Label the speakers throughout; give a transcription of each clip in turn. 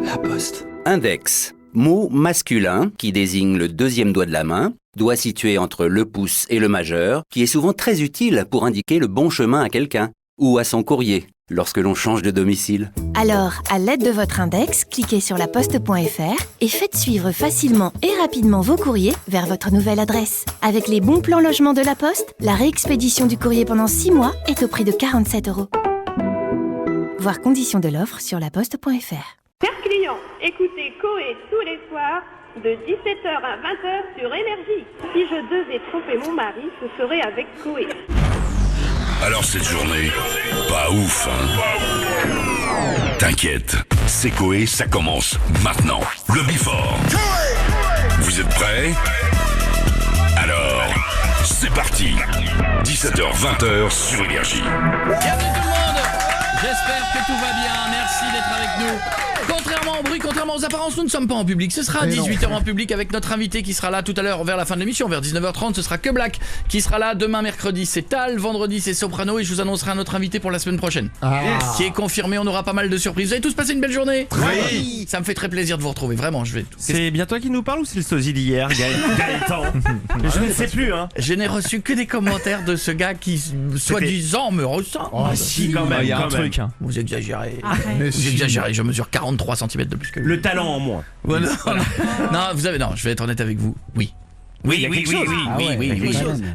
Speaker 1: La Poste.
Speaker 2: Index, mot masculin qui désigne le deuxième doigt de la main, doigt situé entre le pouce et le majeur, qui est souvent très utile pour indiquer le bon chemin à quelqu'un ou à son courrier lorsque l'on change de domicile.
Speaker 3: Alors, à l'aide de votre index, cliquez sur laposte.fr et faites suivre facilement et rapidement vos courriers vers votre nouvelle adresse. Avec les bons plans logement de La Poste, la réexpédition du courrier pendant 6 mois est au prix de 47 €. Voir conditions de l'offre sur laposte.fr.
Speaker 4: Chers clients, écoutez Coé tous les soirs de 17h à 20h sur Énergie. Si je devais tromper mon mari, ce serait avec Coé.
Speaker 5: Alors cette journée, pas ouf, hein? T'inquiète, c'est Coé, ça commence maintenant. Le Before. Vous êtes prêts? Alors, c'est parti. 17h, 20h sur Énergie.
Speaker 6: Bienvenue tout le monde. J'espère que tout va bien. Merci d'être avec nous. Contrairement au bruit, contrairement aux apparences, nous ne sommes pas en public. Ce sera à 18h en public avec notre invité qui sera là tout à l'heure vers la fin de l'émission, vers 19h30. Ce sera Que Black qui sera là. Demain mercredi, c'est Tal. Vendredi, c'est Soprano. Et je vous annoncerai un autre invité pour la semaine prochaine. Qui est confirmé. On aura pas mal de surprises. Vous avez tous passé une belle journée?
Speaker 7: Oui.
Speaker 6: Ça me fait très plaisir de vous retrouver. Vraiment, je vais.
Speaker 7: C'est bien toi qui nous parle ou c'est le sosie d'hier, Gaëtan? Je ne sais plus, hein.
Speaker 6: Je n'ai reçu que des commentaires de ce gars qui, soi-disant, me ressemble.
Speaker 7: Oh, si, quand même. Il y a un truc, hein.
Speaker 6: Vous exagérez. Vous exagérez. Je mesure 43 cm de plus que lui.
Speaker 7: Le talent en moins.
Speaker 6: Voilà. Non, vous avez, non, je vais être honnête avec vous. Oui. Oui.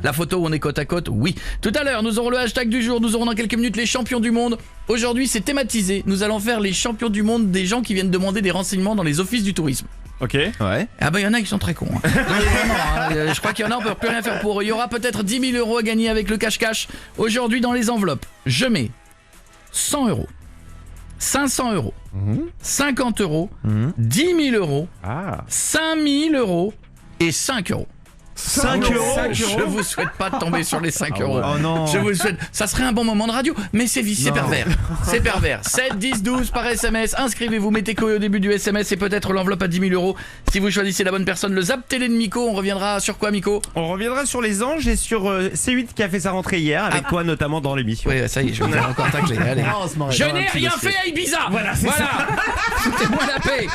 Speaker 6: La photo où on est côte à côte, oui. Tout à l'heure, nous aurons le hashtag du jour, nous aurons dans quelques minutes les champions du monde. Aujourd'hui, c'est thématisé. Nous allons faire les champions du monde des gens qui viennent demander des renseignements dans les offices du tourisme.
Speaker 7: Ok. Ouais.
Speaker 6: Ah bah il y en a qui sont très cons. Hein. Vraiment, hein, je crois qu'il y en a, on peut plus rien faire pour eux. Il y aura peut-être 10 000 € à gagner avec le cache-cache. Aujourd'hui, dans les enveloppes, je mets 100 €. 500 €, 50 €, 10 000 €, 5 000 € et 5 €.
Speaker 7: 5 €.
Speaker 6: Je vous souhaite pas de tomber sur les 5 €.
Speaker 7: Oh non.
Speaker 6: Je vous le souhaite. Ça serait un bon moment de radio, mais c'est pervers. C'est pervers. 7, 10, 12 par SMS. Inscrivez-vous, mettez Coé au début du SMS et peut-être l'enveloppe à 10 000 €. Si vous choisissez la bonne personne, le Zap Télé de Miko. On reviendra sur quoi, Miko?
Speaker 7: On reviendra sur les anges et sur C8 qui a fait sa rentrée hier, avec toi notamment dans l'émission.
Speaker 6: Oui, ça y est, je vais me faire encore tacler. Allez. Je n'ai rien fait à Ibiza. Voilà. Foutez-moi la paix.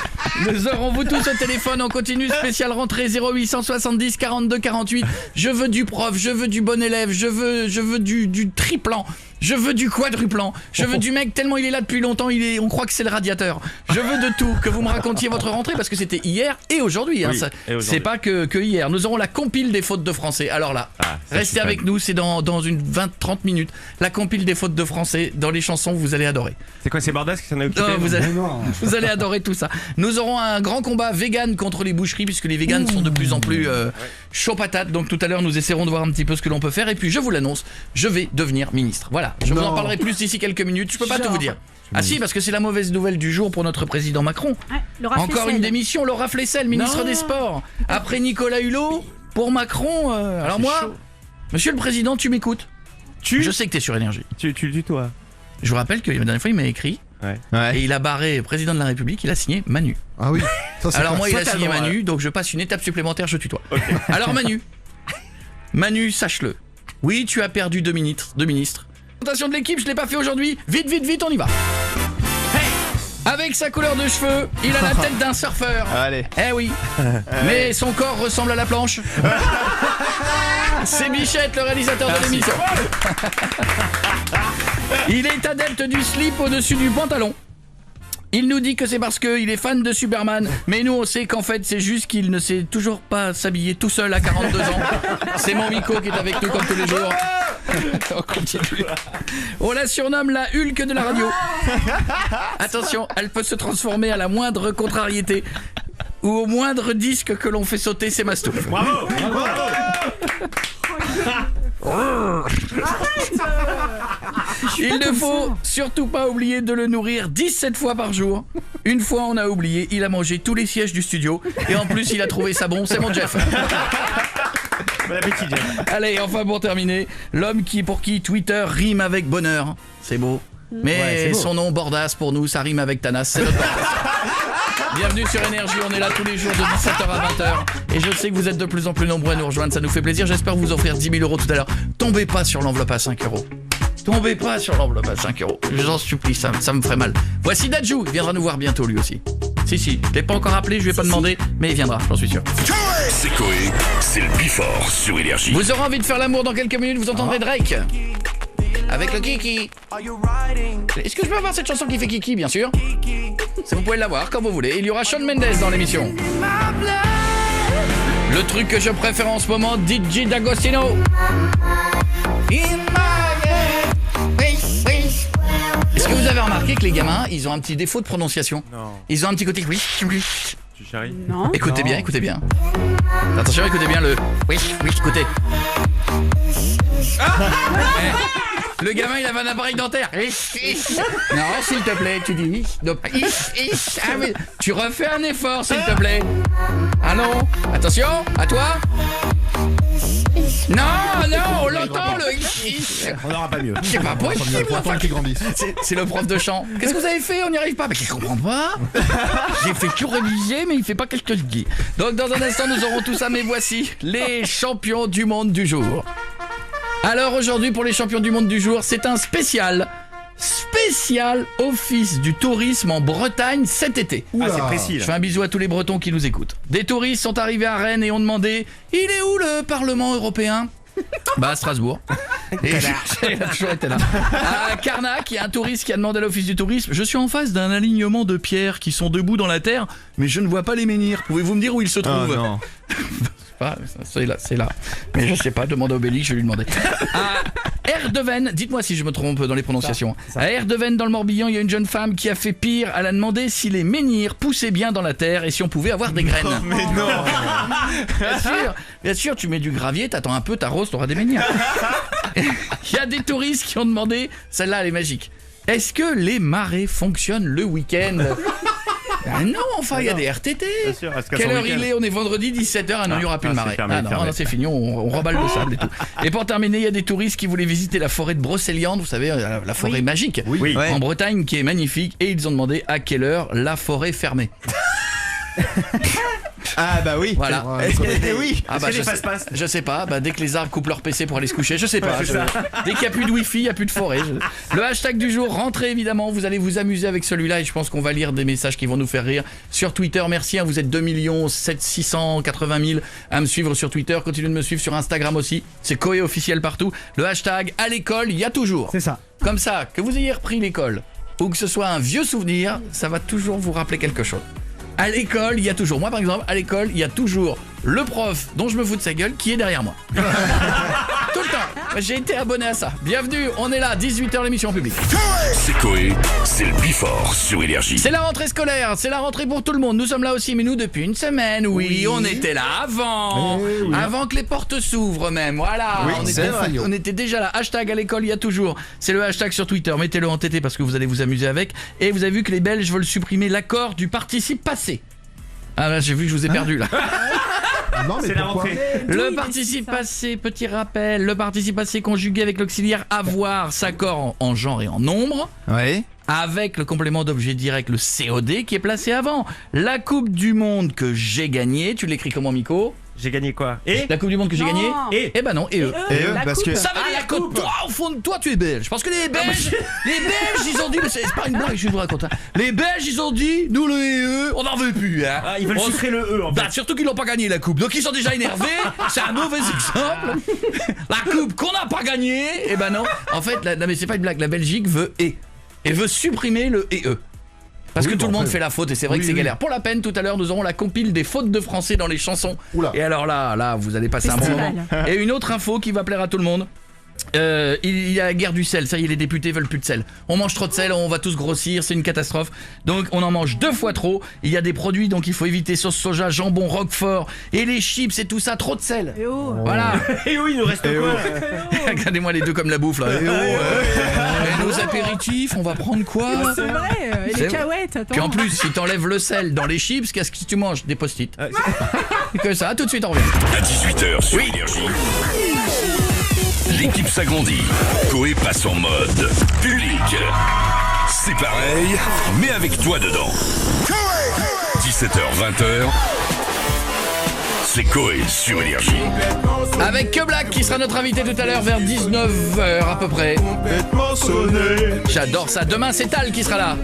Speaker 6: Nous aurons vous tous au téléphone. On continue, spécial rentrée 0870 42 48. Je veux du prof, je veux du bon élève, je veux du triplan, je veux du quadruplan, je veux du mec tellement il est là depuis longtemps, on croit que c'est le radiateur. Je veux de tout, que vous me racontiez votre rentrée parce que c'était hier et aujourd'hui.
Speaker 7: Oui,
Speaker 6: c'est pas que hier. Nous aurons la compile des fautes de français. Alors là, restez avec nous, c'est dans une 20-30 minutes. La compile des fautes de français dans les chansons, vous allez adorer.
Speaker 7: C'est quoi, c'est Bordas qui s'en a occupé?
Speaker 6: Non, vous allez adorer tout ça. Nous aurons un grand combat vegan contre les boucheries puisque les véganes sont de plus en plus chaud patate. Donc tout à l'heure nous essaierons de voir un petit peu ce que l'on peut faire. Et puis je vous l'annonce, je vais devenir ministre. Voilà, je vous en parlerai plus d'ici quelques minutes. Je peux pas tout vous dire. Ah si, parce que c'est la mauvaise nouvelle du jour pour notre président Macron. Encore une démission, Laura Flessel, ministre des Sports. Après Nicolas Hulot, pour Macron. Alors moi, monsieur le président, tu m'écoutes? Je sais que t'es sur Énergie.
Speaker 7: Tu le tutoies.
Speaker 6: Je vous rappelle que la dernière fois il m'a écrit. Et il a barré président de la République, il a signé Manu.
Speaker 1: Ah oui.
Speaker 6: Alors moi il a signé Manu, donc je passe une étape supplémentaire, je tutoie. Okay. Alors Manu, sache-le. Oui, tu as perdu deux ministres. Présentation de l'équipe, je l'ai pas fait aujourd'hui. Vite, on y va. Hey, avec sa couleur de cheveux, il a la tête d'un surfeur.
Speaker 7: Allez.
Speaker 6: Eh oui. Mais son corps ressemble à la planche. C'est Bichette, le réalisateur de l'émission. Il est adepte du slip au-dessus du pantalon. Il nous dit que c'est parce qu'il est fan de Superman. Mais nous on sait qu'en fait c'est juste qu'il ne sait toujours pas s'habiller tout seul à 42 ans. C'est mon Miko qui est avec nous comme tous les jours. On continue. On la surnomme la Hulk de la radio. Attention, elle peut se transformer à la moindre contrariété ou au moindre disque que l'on fait sauter ses mastoufles.
Speaker 7: Bravo.
Speaker 6: Il ne faut surtout pas oublier de le nourrir 17 fois par jour. Une fois on a oublié, il a mangé tous les sièges du studio et en plus il a trouvé ça bon, c'est mon Jeff.
Speaker 7: Bon appétit, Jeff.
Speaker 6: Allez, enfin pour terminer, l'homme pour qui Twitter rime avec bonheur. C'est beau. Mais beau. Son nom Bordas pour nous, ça rime avec Thanas, c'est notre Bordas. Bienvenue sur Énergie, on est là tous les jours de 17h à 20h. Et je sais que vous êtes de plus en plus nombreux à nous rejoindre, ça nous fait plaisir. J'espère vous offrir 10 000 € tout à l'heure. Tombez pas sur l'enveloppe à 5 €. Tombez pas sur l'enveloppe à 5 €. Je vous en supplie, ça me ferait mal. Voici Dadju, il viendra nous voir bientôt lui aussi. Si, je l'ai pas encore appelé, je vais pas demander, mais il viendra, j'en suis sûr.
Speaker 5: C'est Coé, c'est le Before sur Énergie.
Speaker 6: Vous aurez envie de faire l'amour dans quelques minutes, vous entendrez Drake. Avec le Kiki. Est-ce que je peux avoir cette chanson qui fait Kiki, bien sûr? Vous pouvez l'avoir quand vous voulez. Il y aura Shawn Mendes dans l'émission. Le truc que je préfère en ce moment, DJ D'Agostino. Est-ce que vous avez remarqué que les gamins, ils ont un petit défaut de prononciation?
Speaker 7: Non.
Speaker 6: Ils ont un petit côté oui.
Speaker 7: Tu charries?
Speaker 1: Non.
Speaker 6: Écoutez bien, écoutez bien. Attention, écoutez bien le oui, écoutez. Le gamin, il avait un appareil dentaire. Non, s'il te plaît, tu dis oui. Non, ah oui. Tu refais un effort, s'il te plaît. Allons. Attention, à toi. Non, on l'entend, le...
Speaker 7: On n'aura pas mieux.
Speaker 6: C'est pas possible. C'est le prof de chant. Qu'est-ce que vous avez fait? On n'y arrive pas. Mais qu'il comprend pas. J'ai fait que réviser, mais il fait pas quelque chose de dit. Donc dans un instant, nous aurons tout ça, mais voici les champions du monde du jour. Alors aujourd'hui, pour les champions du monde du jour, c'est un spécial office du tourisme en Bretagne cet été.
Speaker 7: Ah, c'est précis
Speaker 6: Je
Speaker 7: là.
Speaker 6: fais un bisou à tous les Bretons qui nous écoutent. Des touristes sont arrivés à Rennes et ont demandé « Il est où le Parlement européen ?» Bah à Strasbourg. Et il a toujours été là. À Carnac, il y a un touriste qui a demandé à l'office du tourisme: je suis en face d'un alignement de pierres qui sont debout dans la terre, mais je ne vois pas les menhirs. Pouvez-vous me dire où ils se trouvent?
Speaker 7: non.
Speaker 6: C'est là. Mais je sais pas, demande à Obélix, je vais lui demander. À Erdeven, dites-moi si je me trompe dans les prononciations. À Erdeven, dans le Morbihan, il y a une jeune femme qui a fait pire. Elle a demandé si les menhirs poussaient bien dans la terre et si on pouvait avoir des graines.
Speaker 7: Mais non.
Speaker 6: Bien sûr, tu mets du gravier, t'attends un peu, t'arroses, t'auras des menhirs. Il y a des touristes qui ont demandé, celle-là elle est magique: est-ce que les marais fonctionnent le week-end? Ben non, enfin, il y a des RTT.
Speaker 7: Bien sûr, parce qu'à
Speaker 6: Quelle
Speaker 7: son
Speaker 6: heure
Speaker 7: week-end.
Speaker 6: il est? On est vendredi 17h. Ah non, il n'y aura plus de
Speaker 7: c'est
Speaker 6: marais.
Speaker 7: fermé,
Speaker 6: Non,
Speaker 7: fermé.
Speaker 6: c'est fini, on remballe le sable et tout. Et pour terminer, il y a des touristes qui voulaient visiter la forêt de Brocéliande, vous savez, la forêt magique
Speaker 7: Oui.
Speaker 6: en Bretagne, qui est magnifique, et ils ont demandé à quelle heure la forêt fermait.
Speaker 8: Ah bah oui.
Speaker 6: Voilà.
Speaker 8: Est-ce qu'il y a des oui?
Speaker 6: Ah bah,
Speaker 7: Est-ce que les passe-passe?
Speaker 6: je sais pas, dès que les arbres coupent leur PC pour aller se coucher, je sais pas.
Speaker 7: Ouais, c'est ça.
Speaker 6: Dès qu'il n'y a plus de wifi, il n'y a plus de forêt. Le hashtag du jour, rentrez évidemment, vous allez vous amuser avec celui-là et je pense qu'on va lire des messages qui vont nous faire rire. Sur Twitter, merci, vous êtes 2 680 000 à me suivre sur Twitter, continuez de me suivre sur Instagram aussi, c'est Coé officiel partout. Le hashtag à l'école, il y a toujours.
Speaker 8: C'est ça.
Speaker 6: Comme ça, que vous ayez repris l'école ou que ce soit un vieux souvenir, ça va toujours vous rappeler quelque chose. À l'école, il y a toujours, moi par exemple, à l'école, il y a toujours le prof dont je me fous de sa gueule qui est derrière moi. Tout le temps. J'ai été abonné à ça. Bienvenue, on est là, 18h l'émission en public.
Speaker 5: C'est Coé, c'est le Before sur Énergie.
Speaker 6: C'est la rentrée scolaire, c'est la rentrée pour tout le monde. Nous sommes là aussi, mais nous depuis une semaine. Oui, on était là avant. Avant que les portes s'ouvrent même. Voilà,
Speaker 8: Oui,
Speaker 6: on,
Speaker 8: c'est vrai.
Speaker 6: on était déjà là. Hashtag à l'école, il y a toujours. C'est le hashtag sur Twitter. Mettez-le en TT parce que vous allez vous amuser avec. Et vous avez vu que les Belges veulent supprimer l'accord du participe passé. Ah là, j'ai vu que je vous ai perdu là.
Speaker 8: Non, mais
Speaker 7: C'est la
Speaker 8: pourquoi?
Speaker 7: rentrée.
Speaker 6: Le participe passé, petit rappel, le participe passé conjugué avec l'auxiliaire avoir s'accorde en genre et en nombre.
Speaker 8: Ouais.
Speaker 6: Avec le complément d'objet direct, le COD, qui est placé avant. La Coupe du Monde que j'ai gagnée, tu l'écris comment, Miko?
Speaker 7: J'ai gagné quoi? Et
Speaker 6: La Coupe du Monde que j'ai
Speaker 1: Non.
Speaker 6: gagnée?
Speaker 7: Et
Speaker 6: Eh ben non, et eux.
Speaker 8: Et eux,
Speaker 1: La
Speaker 8: parce
Speaker 1: coupe.
Speaker 8: que.
Speaker 6: Ça veut dire que toi, au fond de toi, tu es belge. Parce que les Belges, ils ont dit, mais c'est pas une blague, je vous raconte. Hein. Les Belges, ils ont dit, nous le EE, on n'en veut plus. Hein.
Speaker 7: Ah, ils veulent
Speaker 6: On-
Speaker 7: sucrer le E en fait.
Speaker 6: Bah, surtout qu'ils n'ont pas gagné la coupe, donc ils sont déjà énervés. C'est un mauvais exemple. La coupe qu'on n'a pas gagnée, eh ben non. En fait, non, mais c'est pas une blague. La Belgique veut et veut supprimer le EE. Parce que tout le monde fait la faute et c'est vrai que c'est galère. Pour la peine, tout à l'heure, nous aurons la compile des fautes de français dans les chansons.
Speaker 8: Oula.
Speaker 6: Et alors là, vous allez passer un bon
Speaker 1: Festival.
Speaker 6: moment. Et une autre info qui va plaire à tout le monde. Il y a la guerre du sel, ça y est, les députés veulent plus de sel. On mange trop de sel, on va tous grossir, c'est une catastrophe. Donc on en mange 2 fois trop. Il y a des produits donc il faut éviter: sauce soja, jambon, roquefort et les chips et tout ça, trop de sel.
Speaker 1: Et oh.
Speaker 6: Voilà.
Speaker 7: Et oui, il nous reste quoi là?
Speaker 6: Regardez-moi les deux comme la bouffe là. Et nos apéritifs, on va prendre quoi?
Speaker 1: C'est vrai. Et
Speaker 6: C'est
Speaker 1: les
Speaker 6: vrai.
Speaker 1: cahuètes, attends.
Speaker 6: Puis en plus, si t'enlèves le sel dans les chips, qu'est-ce que tu manges? Des post-it. Que ça, tout de suite on revient.
Speaker 5: À 18h sur Énergie. L'équipe s'agrandit. Coé passe en mode public. C'est pareil, mais avec toi dedans. 17h-20h. C'est Coé sur Énergie.
Speaker 6: Avec Que Black qui sera notre invité tout à l'heure vers 19h à peu près. J'adore ça. Demain c'est Tal qui sera là.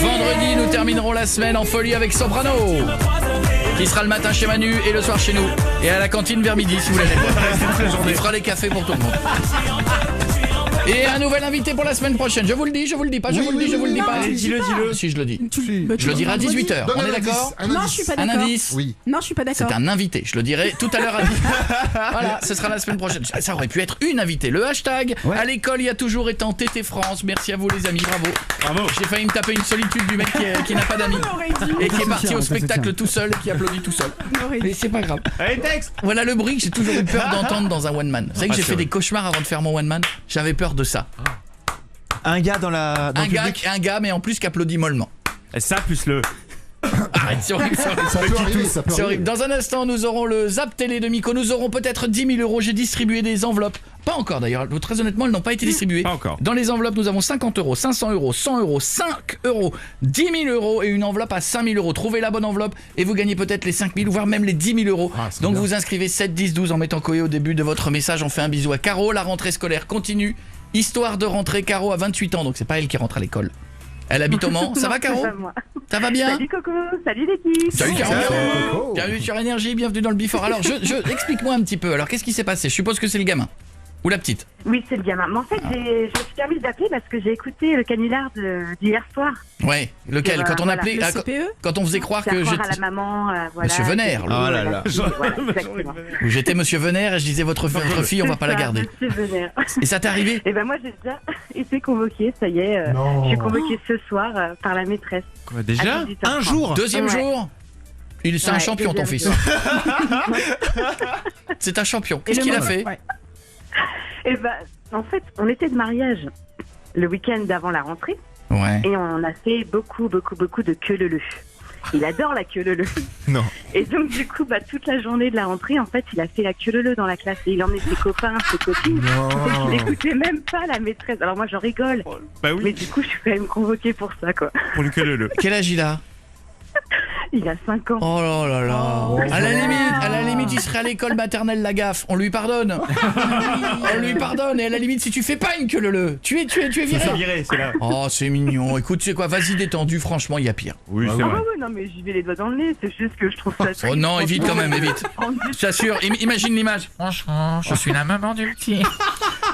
Speaker 6: Vendredi vendredi, nous terminerons la semaine en folie avec Soprano, qui sera le matin chez Manu et le soir chez nous. Et à la cantine vers midi, si vous voulez. Il fera les cafés pour tout le monde. Et un nouvel invité pour la semaine prochaine. Je vous le dis, je vous le dis pas, je vous le dis, je vous le dis pas.
Speaker 7: Dis-le.
Speaker 6: Si, je le dis. Je le dirai à 18h. On est d'accord?
Speaker 1: Non, je suis pas
Speaker 6: Un
Speaker 1: d'accord.
Speaker 6: indice?
Speaker 1: Oui. Non, je suis pas d'accord.
Speaker 6: C'est un invité, je le dirai tout à l'heure à 18h. Voilà, ce sera la semaine prochaine. Ça aurait pu être une invitée. Le hashtag, à l'école, il y a toujours été TT France. Merci à vous les amis, bravo. J'ai failli me taper une solitude du mec qui n'a pas d'amis. Et qui est parti au spectacle tout seul, qui applaudit tout seul. Mais c'est pas grave.
Speaker 7: Allez, texte.
Speaker 6: Voilà le bruit que j'ai toujours eu peur d'entendre dans un one man. Vous savez que j'ai fait des cauchemars avant de faire mon one man. J'avais peur de ça.
Speaker 8: Un gars dans le public.
Speaker 6: Un gars, mais en plus qui applaudit mollement.
Speaker 7: Et ça, plus le...
Speaker 6: Arrête, c'est horrible, c'est horrible.
Speaker 1: Ça peut arriver, ça peut
Speaker 6: C'est
Speaker 1: arriver.
Speaker 6: horrible. Dans un instant, nous aurons le Zap Télé de Miko. Nous aurons peut-être 10 000 euros. J'ai distribué des enveloppes. Pas encore d'ailleurs. Très honnêtement, elles n'ont pas été distribuées.
Speaker 7: Pas encore.
Speaker 6: Dans les enveloppes, nous avons 50 euros, 500 euros, 100 euros, 5 euros, 10 000 euros et une enveloppe à 5 000 euros. Trouvez la bonne enveloppe et vous gagnez peut-être les 5 000 ou voire même les 10 000 euros. Donc vous inscrivez 7, 10, 12 en mettant Koé au début de votre message. On fait un bisou à Caro. La rentrée scolaire continue. Histoire de rentrer, Caro a 28 ans, donc c'est pas elle qui rentre à l'école. Elle habite au Mans. Ça va, Caro? Ça va bien?
Speaker 4: Salut Coco, salut l'équipe.
Speaker 6: Salut Caro.
Speaker 1: Coco.
Speaker 6: Bienvenue sur Énergie, bienvenue dans le Before. Alors, explique-moi un petit peu. Alors, qu'est-ce qui s'est passé? Je suppose que c'est le gamin. Ou la petite.
Speaker 4: Oui, c'est le gamin. Mais en fait, je me suis permis d'appeler parce que j'ai écouté le canular d'hier soir.
Speaker 6: Ouais, lequel? Quand on
Speaker 4: Voilà.
Speaker 6: appelait,
Speaker 1: Le
Speaker 6: ah,
Speaker 1: CPE?
Speaker 6: quand on faisait croire
Speaker 4: Faire
Speaker 6: que
Speaker 4: croire à la
Speaker 6: j'étais
Speaker 4: maman, voilà.
Speaker 6: Monsieur Venère.
Speaker 8: Oh là là.
Speaker 4: Voilà, exactement.
Speaker 6: ou j'étais Monsieur Venère et je disais votre fille, on va pas la
Speaker 4: C'est ça,
Speaker 6: garder.
Speaker 4: Monsieur Venère.
Speaker 6: Et ça t'est arrivé?
Speaker 4: Et ben moi, j'ai déjà été convoquée, ça y est.
Speaker 1: Non.
Speaker 4: Je suis convoquée ce soir par la maîtresse.
Speaker 7: Quoi, déjà?
Speaker 4: À 18h30.
Speaker 8: Un jour.
Speaker 6: Deuxième
Speaker 4: Ouais.
Speaker 6: jour? C'est un
Speaker 4: Ouais,
Speaker 6: champion ton fils.
Speaker 4: deuxième
Speaker 6: C'est un champion.
Speaker 1: Et
Speaker 6: Qu'est-ce
Speaker 1: le
Speaker 6: qu'il a
Speaker 1: moment.
Speaker 6: fait?
Speaker 1: Ouais.
Speaker 4: Et ben, en fait, on était de mariage le week-end d'avant la rentrée
Speaker 6: Ouais.
Speaker 4: et on a fait beaucoup de queue leu. Il adore la queue leu.
Speaker 8: Non.
Speaker 4: Et donc du coup, toute la journée de la rentrée, en fait, il a fait la queue leu dans la classe et il emmenait ses copains, ses copines.
Speaker 1: Non.
Speaker 4: Il n'écoutait même pas la maîtresse. Alors moi, j'en rigole,
Speaker 7: Bah
Speaker 4: mais
Speaker 7: oui,
Speaker 4: du coup, je suis quand même convoquée pour ça, quoi.
Speaker 7: pour le le.
Speaker 6: Quel âge il a?
Speaker 4: Il a 5 ans.
Speaker 6: Oh là là là. À la limite, il serait à l'école maternelle la gaffe. On lui pardonne. On lui pardonne. Et à la limite, si tu fais pas une queue leu, tu es
Speaker 7: C'est
Speaker 6: viré.
Speaker 7: viré, c'est là.
Speaker 6: Oh, c'est mignon. Écoute, tu sais quoi, vas-y détendu. Franchement, il y a pire.
Speaker 7: Oui,
Speaker 4: Ah
Speaker 7: c'est
Speaker 4: ouais,
Speaker 7: vrai.
Speaker 4: ouais, non, mais j'y vais les doigts dans le nez. C'est juste que je trouve ça.
Speaker 6: Oh non, évite quand même, évite. Je t'assure, imagine l'image. Franchement, je suis la maman du petit.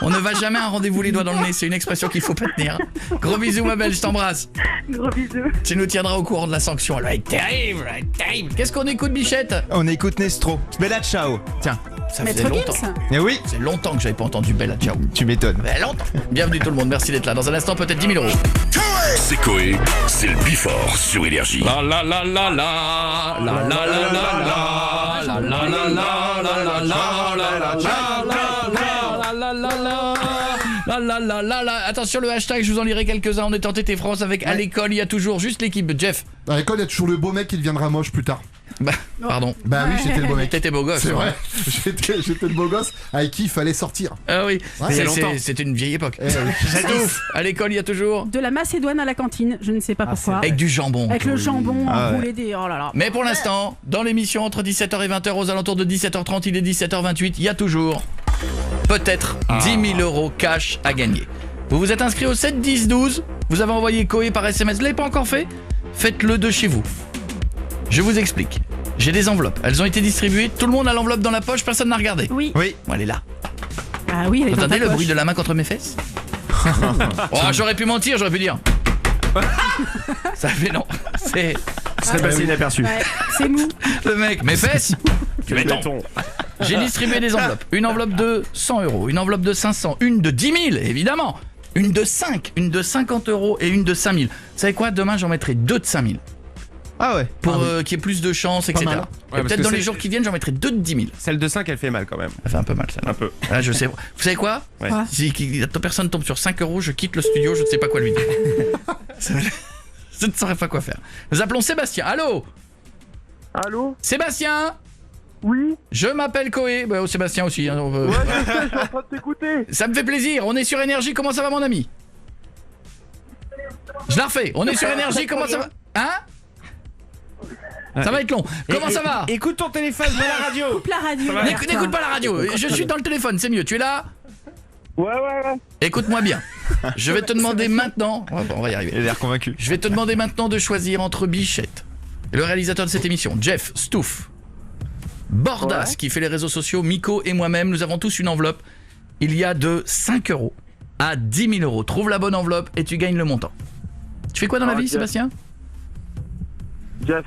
Speaker 6: On ne va jamais à un rendez-vous les doigts dans le nez. C'est une expression qu'il faut pas tenir. Gros bisous, ma belle. Je t'embrasse.
Speaker 4: Gros bisous.
Speaker 6: Tu nous tiendras au courant de la sanction. Elle va être terrible. Elle va être terrible. Qu'est-ce qu'on écoute, Bichette?
Speaker 8: On écoute Nestro. Bella Ciao. Tiens.
Speaker 6: Ça
Speaker 1: Maître
Speaker 6: faisait longtemps.
Speaker 1: Gims.
Speaker 8: Eh oui,
Speaker 6: C'est longtemps que j'avais pas entendu Bella Ciao.
Speaker 8: tu m'étonnes.
Speaker 6: Ça fait longtemps. Bienvenue tout le monde, merci d'être là. Dans un instant, peut-être 10 000 euros.
Speaker 5: C'est Koé, c'est le Before sur Énergie.
Speaker 6: La la la la la la la la la la la la la la la la la la. Attention le hashtag, je vous en lirai quelques-uns. On est en TT France avec à l'école, il y a toujours juste l'équipe. Jeff.
Speaker 1: À l'école, il y a toujours le beau mec qui deviendra moche plus tard.
Speaker 6: Bah, pardon.
Speaker 1: Bah oui, j'étais le beau mec.
Speaker 6: T'étais beau gosse.
Speaker 1: C'est
Speaker 6: ouais.
Speaker 1: vrai, j'étais le beau gosse avec qui il fallait sortir.
Speaker 6: Ah oui,
Speaker 1: Ouais, il y a
Speaker 7: longtemps.
Speaker 6: c'était une vieille époque.
Speaker 1: Eh oui.
Speaker 6: J'adore. À l'école, il y a toujours
Speaker 1: De la macédoine à la cantine, je ne sais pas pourquoi.
Speaker 6: avec du jambon.
Speaker 1: Avec le jambon
Speaker 8: Ah ouais.
Speaker 1: enroulé des. Oh là là.
Speaker 6: Mais pour l'instant, dans l'émission entre 17h et 20h, aux alentours de 17h30, il est 17h28, il y a toujours peut-être 10 000 euros cash à gagner. Vous vous êtes inscrit au 7 10 12, vous avez envoyé Koé par SMS, vous l'avez pas encore fait? Faites-le de chez vous. Je vous explique. J'ai des enveloppes, elles ont été distribuées, tout le monde a l'enveloppe dans la poche, personne n'a regardé.
Speaker 1: Oui.
Speaker 8: Oui.
Speaker 6: Bon, elle est là.
Speaker 1: Ah oui, elle est
Speaker 6: Vous
Speaker 1: dans
Speaker 6: entendez
Speaker 1: ta
Speaker 6: le
Speaker 1: poche.
Speaker 6: bruit de la main contre mes fesses? Oh, j'aurais pu mentir, j'aurais pu dire. Ça fait non. C'est
Speaker 7: Ce serait passé inaperçu.
Speaker 1: Ouais, c'est mou.
Speaker 6: le mec, mes fesses. Tu m'étonnes.
Speaker 7: Béton.
Speaker 6: J'ai distribué des enveloppes. Une enveloppe de 100 euros, une enveloppe de 500, une de 10 000, évidemment. Une de 5, une de 50 euros et une de 5 000. Vous savez quoi? Demain, j'en mettrai 2 de 5 000.
Speaker 8: Ah ouais.
Speaker 6: Pour qu'il y ait plus de chance, etc.
Speaker 1: mal.
Speaker 6: Et
Speaker 7: Ouais, parce
Speaker 6: peut-être
Speaker 7: que
Speaker 6: dans les
Speaker 7: c'est-
Speaker 6: jours qui viennent, j'en mettrai 2 de 10 000.
Speaker 7: Celle de 5, elle fait mal quand même.
Speaker 6: Ça fait un peu mal, ça.
Speaker 7: Un peu.
Speaker 6: Ah, je sais. Vous savez quoi?
Speaker 7: Ouais.
Speaker 1: Quoi
Speaker 6: Si personne tombe sur 5 euros, je quitte le studio, je ne sais pas quoi lui dire. Je ne saurais pas quoi faire. Nous appelons Sébastien. Allô?
Speaker 9: Allô?
Speaker 6: Sébastien?
Speaker 9: Oui?
Speaker 6: Je m'appelle Koé. Bah, Sébastien aussi. Hein,
Speaker 9: Ouais, je sais, je suis en train de t'écouter.
Speaker 6: Ça me fait plaisir. On est sur Énergie. Comment ça va, mon ami? Je la refais. On est sur Énergie. Comment ça va? Hein? Ça va être long. Comment ça va?
Speaker 7: Écoute ton téléphone, pas la radio.
Speaker 1: Coupe la radio.
Speaker 6: N'écoute pas la radio. Je suis dans le téléphone. C'est mieux. Tu es là?
Speaker 9: Ouais.
Speaker 6: Écoute-moi bien. Je vais te demander maintenant... On va y arriver.
Speaker 8: Il a l'air convaincu.
Speaker 6: Je vais te demander maintenant de choisir entre Bichette, le réalisateur de cette émission, Jeff Stouff, Bordas qui fait les réseaux sociaux, Miko et moi-même. Nous avons tous une enveloppe. Il y a de 5 € à 10 000 €. Trouve la bonne enveloppe et tu gagnes le montant. Tu fais quoi dans la vie, Sébastien?
Speaker 9: Jeff.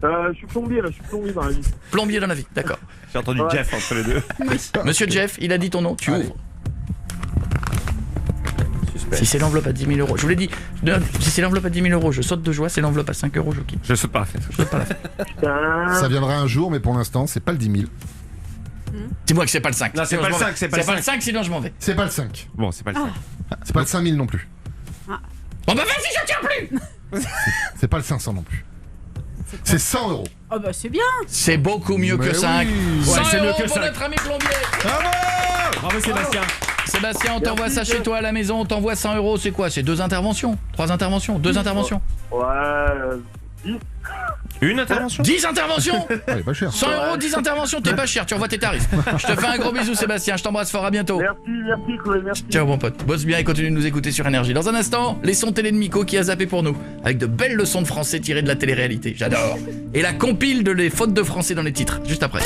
Speaker 9: Je suis plombier dans la vie.
Speaker 6: Plombier dans la vie, d'accord.
Speaker 7: J'ai entendu Jeff entre les deux.
Speaker 6: Monsieur Jeff, il a dit ton nom, tu ouvres. Si c'est l'enveloppe à 10 000 €, je vous l'ai dit, si c'est l'enveloppe à 10 000 €, je saute de joie, c'est l'enveloppe à 5 €, je quitte.
Speaker 7: Je saute pas la fête.
Speaker 6: Je saute pas la fête.
Speaker 1: Ça viendra un jour, mais pour l'instant, c'est pas le 10 000.
Speaker 6: Dis-moi que c'est pas le 5.
Speaker 7: Non, c'est pas le 5,
Speaker 6: C'est pas le 5, sinon je m'en vais.
Speaker 1: C'est pas le 5.
Speaker 7: Bon, c'est pas le 5.
Speaker 1: C'est pas le 5 000 non plus.
Speaker 6: Bon bah vas-y, je tiens plus.
Speaker 1: C'est pas le 500 non plus. C'est 100 €.
Speaker 10: Oh bah c'est bien.
Speaker 6: C'est beaucoup mieux
Speaker 1: Mais
Speaker 6: que 5.
Speaker 1: oui.
Speaker 6: 100
Speaker 7: Ouais, c'est mieux
Speaker 6: €
Speaker 7: que
Speaker 6: pour
Speaker 7: 5.
Speaker 6: notre ami plombier.
Speaker 7: Bravo Sébastien.
Speaker 6: Sébastien, on t'envoie ça chez toi à la maison, on t'envoie 100 €, c'est quoi? C'est 2 interventions? 3 interventions? 2 interventions?
Speaker 9: Ouais.
Speaker 7: Une intervention?
Speaker 6: 10 interventions?
Speaker 1: Ouais, pas cher.
Speaker 6: 100 €, 10 interventions, t'es pas cher, tu envoies tes tarifs. Je te fais un gros bisou Sébastien, je t'embrasse fort, à bientôt.
Speaker 9: Merci, Chloé, merci.
Speaker 6: Ciao mon pote, bosse bien et continue de nous écouter sur Énergie. Dans un instant, les sons télé de Miko qui a zappé pour nous, avec de belles leçons de français tirées de la télé-réalité, j'adore. Et la compile de les fautes de français dans les titres, juste après.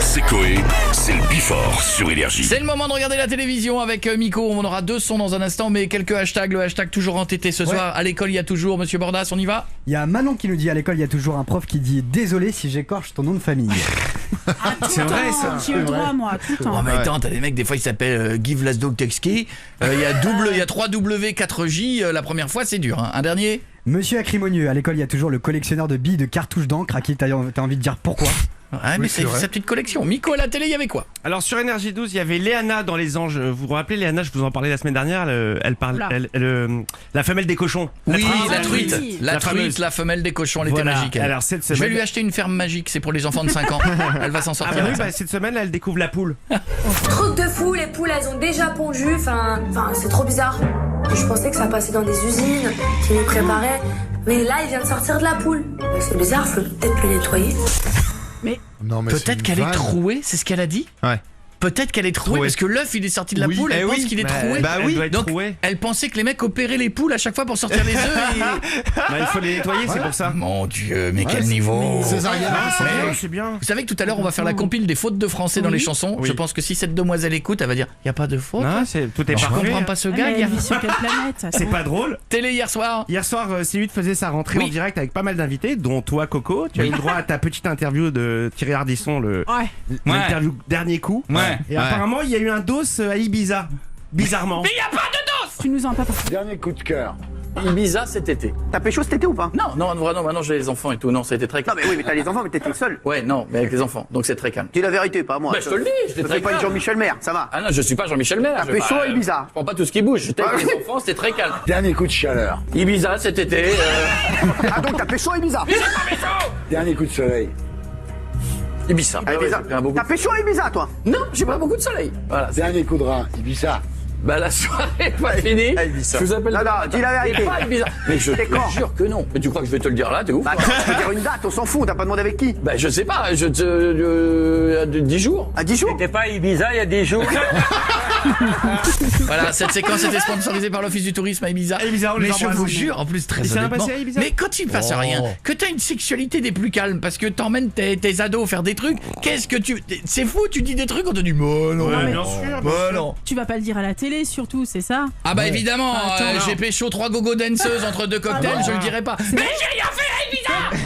Speaker 5: C'est Coé, c'est le Before sur Énergie.
Speaker 6: C'est le moment de regarder la télévision avec Miko, on aura 2 sons dans un instant, mais quelques hashtags, le hashtag toujours entêté ce soir. À l'école il y a toujours, monsieur Bordas, on y va?
Speaker 11: Il y a Manon qui nous dit à l'école, il y a toujours un prof qui dit désolé si j'écorche ton nom de famille.
Speaker 7: C'est vrai ça.
Speaker 10: J'ai eu le droit moi, tout le temps.
Speaker 6: Oh mais attends, t'as des mecs, des fois ils s'appellent Give Last Dog Texki. Il y a 3 W, 4 J, la première fois c'est dur. Hein. Un dernier?
Speaker 11: Monsieur Acrimonieux, à l'école, il y a toujours le collectionneur de billes de cartouches d'encre à qui t'as envie de dire pourquoi.
Speaker 6: Ouais, mais c'est sa petite collection. Miko à la télé, il y avait quoi?
Speaker 7: Alors sur Énergie 12, il y avait Léana dans Les Anges. Vous vous rappelez Léana, je vous en parlais la semaine dernière. Elle parle, la femelle des cochons.
Speaker 6: Oui, la
Speaker 7: truite.
Speaker 6: truite. La truite, la femelle des cochons, elle était magique.
Speaker 7: Alors cette semaine,
Speaker 6: je vais lui acheter une ferme magique, c'est pour les enfants de 5 ans. Elle va s'en sortir.
Speaker 7: Ah bah oui, cette semaine, là, elle découvre la poule.
Speaker 12: Truc de fou, les poules elles ont déjà pondu, enfin c'est trop bizarre. Je pensais que ça passait dans des usines, qu'ils les préparaient, mais là il vient de sortir de la poule. C'est bizarre, faut peut-être le nettoyer.
Speaker 1: Non, mais
Speaker 6: peut-être qu'elle est trouée, c'est ce qu'elle a dit?
Speaker 8: Ouais.
Speaker 6: Peut-être qu'elle est trouée parce que l'œuf il est sorti de la poule, elle pense qu'il est troué.
Speaker 7: Bah oui,
Speaker 6: donc elle pensait que les mecs opéraient les poules à chaque fois pour sortir les œufs.
Speaker 7: Bah, il faut les nettoyer, c'est pour ça.
Speaker 6: Mon Dieu, mais quel niveau!
Speaker 1: Césarienne,
Speaker 7: c'est bien.
Speaker 6: Vous savez que tout à l'heure on va faire la compile des fautes de français dans les chansons. Je pense que si cette demoiselle écoute, elle va dire il y a pas de faute.
Speaker 7: Non, tout est
Speaker 6: je
Speaker 7: parfait.
Speaker 6: comprends pas ce gars.
Speaker 10: Elle vit sur quelle planète?
Speaker 7: C'est pas drôle.
Speaker 6: Télé hier soir.
Speaker 7: Hier soir, C8 faisait sa rentrée en direct avec pas mal d'invités, dont toi, Coco. Tu as eu le droit à ta petite interview de Thierry Ardisson, l'interview dernier coup. Et apparemment, il y a eu un dos à Ibiza. Bizarrement.
Speaker 6: Mais il y a pas de dos.
Speaker 10: Tu nous en as pas parlé.
Speaker 13: Dernier coup de cœur.
Speaker 6: Ibiza cet été.
Speaker 13: T'as pécho cet été ou pas?
Speaker 6: Non, maintenant j'ai les enfants et tout. Non, ça a été très calme.
Speaker 13: Non mais oui, mais t'as les enfants, mais t'étais seul.
Speaker 6: Ouais, non, mais avec les enfants. Donc c'est très calme.
Speaker 13: Dis la vérité, pas moi.
Speaker 6: Bah, je te le dis, j'étais
Speaker 13: Je
Speaker 6: très
Speaker 13: fais pas
Speaker 6: calme.
Speaker 13: une Jean-Michel Maire, ça va.
Speaker 6: Ah non, je suis pas Jean-Michel Maire.
Speaker 13: T'as pécho à Ibiza.
Speaker 6: Je prends pas tout ce qui bouge. J'étais avec les enfants, c'était très calme.
Speaker 13: Dernier coup de chaleur.
Speaker 6: Ibiza cet été.
Speaker 13: Ah donc t'as pécho à Ibiza.
Speaker 6: Mais j'ai pas pécho.
Speaker 13: Dernier coup de soleil.
Speaker 6: Ibiza.
Speaker 13: Ibiza. T'as pécho à Ibiza, toi?
Speaker 6: Non, j'ai pas beaucoup de soleil. Voilà.
Speaker 13: Dernier coup de rein, Ibiza.
Speaker 6: Bah la soirée est pas finie.
Speaker 13: Ibiza.
Speaker 6: Je vous appelle.
Speaker 13: Non, dis la vérité.
Speaker 6: Pas Ibiza. Mais je te jure que non. Mais tu crois que je vais te le dire là? T'es ouf?
Speaker 13: Bah attends, tu peux dire une date, on s'en fout, t'as pas demandé avec qui?
Speaker 6: Bah je sais pas. 10 jours.
Speaker 13: À 10 jours?
Speaker 14: T'étais pas à Ibiza il y a 10 jours?
Speaker 6: Voilà, cette séquence était sponsorisée par l'Office du Tourisme à Ibiza.
Speaker 7: Mais
Speaker 6: je vous jure, en plus très honnêtement. Mais quand tu passes à rien, que t'as une sexualité des plus calmes, parce que t'emmènes tes ados faire des trucs, qu'est-ce que tu... C'est fou, tu dis des trucs, on te dit non.
Speaker 7: Ouais, bien sûr.
Speaker 6: Non.
Speaker 10: Tu vas pas le dire à la télé surtout, c'est ça?
Speaker 6: Ah bah évidemment, j'ai pécho 3 gogo danseuses entre 2 cocktails, je le dirai pas. Mais j'ai rien fait à Ibiza.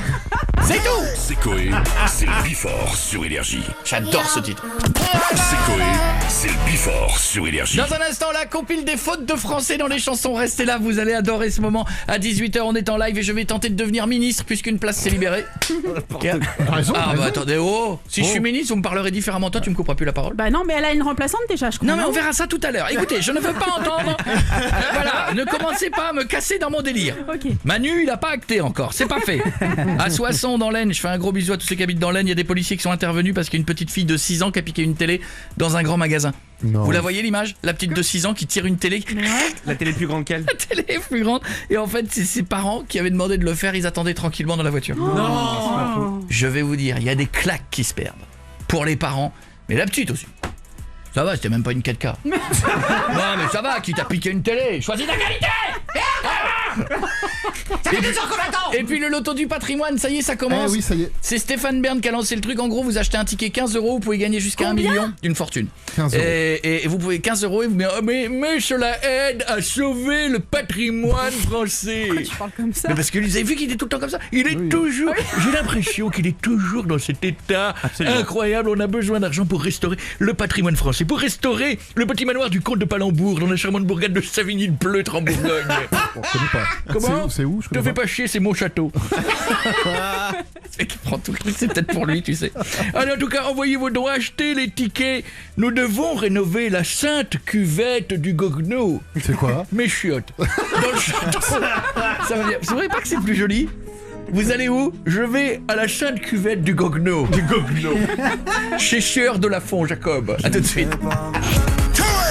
Speaker 6: C'est tout.
Speaker 5: C'est Coé, c'est le Before sur Énergie.
Speaker 6: J'adore ce titre.
Speaker 5: C'est Coé, c'est le Before sur Énergie.
Speaker 6: Dans un instant, la compile des fautes de français dans les chansons. Restez là, vous allez adorer ce moment. À 18h, on est en live et je vais tenter de devenir ministre puisqu'une place s'est libérée. Ah bah attendez, si je suis ministre, vous me parlerez différemment. Toi, tu me couperas plus la parole.
Speaker 10: Bah non, mais elle a une remplaçante déjà, je crois.
Speaker 6: Non mais on verra ça tout à l'heure. Écoutez, je ne veux pas entendre. Voilà, ne commencez pas à me casser dans mon délire.
Speaker 10: Ok.
Speaker 6: Manu, il a pas acté encore, c'est pas fait. À Soissons, dans l'Aisne, je fais un gros bisou à tous ceux qui habitent dans l'Aisne. Il y a des policiers qui sont intervenus parce qu'il y a une petite fille de 6 ans qui a piqué une télé dans un grand magasin.
Speaker 1: Non.
Speaker 6: Vous la voyez l'image? La petite de 6 ans qui tire une télé.
Speaker 7: La télé plus grande qu'elle.
Speaker 6: La télé est plus grande. Et en fait, c'est ses parents qui avaient demandé de le faire. Ils attendaient tranquillement dans la voiture.
Speaker 10: Non.
Speaker 6: Je vais vous dire, il y a des claques qui se perdent. Pour les parents, mais la petite aussi. Ça va, c'était même pas une 4K. Non mais ça va, qui t'a piqué une télé? Choisis ta qualité. Et puis le loto du patrimoine, ça y est, ça commence.
Speaker 1: Oui, ça y est.
Speaker 6: C'est Stéphane Bern qui a lancé le truc. En gros, vous achetez un ticket 15 €, vous pouvez gagner jusqu'à 1 million d'une fortune.
Speaker 1: 15 €.
Speaker 6: Et vous pouvez 15 € et vous dites mais cela aide à sauver le patrimoine français.
Speaker 10: Pourquoi tu parles comme ça?
Speaker 6: Mais parce que vous avez vu qu'il est tout le temps comme ça. Il est toujours. J'ai l'impression qu'il est toujours dans cet état incroyable. On a besoin d'argent pour restaurer le patrimoine français, pour restaurer le petit manoir du comte de Palembourg dans la charmante bourgade de Savigny-de-Pleutre en Bourgogne.
Speaker 1: On connaît pas.
Speaker 6: Comment?
Speaker 1: C'est où? Je
Speaker 6: Te
Speaker 1: connais
Speaker 6: fais pas chier, c'est mon château. C'est qui prend tout le truc, c'est peut-être pour lui, tu sais. Allez, en tout cas, envoyez vos dons, achetez les tickets. Nous devons rénover la sainte cuvette du Gogno.
Speaker 1: C'est quoi?
Speaker 6: Mes chiottes. Dans le château. Ça va bien. Vous trouvez pas que c'est plus joli? Vous allez où? Je vais à la sainte cuvette du Gogno. Du Gogno. Chez Sieur de la Font, Jacob. A tout de suite.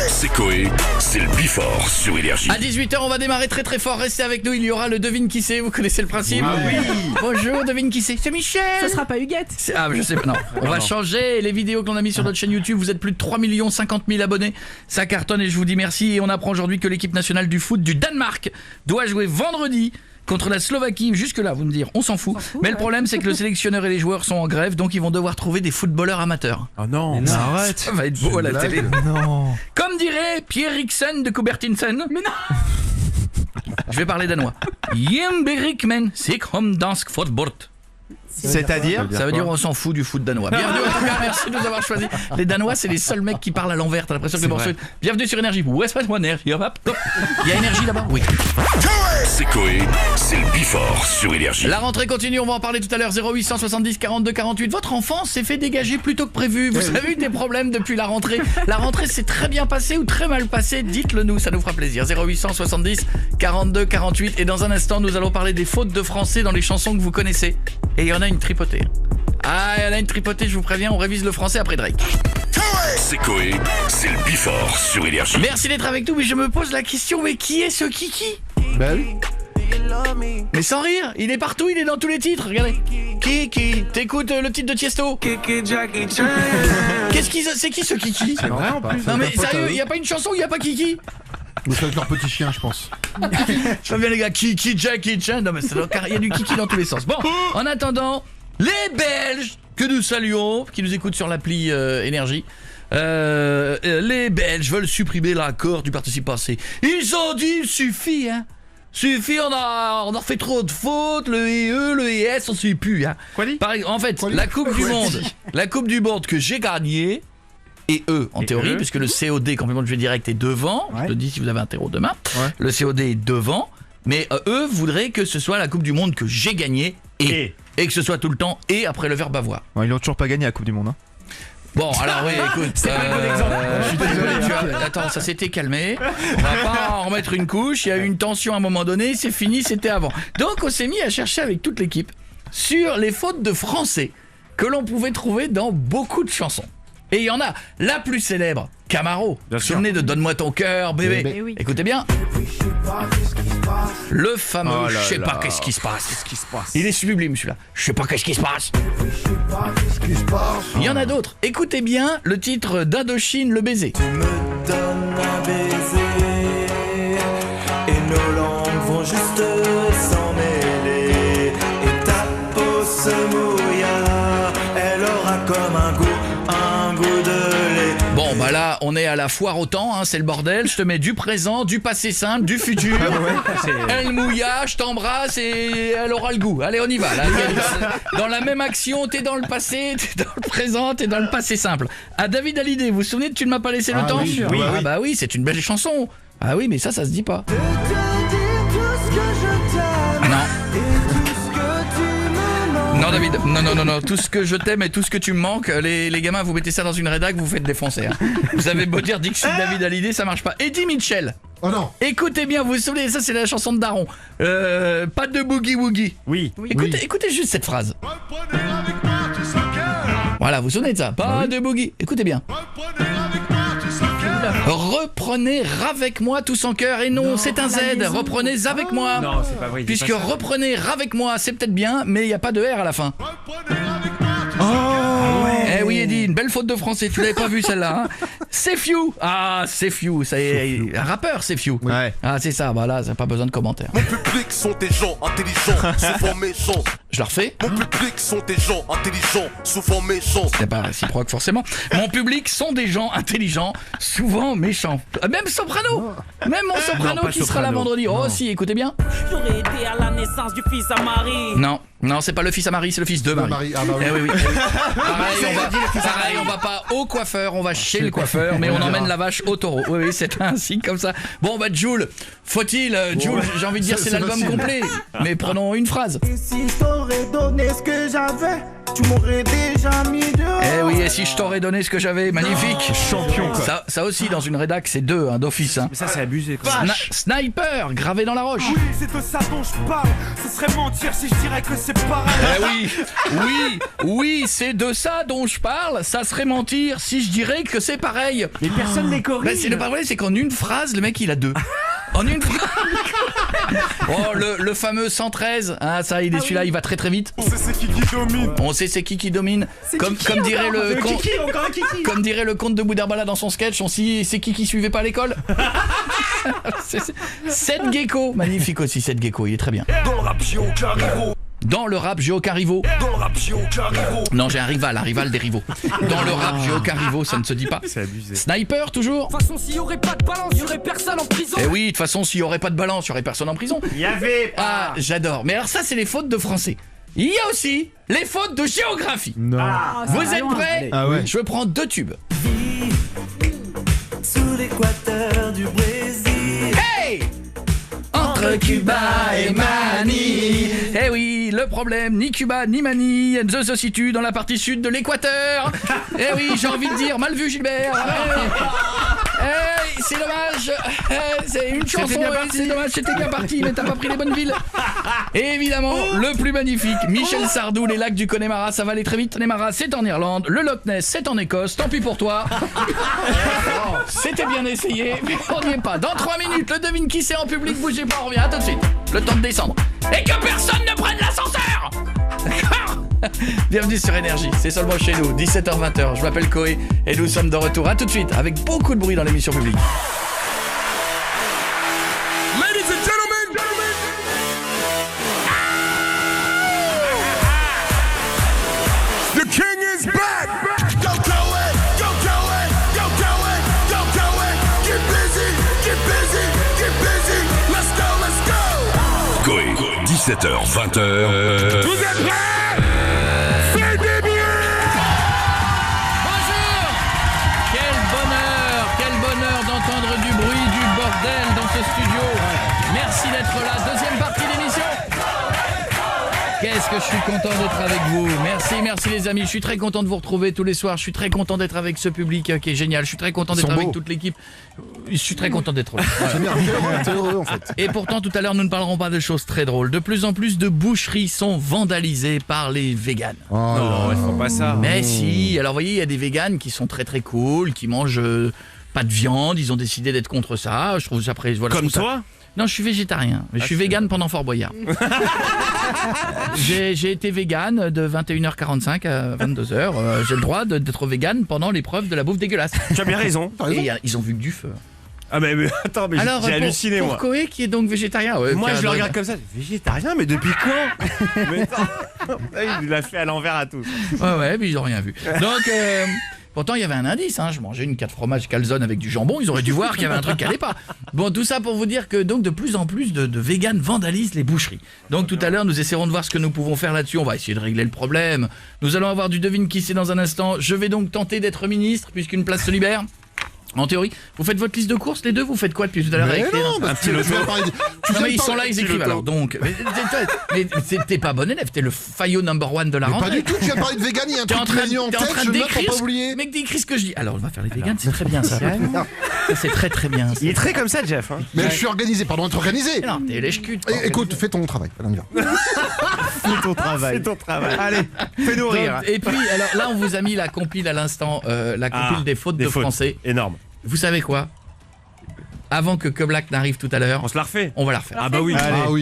Speaker 5: C'est Coé, c'est le Bifort sur Énergie.
Speaker 6: À 18h, on va démarrer très très fort. Restez avec nous, il y aura le devine qui c'est. Vous connaissez le principe?
Speaker 1: Oui.
Speaker 6: Bonjour, devine qui c'est. C'est Michel.
Speaker 10: Ce sera pas Huguette.
Speaker 6: Ah, je sais pas, non. On va changer les vidéos que l'on a mis sur notre chaîne YouTube. Vous êtes plus de 3 50 000 abonnés. Ça cartonne et je vous dis merci. Et on apprend aujourd'hui que l'équipe nationale du foot du Danemark doit jouer vendredi contre la Slovaquie. Jusque-là, vous me direz, on s'en fout. Mais le problème, c'est que le sélectionneur et les joueurs sont en grève, donc ils vont devoir trouver des footballeurs amateurs.
Speaker 8: Oh non, arrête.
Speaker 6: Ça va être beau à la télé.
Speaker 8: Non.
Speaker 6: Comme dirait Pierre Riksen de Coubertinsen. Mais non. Je vais parler danois. Jemberikmen sikrom dansk fotbord.
Speaker 8: C'est-à-dire?
Speaker 6: Ça veut dire on s'en fout du foot danois. Bienvenue en tout cas, merci de nous avoir choisis. Les Danois, c'est les seuls mecs qui parlent à l'envers. T'as l'impression que les morceaux. Bienvenue sur Énergie. Il y a Énergie là-bas? Oui.
Speaker 5: C'est Coé, c'est le Bifort sur Énergie.
Speaker 6: La rentrée continue, on va en parler tout à l'heure. 0870 42 48. Votre enfant s'est fait dégager plus tôt que prévu. Vous avez eu des problèmes depuis la rentrée? La rentrée s'est très bien passée ou très mal passée? Dites-le nous, ça nous fera plaisir. 0870 42 48. Et dans un instant, nous allons parler des fautes de français dans les chansons que vous connaissez. Et il y en a une tripotée. Ah, il y en a une tripotée, je vous préviens, on révise le français après Drake.
Speaker 5: C'est Coé, c'est le Bifort sur Énergie.
Speaker 6: Merci d'être avec nous, mais je me pose la question, mais qui est ce Kiki?
Speaker 1: Ben
Speaker 6: Mais sans rire, il est partout, il est dans tous les titres, regardez. Kiki, t'écoutes le titre de Tiesto? C'est qui ce Kiki?
Speaker 1: C'est vrai en plus.
Speaker 6: Non mais sérieux, y a pas une chanson où y a pas Kiki?
Speaker 1: Mais c'est avec leur petit chien, je pense.
Speaker 6: Je bien les gars, Kiki, Jackie Chan. Non mais il y a du Kiki dans tous les sens. Bon, en attendant, les Belges que nous saluons, qui nous écoutent sur l'appli Énergie. Les Belges veulent supprimer l'accord du participe passé. Ils ont dit suffit, hein. Suffit, on a fait trop de fautes, le EE, le ES, on sait plus, hein. En fait, la Coupe du Monde que j'ai gagnée, et eux, en théorie, puisque le COD, complètement de jeu direct, est devant. Je te dis si vous avez un terreau demain. Le COD est devant. Mais eux voudraient que ce soit la Coupe du Monde que j'ai gagnée et que ce soit tout le temps et après le verbe avoir.
Speaker 8: Bon, ils l'ont toujours pas gagné la Coupe du Monde. Hein.
Speaker 6: Bon, alors oui, écoute.
Speaker 7: C'est pas le bon exemple.
Speaker 6: Je suis désolé, attends, ça s'était calmé. On va pas en remettre une couche. Il y a eu une tension à un moment donné. C'est fini, c'était avant. Donc on s'est mis à chercher avec toute l'équipe sur les fautes de français que l'on pouvait trouver dans beaucoup de chansons. Et il y en a, la plus célèbre, Camaro. Vous vous souvenez de Donne-moi ton cœur, bébé.
Speaker 10: Oui.
Speaker 6: Écoutez bien. Le fameux je sais pas qu'est-ce qui se passe. Il est sublime celui-là. Je sais pas qu'est-ce qui se passe. Il y en a d'autres. Écoutez bien le titre d'Indochine, Le baiser.
Speaker 14: Tu me donnes un baiser et nos langues vont juste s'en mêler et ta peau se mouilla, elle aura comme un goût de lait.
Speaker 6: Bon bah là on est à la foire au temps, hein, c'est le bordel. Je te mets du présent, du passé simple, du futur. Elle mouilla, je t'embrasse et elle aura le goût. Allez on y va là. Dans la même action, t'es dans le passé, t'es dans le présent, t'es dans le passé simple. À David Hallyday, vous vous souvenez de Tu ne m'as pas laissé le temps?
Speaker 1: Oui.
Speaker 6: Ah bah oui, c'est une belle chanson. Ah oui mais ça se dit pas. Non David, non, tout ce que je t'aime et tout ce que tu me manques, les gamins vous mettez ça dans une rédac, vous faites défoncer. Hein. Vous avez beau dire Dixit David Hallyday, ça marche pas. Eddie Mitchell.
Speaker 1: Oh non.
Speaker 6: Écoutez bien, vous vous souvenez, ça c'est la chanson de Daron. Pas de boogie woogie.
Speaker 7: Oui.
Speaker 6: Écoutez juste cette phrase. Voilà, vous vous souvenez de ça? Pas de boogie. Écoutez bien. Reprenez avec moi tous en cœur. Et non, c'est un Z. Reprenez avec moi.
Speaker 7: Non, c'est pas vrai.
Speaker 6: Puisque reprenez avec moi, c'est peut-être bien, mais il n'y a pas de R à la fin. Eh oui, Eddie, une belle faute de français, tu l'avais pas vu celle-là. Hein. C'est Few. Ah, c'est Few, ça y est, un rappeur, c'est Few.
Speaker 8: Ouais.
Speaker 6: Ah, c'est ça, voilà, ça n'a pas besoin de commentaires.
Speaker 14: Mon public sont des gens intelligents, souvent méchants.
Speaker 6: Je le refais.
Speaker 14: Mon public sont des gens intelligents, souvent méchants.
Speaker 6: C'est pas réciproque forcément. Mon public sont des gens intelligents, souvent méchants. Même Soprano. Même mon Soprano
Speaker 7: Non,
Speaker 6: qui
Speaker 7: Soprano.
Speaker 6: sera là vendredi. Oh
Speaker 7: Non.
Speaker 6: si, écoutez bien.
Speaker 15: J'aurais été à la naissance du fils à Marie.
Speaker 6: Non, c'est pas le fils à Marie, c'est le fils de Marie.
Speaker 1: Ah bah oui.
Speaker 6: Eh oui. Pareil, on va pas au coiffeur, on va chez le coiffeur, mais on emmène la vache au taureau. Oui, c'est un signe comme ça. Bon, bah, Jul, faut-il, Jul, j'ai envie de dire, c'est l'album
Speaker 1: facile.
Speaker 6: complet. Mais prenons une phrase.
Speaker 15: Et si je t'aurais donné ce que j'avais, tu m'aurais déjà mis dehors.
Speaker 6: Eh oui, et si je t'aurais donné ce que j'avais, magnifique.
Speaker 8: Champion, quoi.
Speaker 6: Ça aussi, dans une rédac, c'est 2, d'office. Hein.
Speaker 7: Mais ça, c'est abusé. Quoi.
Speaker 6: Sniper, gravé dans la roche.
Speaker 15: Oui, c'est de ça dont je parle. Ce serait mentir si je dirais que c'est pareil.
Speaker 6: Oui, c'est de ça dont je parle. Ça serait mentir si je dirais que c'est pareil.
Speaker 7: Mais personne les corrige.
Speaker 6: C'est le pas vrai, c'est qu'en une phrase, le mec il a 2. En une phrase. Oh, le fameux 113. Ah, ça, il est celui-là, il va très très vite.
Speaker 14: On sait c'est qui domine.
Speaker 6: On sait c'est qui domine. Comme dirait le comte. Comme dirait le comte de Boudherbala dans son sketch, on sait c'est qui suivait pas à l'école. Seth Gecko, magnifique aussi Seth Gecko, il est très bien.
Speaker 14: Dans le rap, j'ai aucun rivaux.
Speaker 6: Dans le rap, j'ai aucun rivaux.
Speaker 14: Dans le rap, j'ai aucun rivaux.
Speaker 6: Non, j'ai un rival des rivaux. Dans le rap, j'ai aucun rivaux, ça ne se dit pas.
Speaker 7: C'est abusé.
Speaker 6: Sniper, toujours.
Speaker 15: De toute façon, s'il y aurait pas de balance, il y aurait personne en prison.
Speaker 6: Eh oui, de toute façon, s'il y aurait pas de balance, il y aurait personne en prison.
Speaker 7: Il y avait
Speaker 6: Ah, j'adore. Mais alors ça, c'est les fautes de français. Il y a aussi les fautes de géographie.
Speaker 1: Non.
Speaker 6: Vous êtes prêts?
Speaker 8: Ah ouais.
Speaker 6: Je prends 2 tubes.
Speaker 15: Sous l'équateur du Brésil.
Speaker 6: Hey! Entre Cuba et Manille. Eh oui, le problème, ni Cuba ni Manille ne se situe dans la partie sud de l'équateur. Eh oui, j'ai envie de dire, mal vu Gilbert. C'est dommage. C'est une chanson, c'est dommage, c'était bien parti, mais t'as pas pris les bonnes villes. Et évidemment, le plus magnifique, Michel Sardou, les lacs du Connemara, ça va aller très vite. Connemara, c'est en Irlande, le Loch Ness, c'est en Écosse, tant pis pour toi. C'était bien essayé, mais on n'y est pas. Dans 3 minutes, le devine qui c'est en public, bougez pas, on revient, à tout de suite. Le temps de descendre. Et que personne ne prenne l'ascenseur. D'accord? Bienvenue sur Énergie, c'est seulement chez nous, 17h-20h, je m'appelle Koé et nous sommes de retour, à tout de suite, avec beaucoup de bruit dans l'émission publique.
Speaker 14: Ladies and gentlemen. The king is back. Go Koé, go Koé, go Koé, go Koé. Get busy, get busy, get busy. Let's go. Koé, 17h, 20h. Vous êtes prêts? C'est début.
Speaker 6: Bonjour! Quel bonheur d'entendre du bruit, du bordel dans ce studio. Merci d'être là, deuxième partie d'émission. Qu'est-ce que je suis content d'être avec vous. Merci les amis, je suis très content de vous retrouver tous les soirs. Je suis très content d'être avec ce public qui est génial. Je suis très content d'être avec toute l'équipe. Je suis très content d'être là.
Speaker 1: C'est heureux en fait.
Speaker 6: Et pourtant, tout à l'heure, nous ne parlerons pas de choses très drôles. De plus en plus de boucheries sont vandalisées par les véganes.
Speaker 1: Oh non,
Speaker 7: il faut pas ça.
Speaker 6: Mais si, alors vous voyez, il y a des véganes qui sont très très cool, qui mangent pas de viande, ils ont décidé d'être contre ça. Je trouve ça après, voilà.
Speaker 7: Comme toi?
Speaker 6: Non, je suis végétarien, mais je suis végane pendant Fort Boyard. J'ai été végane de 21h45 à 22h. J'ai le droit d'être végane pendant l'épreuve de la bouffe dégueulasse.
Speaker 7: Tu as bien raison.
Speaker 6: Et ils ont vu que du feu.
Speaker 7: Ah mais attends, mais
Speaker 6: alors,
Speaker 7: j'ai halluciné
Speaker 6: pour
Speaker 7: moi.
Speaker 6: Koé qui est donc végétarien. Ouais,
Speaker 7: Moi je le regarde comme ça, végétarien mais depuis quand? Mais attends, il l'a fait à l'envers à tous.
Speaker 6: Ouais, mais ils ont rien vu. Donc pourtant il y avait un indice, hein. Je mangeais une 4 fromages calzone avec du jambon, ils auraient dû voir qu'il y avait un truc qui allait pas. Bon, tout ça pour vous dire que donc de plus en plus de véganes vandalisent les boucheries. Donc tout à l'heure nous essaierons de voir ce que nous pouvons faire là-dessus, on va essayer de régler le problème. Nous allons avoir du devine qui c'est dans un instant. Je vais donc tenter d'être ministre puisqu'une place se libère. En théorie, vous faites votre liste de courses, les deux, vous faites quoi depuis tout à l'heure?
Speaker 1: Mais non, bah,
Speaker 6: non, mais ils sont là, ils écrivent alors. Donc, mais t'es pas bon élève, t'es le faillot number 1 de la rentrée.
Speaker 1: Pas du tout, tu viens de parler de vegan, il y a un truc qui m'a mis en tête, je note pour pas oublier.
Speaker 6: Mec, décris ce que je dis. Alors, on va faire les véganes, c'est très bien ça. C'est très très bien.
Speaker 7: Il est très comme ça, Jeff. Hein.
Speaker 1: Mais je suis organisé, pardon d'être organisé.
Speaker 6: Non, t'es lèche-cul.
Speaker 1: Écoute, fais ton travail. Allez, on y va.
Speaker 7: Fais ton travail. Fais ton travail. Allez, fais-nous rire.
Speaker 6: Et puis, alors là, on vous a mis la compile à l'instant, la compile des fautes de français.
Speaker 7: Énorme.
Speaker 6: Vous savez quoi? avant que Black n'arrive tout à l'heure.
Speaker 7: On se la refait.
Speaker 6: On va la refaire.
Speaker 7: Ah bah oui.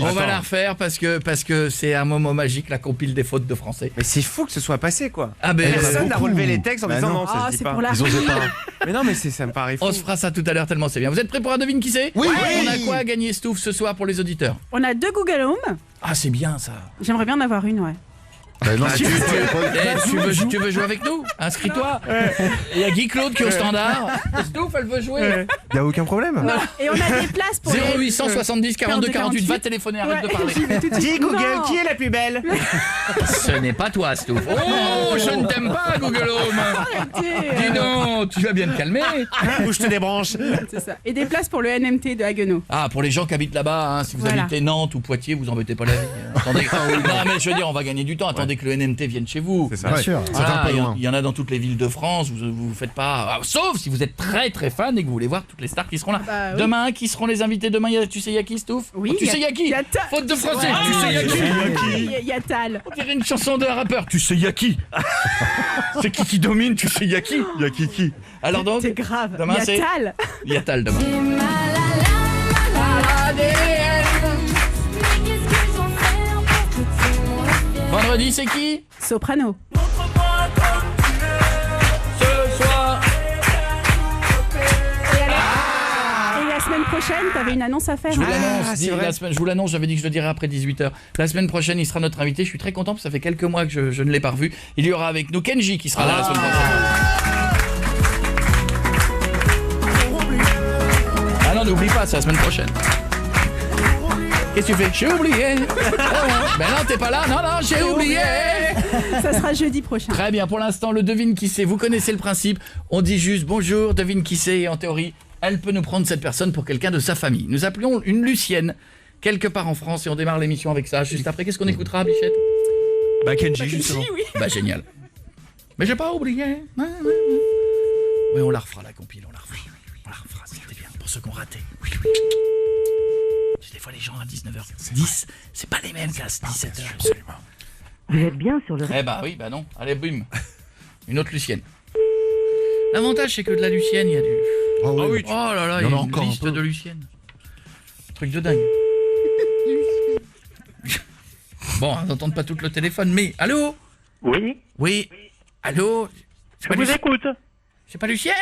Speaker 6: On va la refaire parce que c'est un moment magique, la compile des fautes de français.
Speaker 7: Mais c'est fou que ce soit passé quoi.
Speaker 6: Ah ben
Speaker 7: personne n'a relevé les textes en disant non, ça se dit
Speaker 10: c'est
Speaker 7: pas.
Speaker 10: pour la
Speaker 1: Ils osaient pas.
Speaker 7: Mais non, mais ça me paraît fou.
Speaker 6: On se fera ça tout à l'heure tellement c'est bien. Vous êtes prêts pour un devine qui c'est?
Speaker 1: Oui.
Speaker 6: On a quoi à gagner, Stouff, ce soir pour les auditeurs?
Speaker 10: On a 2 Google Home.
Speaker 6: Ah, c'est bien ça.
Speaker 10: J'aimerais bien en avoir une, ouais.
Speaker 1: Non,
Speaker 6: Tu veux jouer avec nous? Inscris-toi. Il y a Guy Claude qui est au standard. Stouff, elle veut jouer.
Speaker 8: Y a aucun problème.
Speaker 10: Et on a des places pour
Speaker 6: 0800 70 42 48. Va téléphoner, arrête de parler.
Speaker 7: Dis Google,
Speaker 10: Non.
Speaker 7: qui est la plus belle?
Speaker 6: Ce n'est pas toi, Stouff. Oh, je ne t'aime pas, Google Home. Dis donc, tu vas bien te calmer.
Speaker 7: Ou je te débranche.
Speaker 10: C'est ça. Et des places pour le NMT de Haguenau.
Speaker 6: Ah, pour les gens qui habitent là-bas, hein, si vous
Speaker 10: Voilà.
Speaker 6: habitez Nantes ou Poitiers, vous embêtez pas la vie. Attendez. Non, mais je veux dire, on va gagner du temps. Attendez que le NMT vienne chez vous.
Speaker 7: C'est ça.
Speaker 1: Bien
Speaker 11: sûr.
Speaker 1: Ça va un peu loin.
Speaker 6: Il y en a dans toutes les villes de France. Vous faites pas. Ah, sauf si vous êtes très très fan et que vous voulez voir toutes les stars qui seront là.
Speaker 10: Bah, oui.
Speaker 6: Demain, qui seront les invités? Demain, tu sais, y a qui, Stouff?
Speaker 10: Oui,
Speaker 6: Oh, tu sais, y a qui?
Speaker 10: y a
Speaker 6: Faute de français.
Speaker 10: Ouais.
Speaker 6: Tu sais, y a qui?
Speaker 10: Il y a Tal.
Speaker 6: On dirait une chanson d'un rappeur. Tu sais, y a qui? C'est qui domine? Tu sais, y a qui?
Speaker 8: Y a qui?
Speaker 6: Alors donc,
Speaker 10: C'est grave.
Speaker 6: Demain,
Speaker 10: Il y a
Speaker 6: c'est-
Speaker 10: Tal.
Speaker 6: il y a Tal demain. Vendredi, c'est qui?
Speaker 10: Soprano.
Speaker 6: Ce soir.
Speaker 10: Et la semaine prochaine, t'avais une annonce à faire.
Speaker 6: Je vous
Speaker 10: hein.
Speaker 6: l'annonce,
Speaker 7: c'est vrai.
Speaker 6: la semaine, je vous l'annonce, j'avais dit que je le dirais après 18h. La semaine prochaine, il sera notre invité. Je suis très content parce que ça fait quelques mois que je ne l'ai pas revu. Il y aura avec nous Kenji qui sera là la semaine prochaine. Ah non, n'oublie pas, c'est la semaine prochaine. Qu'est-ce que tu fais? J'ai oublié. Ben non, t'es pas là. Non, j'ai oublié.
Speaker 10: Ça sera jeudi prochain.
Speaker 6: Très bien, pour l'instant, le devine qui c'est. Vous connaissez le principe. On dit juste bonjour, devine qui c'est. Et en théorie, elle peut nous prendre cette personne pour quelqu'un de sa famille. Nous appelons une Lucienne, quelque part en France, et on démarre l'émission avec ça. Juste après, qu'est-ce qu'on écoutera, Bichette?
Speaker 8: Bah Kenji justement.
Speaker 10: Oui.
Speaker 6: Bah génial. Mais j'ai pas oublié. Oui, on la refera la compile, on la refera. On la refera, c'était bien pour ceux qui ont raté. Oui. Des fois les gens à 19h10, c'est pas les mêmes qu'à 17h. Absolument.
Speaker 16: Vous êtes bien sur le...
Speaker 6: Eh bah oui, bah non. Allez, boum. Une autre Lucienne. L'avantage c'est que de la Lucienne, il y a du...
Speaker 1: Oh, oui.
Speaker 6: Oh là là,
Speaker 1: Il y
Speaker 6: il y
Speaker 1: en
Speaker 6: a
Speaker 1: a
Speaker 6: une
Speaker 1: encore un
Speaker 6: liste
Speaker 1: peu.
Speaker 6: de Lucienne. Truc de dingue. Bon, on n'entend pas tout le téléphone, mais... Allô?
Speaker 16: Oui,
Speaker 6: Oui. Allô? C'est
Speaker 16: je vous
Speaker 6: Luci-
Speaker 16: écoute.
Speaker 6: C'est pas Lucienne?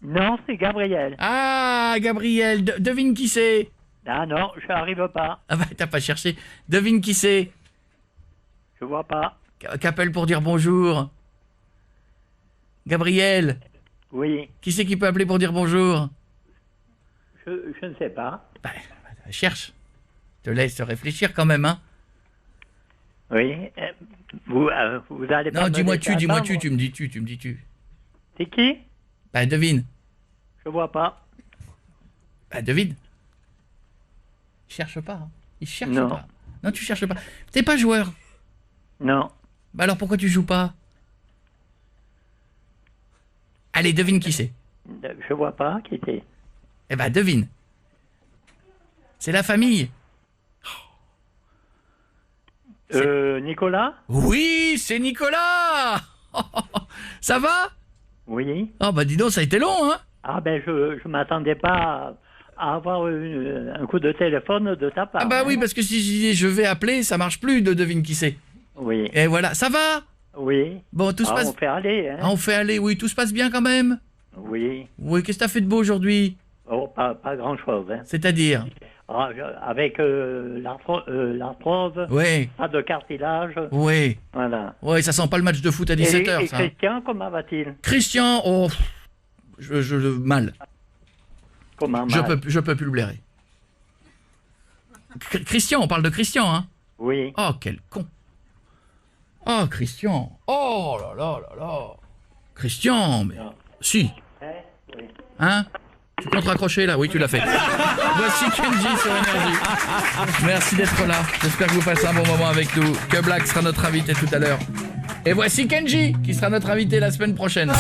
Speaker 16: Non, c'est Gabriel.
Speaker 6: Ah, Gabriel, devine qui c'est?
Speaker 16: Ah non, je n'arrive pas.
Speaker 6: Ah bah t'as pas cherché. Devine qui c'est?
Speaker 16: Je vois pas.
Speaker 6: Qu'appelle pour dire bonjour? Gabriel,
Speaker 16: Oui,
Speaker 6: qui c'est qui peut appeler pour dire bonjour?
Speaker 16: je ne sais pas.
Speaker 6: Bah, cherche. Te laisse réfléchir quand même, hein.
Speaker 16: Oui, vous allez pas
Speaker 6: Non,
Speaker 16: me
Speaker 6: dis-moi
Speaker 16: laisser
Speaker 6: tu,
Speaker 16: attendre.
Speaker 6: tu me dis tu.
Speaker 16: C'est qui?
Speaker 6: Bah devine.
Speaker 16: Je vois pas.
Speaker 6: Bah devine. Il cherche pas. Hein. Il cherche
Speaker 16: Non.
Speaker 6: pas. Non, tu cherches pas. T'es pas joueur.
Speaker 16: Non.
Speaker 6: Bah alors pourquoi tu joues pas? Allez, devine qui c'est.
Speaker 16: Je vois pas qui c'est.
Speaker 6: Eh bah devine. C'est la famille.
Speaker 16: Nicolas?
Speaker 6: Oui, c'est Nicolas. Ça va?
Speaker 16: Oui.
Speaker 6: Ah bah dis donc, ça a été long, hein.
Speaker 16: Ah ben je m'attendais pas à avoir un coup de téléphone de ta part.
Speaker 6: Ah bah oui, parce que si je vais appeler, ça marche plus de devine qui c'est.
Speaker 16: Oui.
Speaker 6: Et voilà, ça va?
Speaker 16: Oui.
Speaker 6: Bon, tout se passe...
Speaker 16: On fait aller, hein.
Speaker 6: Ah, on fait aller, oui, tout se passe bien quand même.
Speaker 16: Oui.
Speaker 6: Oui, qu'est-ce que t'as fait de beau aujourd'hui?
Speaker 16: Oh, pas grand-chose, hein.
Speaker 6: C'est-à-dire?
Speaker 16: Ah, avec l'arthrose,
Speaker 6: Oui.
Speaker 16: pas de cartilage.
Speaker 6: Oui.
Speaker 16: Voilà.
Speaker 6: Oui, ça sent pas le match de foot à
Speaker 16: Et
Speaker 6: 17h, ça.
Speaker 16: Christian, comment va-t-il?
Speaker 6: Christian, oh... mal.
Speaker 16: Comment
Speaker 6: Je
Speaker 16: mal?
Speaker 6: peux plus le blairer. Christian, on parle de Christian, hein?
Speaker 16: Oui.
Speaker 6: Oh, quel con. Oh, Christian. Oh là là là là. Christian, mais... Si.
Speaker 16: Oui.
Speaker 6: Hein? Tu comptes raccrocher là? Oui, tu l'as fait. Voici Kenji sur Énergie. Merci d'être là. J'espère que vous passez un bon moment avec nous. Que Black sera notre invité tout à l'heure. Et voici Kenji qui sera notre invité la semaine prochaine.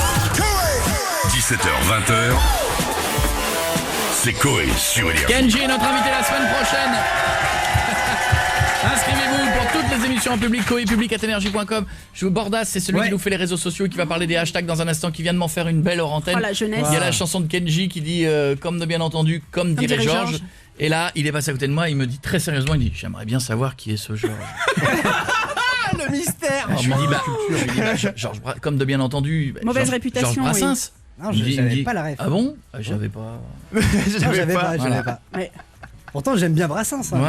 Speaker 5: 17h-20h, c'est Coé sur Énergie.
Speaker 6: Kenji est notre invité la semaine prochaine. Inscrivez-vous pour toutes les émissions en public, coepublic@energie.com. Bordas, c'est celui qui nous fait les réseaux sociaux et qui va parler des hashtags dans un instant, qui vient de m'en faire une belle hors antenne.
Speaker 10: Oh, la jeunesse.
Speaker 6: Il y a la chanson de Kenji qui dit comme de bien entendu, comme dirait Georges. Et là, il est passé à côté de moi, il me dit très sérieusement, il dit j'aimerais bien savoir qui est ce Georges.
Speaker 7: Le mystère.
Speaker 6: Je lui dis Georges, comme de bien entendu.
Speaker 10: Mauvaise réputation.
Speaker 6: Georges Brassens.
Speaker 11: Non, j'avais pas la ref.
Speaker 6: Ah bon? J'avais pas.
Speaker 11: J'avais pas. Ouais. Pourtant, j'aime bien Brassens. Hein.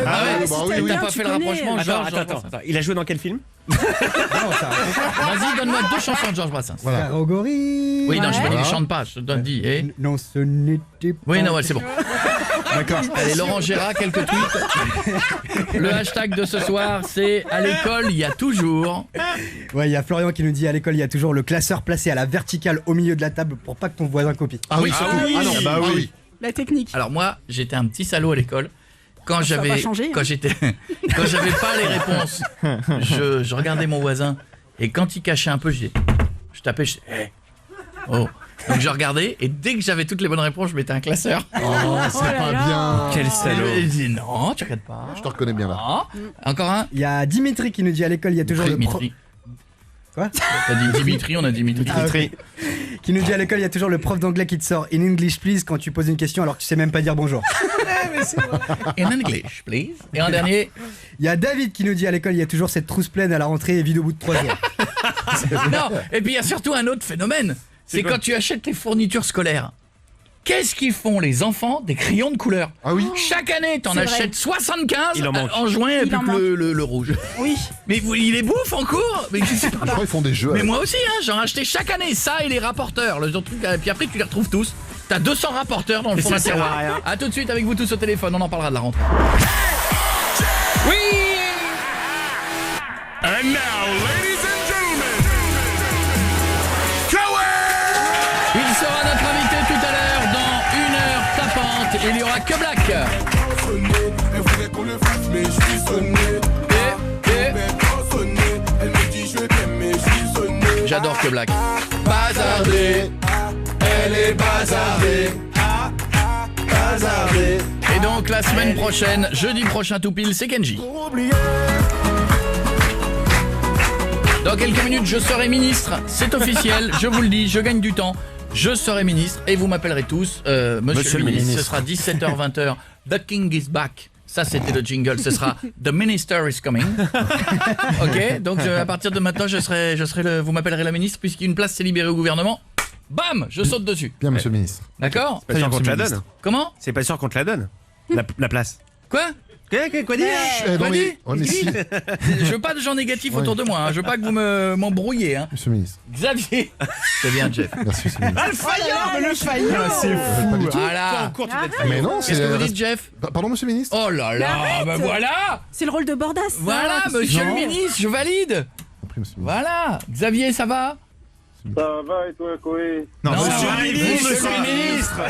Speaker 6: T'as pas fait le rapprochement, Georges.
Speaker 8: Attends. Il a joué dans quel film?
Speaker 6: Vas-y, donne-moi 2 chansons de Georges Brassens.
Speaker 11: Voilà. Gorille.
Speaker 6: Oui, non, je ne chante pas, je te donne dit.
Speaker 11: Non, ce n'était pas.
Speaker 6: Oui, non, c'est bon. D'accord. Allez, Laurent Gérard, quelques tweets. Le hashtag de ce soir, c'est à l'école, il y a toujours.
Speaker 11: Ouais, il y a Florian qui nous dit à l'école, il y a toujours le classeur placé à la verticale au milieu de la table pour pas que ton voisin copie.
Speaker 6: Ah oui,
Speaker 1: oui.
Speaker 10: La technique.
Speaker 6: Alors moi, j'étais un petit salaud à l'école. Quand j'avais pas les réponses, je regardais mon voisin et quand il cachait un peu, je tapais, je disais, hey. Oh. Donc je regardais et dès que j'avais toutes les bonnes réponses, je mettais un classeur.
Speaker 1: Oh, c'est pas bien.
Speaker 6: Quel salaud. Je dis non, tu regardes pas.
Speaker 1: Je te reconnais bien là.
Speaker 6: Encore un.
Speaker 11: Il y a Dimitri qui nous dit à l'école, il y a toujours le prof. Quoi?
Speaker 6: T'as dit Dimitri, on a dit Dimitri.
Speaker 11: Ah, okay. Qui nous dit à l'école, il y a toujours le prof d'anglais qui te sort in English please quand tu poses une question alors que tu sais même pas dire bonjour.
Speaker 6: In English please. Et un dernier.
Speaker 11: Il y a David qui nous dit à l'école, il y a toujours cette trousse pleine à la rentrée et vide au bout de 3 jours.
Speaker 6: Non, et puis il y a surtout un autre phénomène. C'est quand tu achètes tes fournitures scolaires. Qu'est-ce qu'ils font les enfants des crayons de couleur?
Speaker 1: Ah oui.
Speaker 6: Chaque année, t'en achètes 75 en juin et plus que le rouge.
Speaker 10: Oui.
Speaker 6: Mais il est bouffe en cours. Mais
Speaker 1: je crois qu'ils font des jeux.
Speaker 6: Mais moi aussi, hein, j'en ai acheté chaque année ça et les rapporteurs. Le truc, puis après, tu les retrouves tous. T'as 200 rapporteurs dans le fond d'un tiroir. A tout de suite avec vous tous au téléphone, on en parlera de la rentrée. Oui.
Speaker 5: And now, ladies and gentlemen,
Speaker 6: il sera notre invité tout à l'heure dans 1 heure tapante. Il y aura que Black. J'adore que Black. Bazardé, elle est bazardée. Bazardée. Et donc la semaine prochaine, jeudi prochain tout pile, c'est Kenji. Dans quelques minutes, je serai ministre. C'est officiel, je vous le dis, je gagne du temps. Je serai ministre et vous m'appellerez tous Monsieur le ministre. Ce sera 17h-20h. The King is back. Ça, c'était le jingle. Ce sera The Minister is coming. Ok, donc à partir de maintenant, vous m'appellerez la ministre puisqu'une place s'est libérée au gouvernement. Bam, je saute dessus.
Speaker 1: Bien, monsieur le ministre.
Speaker 6: D'accord.
Speaker 8: C'est pas sûr qu'on te la donne.
Speaker 6: Comment?
Speaker 8: C'est pas sûr qu'on te la donne. La place.
Speaker 6: Quoi?
Speaker 8: Quoi dire?
Speaker 6: Je veux pas de gens négatifs autour de moi, hein. Je veux pas que vous m'embrouillez, hein.
Speaker 1: Monsieur le ministre.
Speaker 6: Xavier. C'est bien, Jeff.
Speaker 1: Merci, monsieur le ministre.
Speaker 8: Ah, le faillot, le faillot.
Speaker 1: C'est fou.
Speaker 6: Voilà.
Speaker 1: Mais non, c'est...
Speaker 6: Qu'est-ce que vous dites, Jeff?
Speaker 1: Pardon, monsieur le ministre.
Speaker 6: Oh là là, bah voilà.
Speaker 10: C'est le rôle de Bordas.
Speaker 6: Voilà, monsieur le ministre, je valide. Voilà. Xavier, ça va?
Speaker 9: Ça va et toi, Koé?
Speaker 8: Non,
Speaker 6: monsieur le ministre.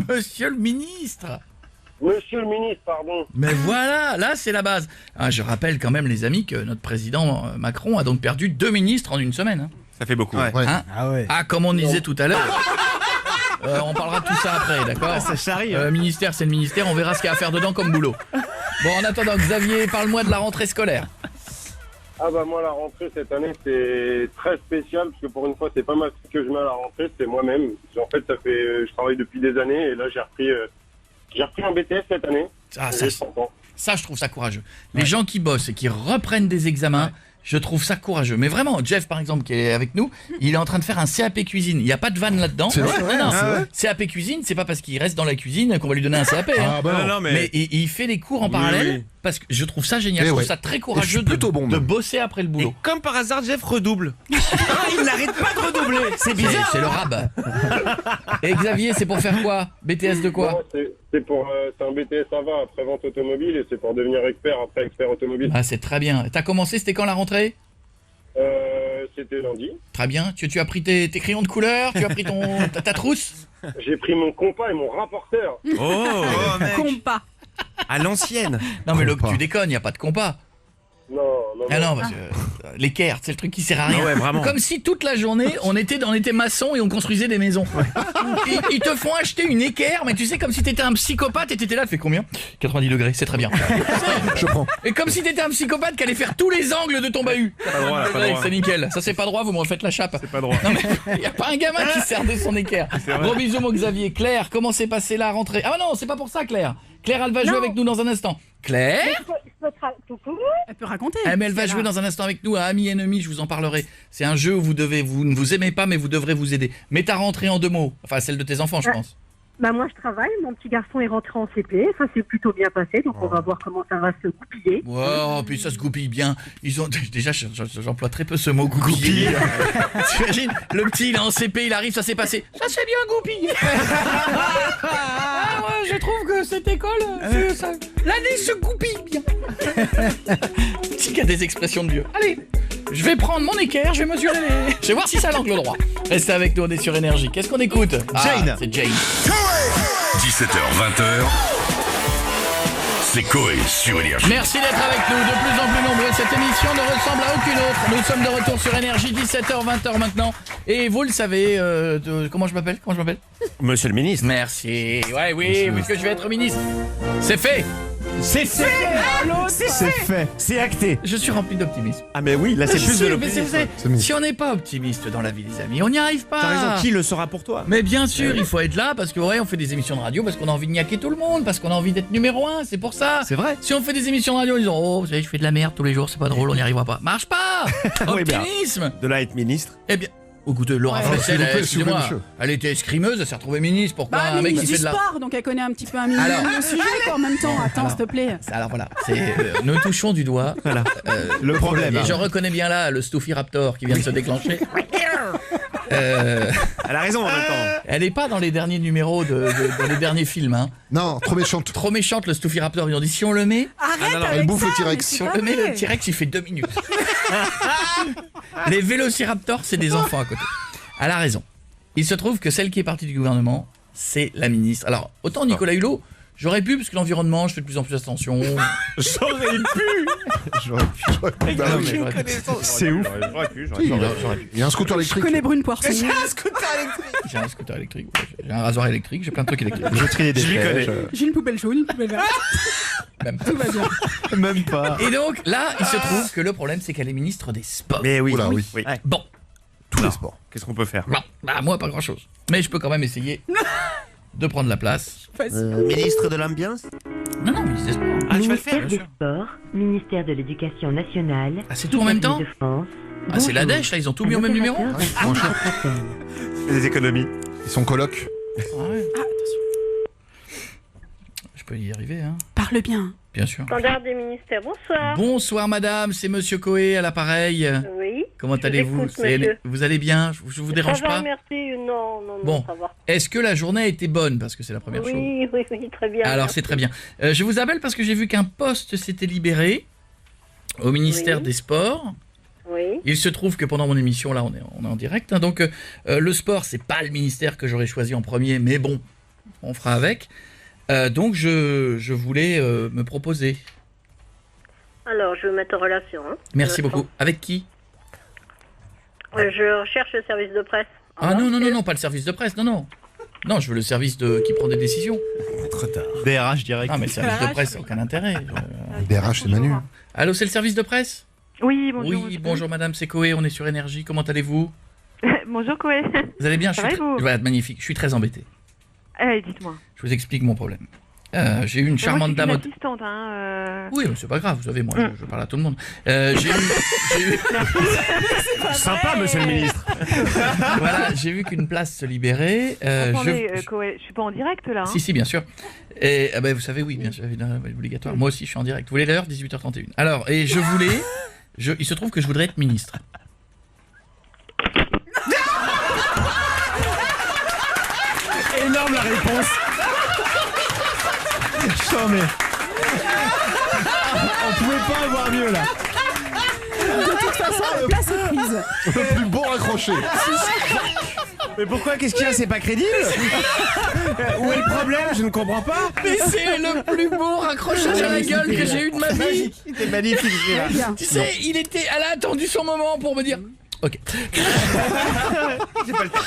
Speaker 6: Monsieur le ministre.
Speaker 9: Monsieur le ministre, pardon.
Speaker 6: Mais voilà, là c'est la base. Ah, je rappelle quand même les amis que notre président Macron a donc perdu 2 ministres en une semaine. Hein.
Speaker 8: Ça fait beaucoup.
Speaker 6: Hein comme on disait tout à l'heure. On parlera de tout ça après, d'accord?
Speaker 8: Ça charrie.
Speaker 6: Ministère, c'est le ministère, on verra ce qu'il y a à faire dedans comme boulot. Bon, en attendant, Xavier, parle-moi de la rentrée scolaire.
Speaker 9: Ah bah moi la rentrée cette année c'est très spécial parce que pour une fois c'est pas ma fille que je mets à la rentrée, c'est moi-même. En fait je travaille depuis des années et là j'ai repris un BTS cette année.
Speaker 6: Ça je trouve ça courageux. Les gens qui bossent et qui reprennent des examens, je trouve ça courageux. Mais vraiment, Jeff par exemple qui est avec nous, il est en train de faire un CAP cuisine. Il n'y a pas de vanne là-dedans. Non. CAP cuisine, c'est pas parce qu'il reste dans la cuisine qu'on va lui donner un CAP.
Speaker 1: Ah bah non.
Speaker 6: Mais il fait des cours en parallèle parce que je trouve ça génial. Je trouve ça très courageux de bosser après le boulot.
Speaker 8: Et comme par hasard, Jeff redouble. Il n'arrête pas de redoubler. C'est bizarre.
Speaker 6: C'est le rab. Et Xavier, c'est pour faire quoi? BTS de quoi?
Speaker 9: C'est un BTS AVA après vente automobile et c'est pour devenir expert après expert automobile.
Speaker 6: Ah, c'est très bien. T'as commencé, c'était quand la rentrée?
Speaker 9: C'était lundi.
Speaker 6: Très bien. Tu as pris tes crayons de couleur? Tu as pris ta trousse?
Speaker 9: J'ai pris mon compas et mon rapporteur.
Speaker 8: Oh, mec.
Speaker 10: Compas.
Speaker 8: À l'ancienne.
Speaker 6: Non mais tu déconnes, il n'y a pas de compas. Ah non, parce que l'équerre, c'est le truc qui sert à rien.
Speaker 8: Ouais, vraiment.
Speaker 6: Comme si toute la journée, on était maçons et on construisait des maisons. Ils te font acheter une équerre, mais tu sais, comme si t'étais un psychopathe et t'étais là, fait combien 90 degrés, c'est très bien.
Speaker 1: Je prends.
Speaker 6: Et comme si t'étais un psychopathe qui allait faire tous les angles de ton bahut.
Speaker 8: Pas droit, là, pas droit.
Speaker 6: C'est nickel. Ça, c'est pas droit, vous me refaites la chape.
Speaker 8: C'est pas droit.
Speaker 6: Non, mais y a pas un gamin qui sert de son équerre. Gros bisous, mon Xavier. Claire, comment s'est passée la rentrée? Ah non, c'est pas pour ça, Claire. Claire, elle va jouer avec nous dans un instant. Claire?
Speaker 10: Elle peut raconter.
Speaker 6: Ah, mais elle va jouer dans un instant avec nous à Amis Ennemis, je vous en parlerai. C'est un jeu où vous ne vous aimez pas, mais vous devrez vous aider. Mets ta rentrée en 2 mots. Enfin, celle de tes enfants, je pense.
Speaker 17: Bah moi je travaille, mon petit garçon est rentré en CP, ça s'est plutôt bien passé, donc on va voir comment ça va se goupiller.
Speaker 6: Wow, puis ça se goupille bien. Ils ont déjà, j'emploie très peu ce mot goupiller. T'imagines, le petit il est en CP, il arrive, ça s'est passé. Ça s'est bien goupillé. Ah ouais, je trouve que cette école, l'année se goupille bien. Petit qui a des expressions de vieux. Allez, je vais prendre mon équerre, je vais mesurer les... Je vais voir si ça l'angle droit. Restez avec nous, on est sur Énergie. Qu'est-ce qu'on écoute?
Speaker 5: Jane.
Speaker 6: C'est Jane.
Speaker 5: 17h, 20h. C'est Coé sur Énergie.
Speaker 6: Merci d'être avec nous, de plus en plus nombreux. Cette émission ne ressemble à aucune autre. Nous sommes de retour sur Énergie, 17h, 20h maintenant. Et vous le savez, comment je m'appelle?
Speaker 8: Monsieur le ministre.
Speaker 6: Merci. Ouais, oui, puisque je vais être ministre. C'est fait.
Speaker 8: C'est fait. C'est fait. C'est acté.
Speaker 6: Je suis rempli d'optimisme.
Speaker 8: Ah mais oui, là c'est plus de l'optimisme.
Speaker 6: Si on n'est pas optimiste dans la vie, les amis, on n'y arrive pas.
Speaker 8: T'as raison, qui le sera pour toi?
Speaker 6: Mais bien sûr, il faut être là parce que ouais, on fait des émissions de radio parce qu'on a envie de niaquer tout le monde, parce qu'on a envie d'être numéro 1, c'est pour ça.
Speaker 8: C'est vrai.
Speaker 6: Si on fait des émissions de radio, ils disent oh, vous savez, je fais de la merde tous les jours, c'est pas drôle, on n'y arrivera pas. Marche pas. Optimisme.
Speaker 8: De là être ministre.
Speaker 6: Eh bien, écoutez, Laura Flessel, excusez-moi, elle était escrimeuse, elle s'est retrouvée ministre. Pourquoi un mec qui fait de la...
Speaker 10: sport, donc elle connaît un petit peu un minimum le sujet quoi, en même temps. Attends, s'il te plaît.
Speaker 6: Alors voilà, nous touchons du doigt
Speaker 8: le problème.
Speaker 6: Et je reconnais bien là le Stuffy Raptor qui vient de se déclencher.
Speaker 8: Elle a raison en même temps.
Speaker 6: Elle est pas dans les derniers numéros dans les derniers films. Hein.
Speaker 1: Non, trop méchante.
Speaker 6: Trop méchante, le Stuffy Raptor. Ils ont dit si on le met...
Speaker 10: Arrête
Speaker 1: elle bouffe le T-Rex.
Speaker 6: Si on le met, le T-Rex il fait 2 minutes. Les vélociraptors, c'est des enfants à côté. Elle a raison. Il se trouve que celle qui est partie du gouvernement, c'est la ministre. Alors, autant Nicolas Hulot, j'aurais pu, parce que l'environnement, je fais de plus en plus attention.
Speaker 1: J'aurais pu.
Speaker 8: C'est ouf.
Speaker 1: Il y a un scooter électrique.
Speaker 10: Je connais Brune Poisson.
Speaker 6: J'ai un scooter électrique, j'ai un rasoir électrique, j'ai plein de trucs électriques.
Speaker 8: Je trie les déchets.
Speaker 10: J'ai une poubelle jaune, une poubelle verte.
Speaker 6: Même pas.
Speaker 10: Tout va bien.
Speaker 8: Même pas.
Speaker 6: Et donc, là, il se trouve que le problème, c'est qu'elle est ministre des Sports.
Speaker 8: Mais oui.
Speaker 1: Oula, oui.
Speaker 6: Bon.
Speaker 1: Tous les sports.
Speaker 8: Qu'est-ce qu'on peut faire?
Speaker 6: Bah, moi, pas grand-chose. Mais je peux quand même essayer de prendre la place.
Speaker 8: Ministre de l'ambiance?
Speaker 6: Non, ministre des Sports.
Speaker 8: Ah, tu vas le faire,
Speaker 18: Ministère des Sports, ministère de l'Éducation nationale.
Speaker 6: Ah, c'est tout en même temps? Ah, c'est la dèche, là, ils ont tout mis au même numéro?
Speaker 8: Des économies.
Speaker 1: Ils sont colocs.
Speaker 6: Ah ouais. Ah, attention. Je peux y arriver, hein.
Speaker 10: Parle bien.
Speaker 6: Bien sûr.
Speaker 4: Standard des ministères, bonsoir.
Speaker 6: Bonsoir, madame, c'est monsieur Coé à l'appareil.
Speaker 4: Oui.
Speaker 6: Comment allez-vous? Vous allez bien? Je vous dérange
Speaker 4: pas?
Speaker 6: pas?
Speaker 4: Merci, non,
Speaker 6: Bon,
Speaker 4: ça va.
Speaker 6: est-ce que la journée a été bonne? Parce que c'est la première chose.
Speaker 4: Oui, très bien.
Speaker 6: Alors, c'est très bien. Je vous appelle parce que j'ai vu qu'un poste s'était libéré au ministère des Sports.
Speaker 4: Oui.
Speaker 6: Il se trouve que pendant mon émission, là, on est en direct. Hein, donc, le sport, c'est pas le ministère que j'aurais choisi en premier, mais bon, on fera avec. Donc, je voulais me proposer.
Speaker 4: Alors, je vais mettre en relation. Hein.
Speaker 6: Merci beaucoup. Avec qui?
Speaker 4: Je recherche le service de presse.
Speaker 6: Ah non, pas le service de presse, non. Non, je veux le service qui prend des décisions.
Speaker 8: Trop tard. DRH direct.
Speaker 6: Ah, mais le service de presse, ça n'a aucun intérêt.
Speaker 1: DRH, c'est Manu.
Speaker 6: Allô, c'est le service de presse?
Speaker 19: Oui, bonjour.
Speaker 6: Oui, bonjour madame, c'est Coé, on est sur Énergie, comment allez-vous?
Speaker 19: Bonjour Coé.
Speaker 6: Vous allez bien?
Speaker 19: Voilà,
Speaker 6: magnifique, je suis très embêté.
Speaker 19: Dites-moi.
Speaker 6: Je vous explique mon problème. J'ai eu une charmante dame...
Speaker 19: Moi, je suis assistante, hein.
Speaker 6: Oui, mais c'est pas grave, vous savez, moi, je parle à tout le monde. J'ai eu...
Speaker 8: Sympa, monsieur le ministre.
Speaker 6: Voilà, j'ai vu qu'une place se libérait.
Speaker 19: Attendez, Coé, je suis pas en direct, là. Hein.
Speaker 6: Si, bien sûr. Et vous savez, oui, bien sûr, obligatoire. Moi aussi, je suis en direct. Vous voulez l'heure? 18h31. Alors, et je voulais... il se trouve que je voudrais être ministre.
Speaker 8: Énorme la réponse. Mais... on pouvait pas avoir mieux là.
Speaker 10: De toute façon, la place est prise.
Speaker 1: Le plus beau raccroché.
Speaker 7: Mais pourquoi? Qu'est-ce qu'il y a? C'est pas crédible. Où est le problème? Je ne comprends pas.
Speaker 6: Mais c'est le plus beau raccrochage à la gueule que j'ai eu de ma vie.
Speaker 7: C'était magnifique.
Speaker 6: Tu sais, elle a attendu son moment pour me dire. Ok.
Speaker 7: J'ai pas le temps.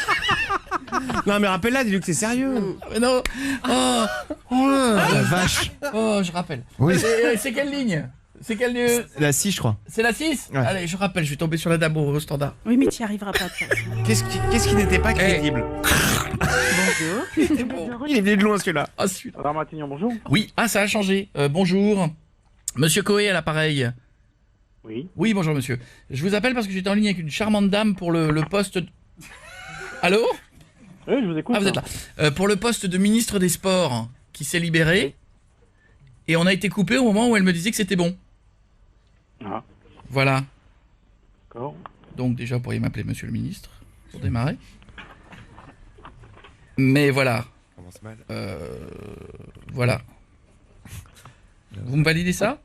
Speaker 7: Non mais rappelle-la, dis-lui que c'est sérieux.
Speaker 6: Mais non. Oh
Speaker 1: la vache.
Speaker 6: Oh, je rappelle.
Speaker 1: Oui.
Speaker 6: C'est quelle ligne? C'est quelle
Speaker 7: La 6, je crois.
Speaker 6: C'est la 6 ouais. Allez, je rappelle, je vais tomber sur la dame au standard.
Speaker 10: Oui, mais tu n'y arriveras pas.
Speaker 7: Qu'est-ce qui n'était pas crédible?
Speaker 10: Bonjour.
Speaker 7: Il est venu de loin celui-là.
Speaker 6: Ah, celui-là.
Speaker 9: Alors Matignon, bonjour.
Speaker 6: Oui, ça a changé. Bonjour. Monsieur Coé à l'appareil.
Speaker 9: Oui.
Speaker 6: Oui, bonjour monsieur. Je vous appelle parce que j'étais en ligne avec une charmante dame pour le poste... Allô?
Speaker 9: Oui, je vous écoute.
Speaker 6: Ah, vous êtes là. Pour le poste de ministre des Sports qui s'est libéré. Et on a été coupé au moment où elle me disait que c'était bon.
Speaker 9: Ah.
Speaker 6: Voilà.
Speaker 9: D'accord.
Speaker 6: Donc déjà, vous pourriez m'appeler monsieur le ministre pour démarrer. Mais voilà.
Speaker 7: Commence mal.
Speaker 6: Voilà. Vous me validez ça?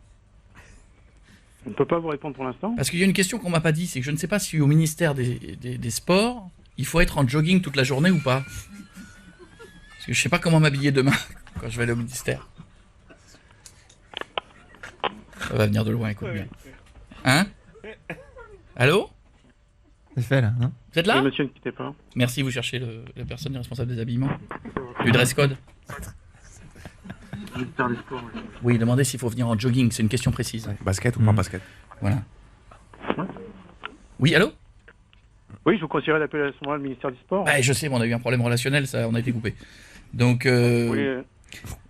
Speaker 9: On ne peut pas vous répondre pour l'instant.
Speaker 6: Parce qu'il y a une question qu'on m'a pas dit, c'est que je ne sais pas si au ministère des Sports, il faut être en jogging toute la journée ou pas. Parce que je sais pas comment m'habiller demain quand je vais aller au ministère. Ça va venir de loin, écoute bien. Hein? Allô?
Speaker 7: C'est fait là, non?
Speaker 6: Vous êtes là?
Speaker 9: Oui, monsieur, ne quittez pas.
Speaker 6: Merci, vous cherchez la personne responsable des habillements. Du dress code. Oui, demandez s'il faut venir en jogging, c'est une question précise.
Speaker 7: Basket ou pas basket?
Speaker 6: Voilà. Oui, allô?
Speaker 9: Oui, je vous conseillerais d'appeler à ce moment-là le ministère du Sport.
Speaker 6: Ah, je sais, mais on a eu un problème relationnel, ça, on a été coupé. Donc,
Speaker 9: Oui,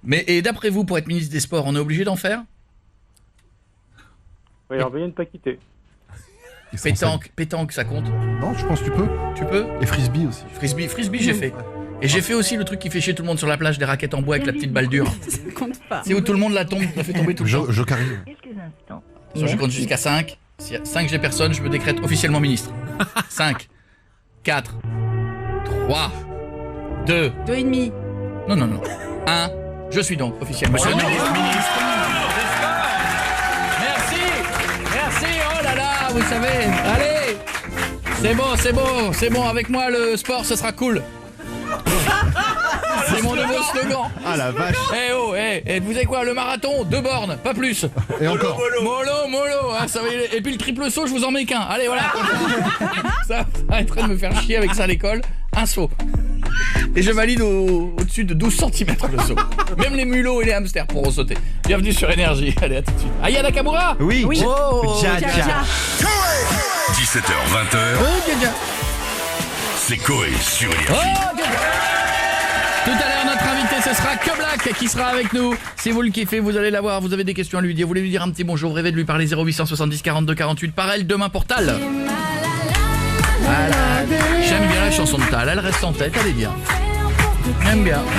Speaker 6: mais et d'après vous, pour être ministre des Sports, on est obligé d'en faire?
Speaker 9: oui, alors veuillez ne pas quitter.
Speaker 6: Pétanque, ça compte?
Speaker 1: Non, je pense que tu peux.
Speaker 6: Tu peux?
Speaker 1: Et frisbee aussi.
Speaker 6: Frisbee, j'ai fait. Et j'ai fait aussi le truc qui fait chier tout le monde sur la plage, des raquettes en bois avec la petite balle dure.
Speaker 10: Ça compte pas.
Speaker 6: C'est où tout le monde la fait tomber tout le temps.
Speaker 1: Jocarie.
Speaker 18: Quelques instants.
Speaker 6: Je compte jusqu'à 5. S'il y a 5 j'ai personne, je me décrète officiellement ministre. 5, 4, 3, 2.
Speaker 10: 2,5.
Speaker 6: Non. 1. Je suis donc officiellement
Speaker 5: Monsieur le
Speaker 6: ministre. Merci, oh là là, vous savez. Allez. C'est bon, avec moi le sport ce sera cool. C'est mon nouveau slogan.
Speaker 7: Ah la vache.
Speaker 6: Vous savez quoi, le marathon, 2 bornes, pas plus.
Speaker 1: Et encore.
Speaker 6: Mollo, hein, ça va, et puis le triple saut, je vous en mets qu'un. Allez, voilà. Ça arrêterait de me faire chier avec ça à l'école. Un saut. Et je valide au-dessus de 12 cm le saut. Même les mulots et les hamsters pourront sauter. Bienvenue sur Énergie. Allez, à tout de suite. Aya Nakamura.
Speaker 7: Oui.
Speaker 6: Oh,
Speaker 7: Dja.
Speaker 5: 17h, 20h, c'est Coé sur Énergie.
Speaker 6: Tout à l'heure, notre invité, ce sera Koblack qui sera avec nous. Si vous le kiffez, vous allez l'avoir. Vous avez des questions à lui dire. Vous voulez lui dire un petit bonjour, rêvez de lui parler 0870 42 48. Par elle, demain pour Tal. Voilà. J'aime bien la chanson de Tal. Elle reste en tête, elle est bien.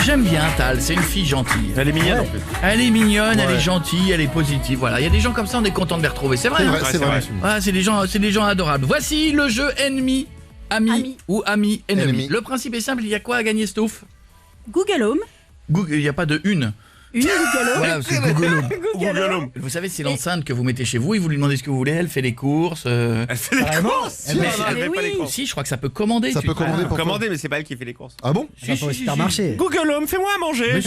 Speaker 6: J'aime bien Tal. C'est une fille gentille.
Speaker 7: Elle est mignonne en plus.
Speaker 6: Elle est mignonne, elle est gentille, elle est positive. Voilà, il y a des gens comme ça, on est content de les retrouver. C'est vrai.
Speaker 1: C'est vrai.
Speaker 6: Ah, c'est des gens adorables. Voici le jeu ennemi, ami ou ami, ennemi. Le principe est simple. Il y a quoi à gagner, Stouff?
Speaker 10: Google Home.
Speaker 6: Il n'y a pas de une.
Speaker 10: Une Google Home.
Speaker 6: Voilà, c'est Google Home.
Speaker 10: Google Home.
Speaker 6: Vous savez, c'est l'enceinte que vous mettez chez vous et vous lui demandez ce que vous voulez. Elle fait les courses.
Speaker 7: Elle fait les courses.
Speaker 6: Elle fait pas les courses. Si, je crois que ça peut commander.
Speaker 1: Ça peut commander pour
Speaker 7: commander, mais c'est pas elle qui fait les courses.
Speaker 1: Ah bon?
Speaker 11: Ça peut au supermarché.
Speaker 7: Google Home, fais-moi à manger.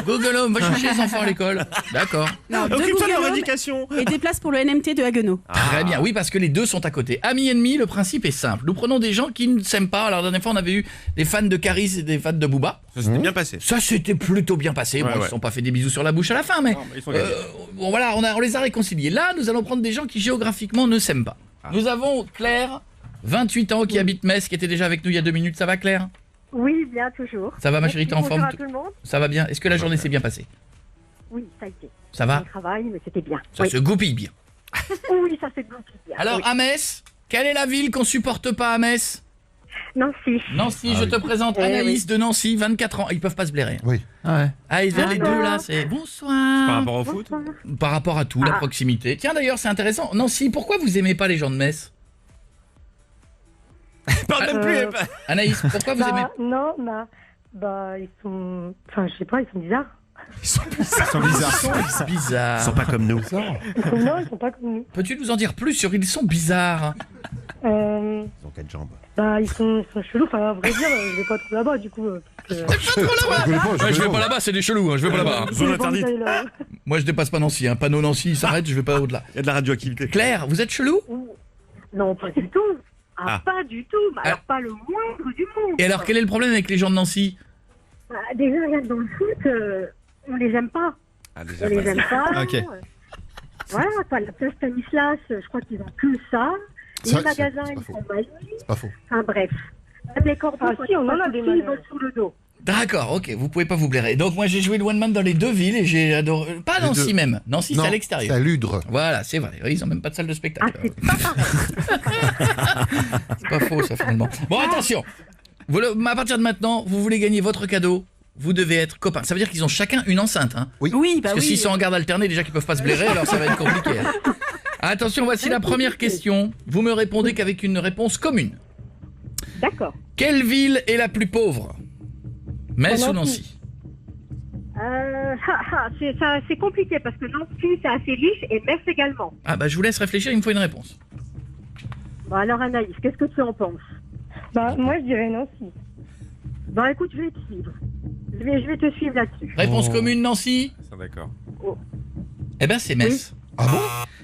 Speaker 6: Google Home, va chercher les enfants à l'école. D'accord.
Speaker 7: Occupe-toi de leur éducation.
Speaker 10: Et des places pour le NMT de Haguenau.
Speaker 6: Très bien, oui, parce que les deux sont à côté. Amis, ennemis, le principe est simple. Nous prenons des gens qui ne s'aiment pas. Alors, la dernière fois, on avait eu des fans de Caris et des fans de Booba.
Speaker 7: Ça s'était bien passé.
Speaker 6: Ça s'était plutôt bien passé. Bon, ils se sont pas fait des bisous sur la bouche à la fin, mais bon, voilà, on les a réconciliés. Là, nous allons prendre des gens qui géographiquement ne s'aiment pas. Nous avons Claire, 28 ans, qui habite Metz, qui était déjà avec nous il y a 2 minutes. Ça va, Claire?
Speaker 17: Oui, bien, toujours.
Speaker 6: Ça va, ma chérie, t'es en forme?
Speaker 17: Bonjour à tout le monde.
Speaker 6: Ça va bien. Est-ce que la journée s'est bien passée?
Speaker 17: Oui, ça a été.
Speaker 6: Ça va?
Speaker 17: Le travail, mais c'était bien.
Speaker 6: Ça se goupille bien.
Speaker 17: Oui, ça se goupille bien.
Speaker 6: Alors, à Metz, quelle est la ville qu'on supporte pas à Metz?
Speaker 17: Nancy.
Speaker 6: Nancy, je te présente Anaïs de Nancy, 24 ans. Ils peuvent pas se blairer.
Speaker 1: Oui.
Speaker 6: Ils viennent les deux là, c'est bonsoir.
Speaker 7: Par rapport au foot?
Speaker 6: Par rapport à tout, la proximité. Tiens, d'ailleurs, c'est intéressant. Nancy, pourquoi vous aimez pas les gens de Metz?
Speaker 7: Parle même plus.
Speaker 6: Anaïs, pourquoi vous aimez?
Speaker 17: Non, ils sont... Enfin, je sais pas, ils sont bizarres.
Speaker 7: Ils sont bizarres. Ils sont pas comme nous.
Speaker 17: Non, ils sont pas comme nous.
Speaker 6: Peux-tu nous en dire plus sur ils sont bizarres?
Speaker 7: Ils ont 4 jambes.
Speaker 17: Bah, ils sont chelous, enfin, à vrai dire, je vais pas trop là-bas, du coup.
Speaker 6: Ouais, je vais pas là-bas, c'est des chelous, hein, je vais pas là-bas.
Speaker 7: Zone interdite.
Speaker 6: Moi je dépasse pas Nancy, panneau Nancy, il s'arrête, je vais pas au-delà.
Speaker 7: Il y a de la radioactivité.
Speaker 6: Claire, vous êtes chelou?
Speaker 17: Non, pas du tout. Pas du tout, mais alors pas le moindre du monde.
Speaker 6: Et alors quel est le problème avec les gens de Nancy?
Speaker 17: Bah, déjà, rien que dans le foot, on les aime pas. On les aime pas.
Speaker 1: Ok.
Speaker 17: Voilà, quoi, la place Stanislas, je crois qu'ils ont que ça. Les magasins, ils sont malis.
Speaker 1: C'est pas faux.
Speaker 17: Enfin bref. Même les corbeaux,
Speaker 10: si, on en a des
Speaker 17: ils volent sous le dos.
Speaker 6: D'accord, ok, vous pouvez pas vous blairer. Donc moi j'ai joué le One Man dans les deux villes et j'ai adoré... Pas Nancy même, Nancy c'est à l'extérieur.
Speaker 1: C'est à Ludre.
Speaker 6: Voilà, c'est vrai, ils ont même pas de salle de spectacle.
Speaker 17: C'est pas pareil.
Speaker 6: C'est pas faux ça finalement. Bon attention, à partir de maintenant, vous voulez gagner votre cadeau, vous devez être copains. Ça veut dire qu'ils ont chacun une enceinte, hein?
Speaker 1: Oui.
Speaker 6: Parce que s'ils sont en garde alternée, déjà qu'ils peuvent pas se blairer, alors ça va être compliqué. Hein. Attention, voici la première question. Vous me répondez qu'avec une réponse commune.
Speaker 17: D'accord.
Speaker 6: Quelle ville est la plus pauvre? Metz ou Nancy?
Speaker 17: C'est compliqué parce que Nancy c'est assez riche et Metz également.
Speaker 6: Ah bah je vous laisse réfléchir, il me faut une réponse.
Speaker 17: Bon alors Anaïs, qu'est-ce que tu en penses?
Speaker 10: Bah, moi, je dirais Nancy.
Speaker 17: Bon écoute, je vais te suivre. Je vais te suivre là-dessus.
Speaker 6: Réponse commune Nancy?
Speaker 7: D'accord.
Speaker 6: Eh ben c'est Metz.
Speaker 1: Ah bon?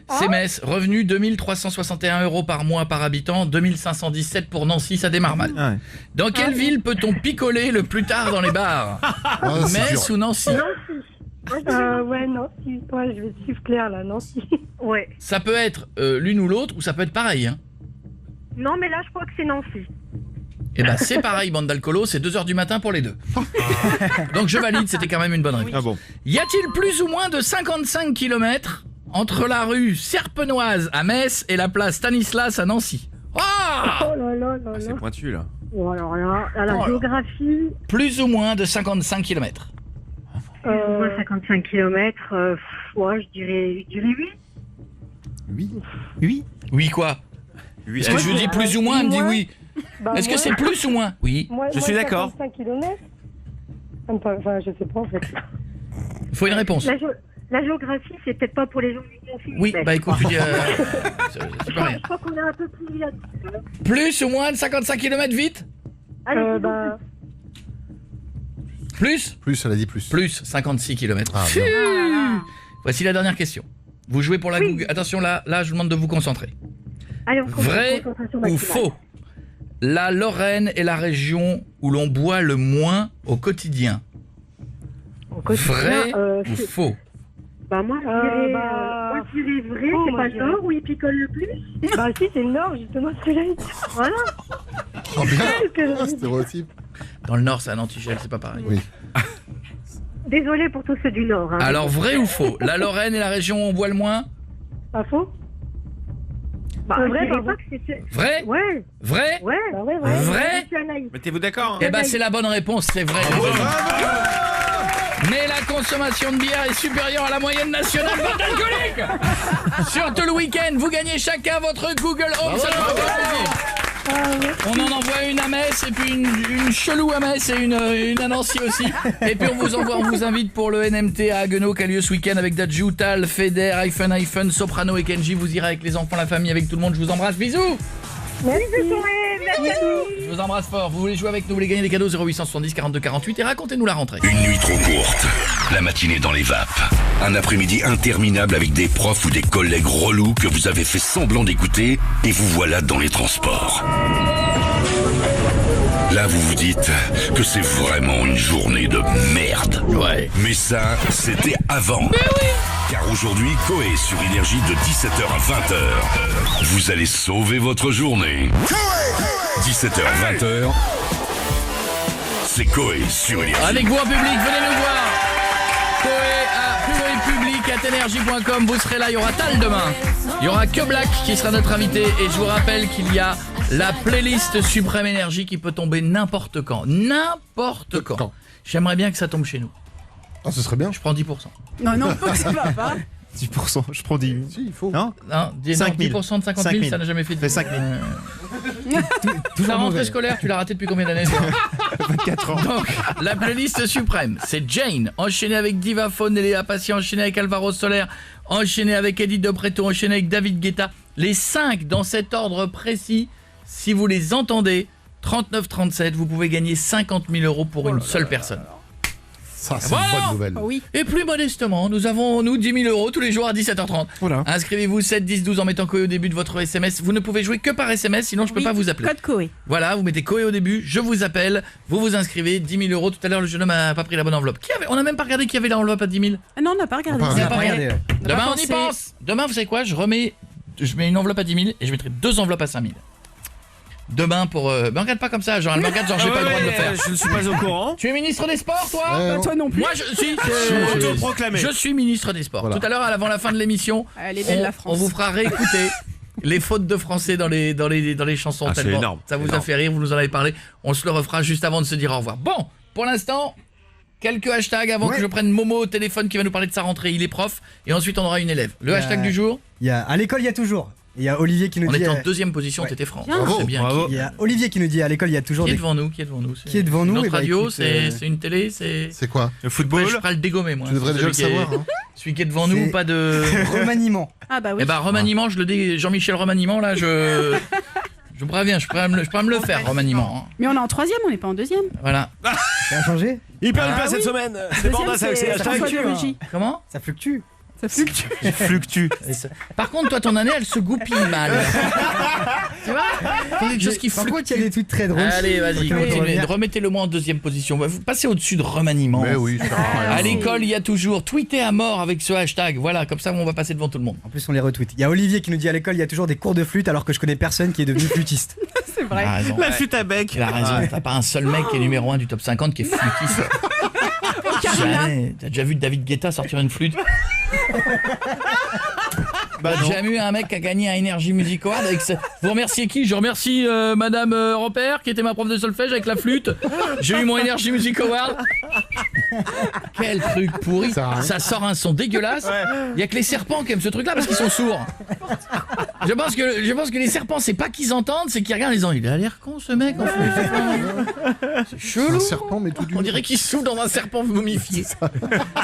Speaker 6: C'est Metz, revenu 2361 € par mois par habitant, 2517 pour Nancy, ça démarre mal.
Speaker 7: Ouais.
Speaker 6: Dans quelle ville peut-on picoler le plus tard dans les bars? Metz ou Nancy?
Speaker 10: Ouais, Nancy. Ouais, je vais suivre Claire là, Nancy.
Speaker 17: Ouais.
Speaker 6: Ça peut être l'une ou l'autre, ou ça peut être pareil. Hein.
Speaker 17: Non, mais là, je crois que c'est Nancy.
Speaker 6: Eh ben c'est pareil, bande d'alcoolos, c'est 2h du matin pour les deux. Donc je valide, c'était quand même une bonne réponse.
Speaker 7: Ah bon.
Speaker 6: Y a-t-il plus ou moins de 55 km entre la rue Serpenoise à Metz et la place Stanislas à Nancy?
Speaker 17: Oh là là là là.
Speaker 7: C'est pointu là.
Speaker 17: Oh, alors là, la géographie...
Speaker 6: Plus ou moins de 55 km.
Speaker 17: 55 km, ouais, je dirais 8.
Speaker 6: Oui. Oui quoi? Est-ce que je lui dis plus ou moins, elle me dit oui.
Speaker 10: Bah,
Speaker 6: est-ce que c'est plus ou moins? Oui.
Speaker 10: Je
Speaker 7: suis d'accord.
Speaker 10: 55 km. Enfin, je sais pas en fait.
Speaker 6: Il faut une réponse.
Speaker 17: La géographie, c'est peut-être pas pour les gens du conflit.
Speaker 6: Oui, bah écoute, tu dis... c'est pas rien.
Speaker 17: Je crois qu'on est un peu plus là.
Speaker 6: Plus ou moins de 55 km vite?
Speaker 17: Allez,
Speaker 10: bah...
Speaker 6: Plus?
Speaker 1: Plus, elle a dit plus.
Speaker 6: Plus 56 km.
Speaker 1: Ah, bien.
Speaker 6: Voici la dernière question. Vous jouez pour la Google. Attention, là, je vous demande de vous concentrer.
Speaker 17: Allez,
Speaker 6: vrai ou faux? La Lorraine est la région où l'on boit le moins au quotidien. Vrai ou faux?
Speaker 17: Bah moi je dirais vrai, c'est pas le nord où il picole le plus?
Speaker 10: Bah si, c'est le nord justement, ce que j'allais dire.
Speaker 17: Voilà.
Speaker 1: Oh bien. Stéréotype.
Speaker 6: Dans le nord, c'est à Nantigel, c'est pas pareil.
Speaker 1: Oui.
Speaker 17: Désolé pour tous ceux du nord. Hein.
Speaker 6: Alors vrai ou faux? La Lorraine est la région où on boit le moins?
Speaker 10: Pas faux?
Speaker 17: Bah,
Speaker 10: vrai,
Speaker 17: pas que c'est...
Speaker 6: Vrai?
Speaker 17: Ouais.
Speaker 6: Vrai?
Speaker 17: Ouais. Bah, ouais.
Speaker 6: Vrai?
Speaker 7: Mettez-vous d'accord.
Speaker 6: Eh ben c'est la bonne réponse, c'est vrai. Mais la consommation de bière est supérieure à la moyenne nationale d'alcoolique. Surtout le week-end, vous gagnez chacun votre Google Home. Ça nous fait plaisir. On en envoie une à Metz et puis une chelou à Metz et une à Nancy aussi. Et puis on vous invite pour le NMT à Haguenau qui a lieu ce week-end avec Dadju, Tal, Feder, Hyphen, Soprano et Kenji. Vous irez avec les enfants, la famille, avec tout le monde. Je vous embrasse, bisous.
Speaker 17: Merci.
Speaker 6: Je vous embrasse fort. Vous voulez jouer avec nous, vous voulez gagner des cadeaux 0870 42 48 et racontez-nous la rentrée.
Speaker 5: Une nuit trop courte, la matinée dans les vapes, un après-midi interminable avec des profs ou des collègues relous que vous avez fait semblant d'écouter et vous voilà dans les transports. Là, vous vous dites que c'est vraiment une journée de merde.
Speaker 6: Ouais.
Speaker 5: Mais ça, c'était avant.
Speaker 6: Mais oui.
Speaker 5: Car aujourd'hui, Coé sur Énergie de 17h à 20h, vous allez sauver votre journée. 17h, 20h, c'est Coé sur Énergie.
Speaker 6: Avec vous en public, venez nous voir. Coé@public@energie.com, vous serez là, il y aura Tal demain. Il y aura que Black qui sera notre invité et je vous rappelle qu'il y a la playlist Suprême Énergie qui peut tomber n'importe quand. N'importe quand. J'aimerais bien que ça tombe chez nous.
Speaker 1: Ah, ce serait bien.
Speaker 6: Je prends 10%.
Speaker 10: Non, ça va pas.
Speaker 7: 10%, je prends 10 000.
Speaker 1: Si, il faut.
Speaker 7: Non,
Speaker 6: 5 000. 10% de 50 000, ça n'a jamais fait de...
Speaker 7: Fait 5 000.
Speaker 6: La rentrée scolaire, tu l'as raté depuis combien d'années?
Speaker 7: 24 ans.
Speaker 6: Donc, la playlist suprême, c'est Jane, enchaînée avec Diva Faune et Léa Passy, enchaînée avec Alvaro Soler, enchaînée avec Edith de Pretto, enchaînée avec David Guetta. Les 5 dans cet ordre précis Si vous les entendez, 3937, vous pouvez gagner 50 000 € pour une seule personne.
Speaker 1: Ça, c'est une bonne nouvelle.
Speaker 10: Oui.
Speaker 6: Et plus modestement, nous avons, 10 000 € tous les jours à 17h30.
Speaker 7: Voilà.
Speaker 6: Inscrivez-vous 7 10 12 en mettant Coé au début de votre SMS. Vous ne pouvez jouer que par SMS, sinon je peux pas vous appeler.
Speaker 10: Code Coé.
Speaker 6: Voilà, vous mettez Coé au début, je vous appelle, vous vous inscrivez, 10 000 €. Tout à l'heure, le jeune homme a pas pris la bonne enveloppe. On a même pas regardé qui avait l'enveloppe à 10 000.
Speaker 10: Ah non, on n'a pas regardé.
Speaker 6: On n'a pas regardé.
Speaker 11: ouais.
Speaker 6: Demain, on y pense. Demain, vous savez quoi, je mets une enveloppe à 10 000 et je mettrai 2 enveloppes à 5 000. Demain pour... me regarde pas comme ça, genre, elle me regarde genre j'ai pas le droit de le faire.
Speaker 8: Je ne suis pas au courant.
Speaker 6: Tu es ministre des Sports, toi
Speaker 10: Bah, toi non plus.
Speaker 6: Moi, je suis
Speaker 8: autoproclamé.
Speaker 6: Je suis ministre des Sports.
Speaker 1: Voilà.
Speaker 6: Tout à l'heure, avant la fin de l'émission,
Speaker 10: Elle est belle, la France.
Speaker 6: on vous fera réécouter les fautes de français dans les chansons.
Speaker 8: Ah, c'est
Speaker 6: tellement
Speaker 8: énorme,
Speaker 6: ça vous
Speaker 8: énorme.
Speaker 6: a fait rire, vous nous en avez parlé. On se le refera juste avant de se dire au revoir. Bon, pour l'instant... Quelques hashtags avant que je prenne Momo au téléphone qui va nous parler de sa rentrée. Il est prof et ensuite on aura une élève. Le hashtag du jour.
Speaker 11: Il y a à l'école il y a toujours. Il y a Olivier qui nous
Speaker 6: On
Speaker 11: dit.
Speaker 6: était en deuxième position, t'étais franc.
Speaker 11: Bravo,
Speaker 6: C'est bien.
Speaker 11: bravo. Il y a Olivier qui nous dit à l'école il y a toujours.
Speaker 6: Qui est
Speaker 11: des...
Speaker 6: devant nous Qui est devant nous
Speaker 11: Qui est devant nous
Speaker 6: Notre
Speaker 11: Eh ben,
Speaker 6: radio,
Speaker 11: écoute,
Speaker 6: c'est une télé,
Speaker 1: C'est quoi
Speaker 8: Le football.
Speaker 6: Je ferai le dégommer moi.
Speaker 1: Tu devrais déjà le savoir. Hein.
Speaker 6: Celui qui est devant nous, pas de
Speaker 11: remaniement.
Speaker 10: Ah bah oui.
Speaker 6: Eh ben remaniement, je le dis Jean-Michel Remaniement là, je préviens, je pourrais me le faire remaniement.
Speaker 10: Mais on est en 3e, on n'est pas en 2e.
Speaker 6: Voilà.
Speaker 11: Ça a changé.
Speaker 8: Il perd une
Speaker 6: Ah
Speaker 8: place cette
Speaker 10: oui.
Speaker 8: semaine. C'est bordel avec ces hashtags.
Speaker 6: Comment
Speaker 11: Ça fluctue.
Speaker 10: Ça fluctue.
Speaker 8: Fluctue.
Speaker 6: Par contre, toi, ton année, elle se goupille mal. Tu vois quelque chose qui
Speaker 11: Par contre, il y a des trucs très drôles.
Speaker 6: Allez, vas-y,
Speaker 11: Ok, on
Speaker 6: continuez.
Speaker 11: revient.
Speaker 6: Remettez-le moi en deuxième position. Vous passez au-dessus de remaniement.
Speaker 1: Mais oui, ça sert à rien.
Speaker 6: À l'école, il y a toujours tweeter à mort avec ce hashtag. Voilà, comme ça, on va passer devant tout le monde.
Speaker 11: En plus, on les retweet. Il y a Olivier qui nous dit à l'école il y a toujours des cours de flûte alors que je connais personne qui est devenu flûtiste.
Speaker 10: C'est vrai.
Speaker 6: Il a raison.
Speaker 8: La flûte à bec.
Speaker 6: Il a raison. T'as pas un seul mec qui est numéro 1 du top 50 qui est flûtiste. Jamais. T'as déjà vu David Guetta sortir une flûte? T'as jamais eu un mec qui a gagné un Energy Music Award avec ça. Vous remerciez qui? Je remercie Madame Robert qui était ma prof de solfège avec la flûte. J'ai eu mon Energy Music Award. Quel truc pourri. Ça sort un son dégueulasse. Il y a que les serpents qui aiment ce truc là parce qu'ils sont sourds. Je pense que les serpents c'est pas qu'ils entendent, c'est qu'ils regardent en disant il a l'air con ce mec en flûte. C'est chelou.
Speaker 1: Un serpent mais tout du
Speaker 6: On dirait qu'il souffle dans un serpent momifié.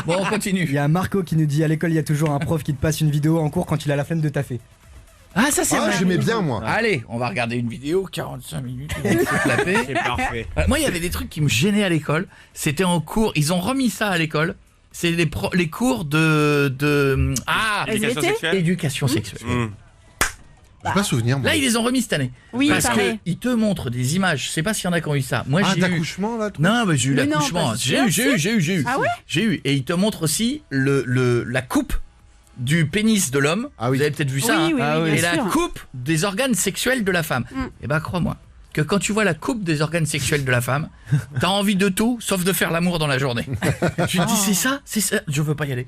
Speaker 6: Bon, on continue.
Speaker 11: Il y a Marco qui nous dit à l'école il y a toujours un prof qui te passe une vidéo en cours quand il a la flemme de taffer.
Speaker 6: Ah, ça c'est vrai.
Speaker 1: J'aimais bien moi.
Speaker 6: Allez, on va regarder une vidéo, 45 minutes, il faut se taper.
Speaker 8: C'est parfait.
Speaker 6: Moi, il y avait des trucs qui me gênaient à l'école. C'était en cours, ils ont remis ça à l'école. C'est les cours de
Speaker 8: Éducation sexuelle.
Speaker 6: éducation sexuelle.
Speaker 1: J'ai pas souvenir moi.
Speaker 6: Là, ils les ont remis cette année.
Speaker 10: Oui,
Speaker 6: parce
Speaker 10: pareil.
Speaker 6: qu'ils te montrent des images. Je sais pas s'il y en a qui ont eu ça. Moi, j'ai eu.
Speaker 1: d'accouchement là truc.
Speaker 6: Non, mais j'ai eu
Speaker 10: Mais non,
Speaker 6: l'accouchement.
Speaker 10: pas
Speaker 6: J'ai eu.
Speaker 10: Ah ouais?
Speaker 6: J'ai eu. Et ils te montrent aussi la coupe du pénis de l'homme.
Speaker 1: Ah oui.
Speaker 6: Vous avez peut-être vu ça.
Speaker 10: Oui,
Speaker 6: hein.
Speaker 10: oui, oui,
Speaker 6: Et
Speaker 10: bien
Speaker 6: la
Speaker 10: sûr.
Speaker 6: coupe des organes sexuels de la femme. Et bah, crois-moi, que quand tu vois la coupe des organes sexuels de la femme, t'as envie de tout, sauf de faire l'amour dans la journée. Je te dis, c'est ça, je veux pas y aller.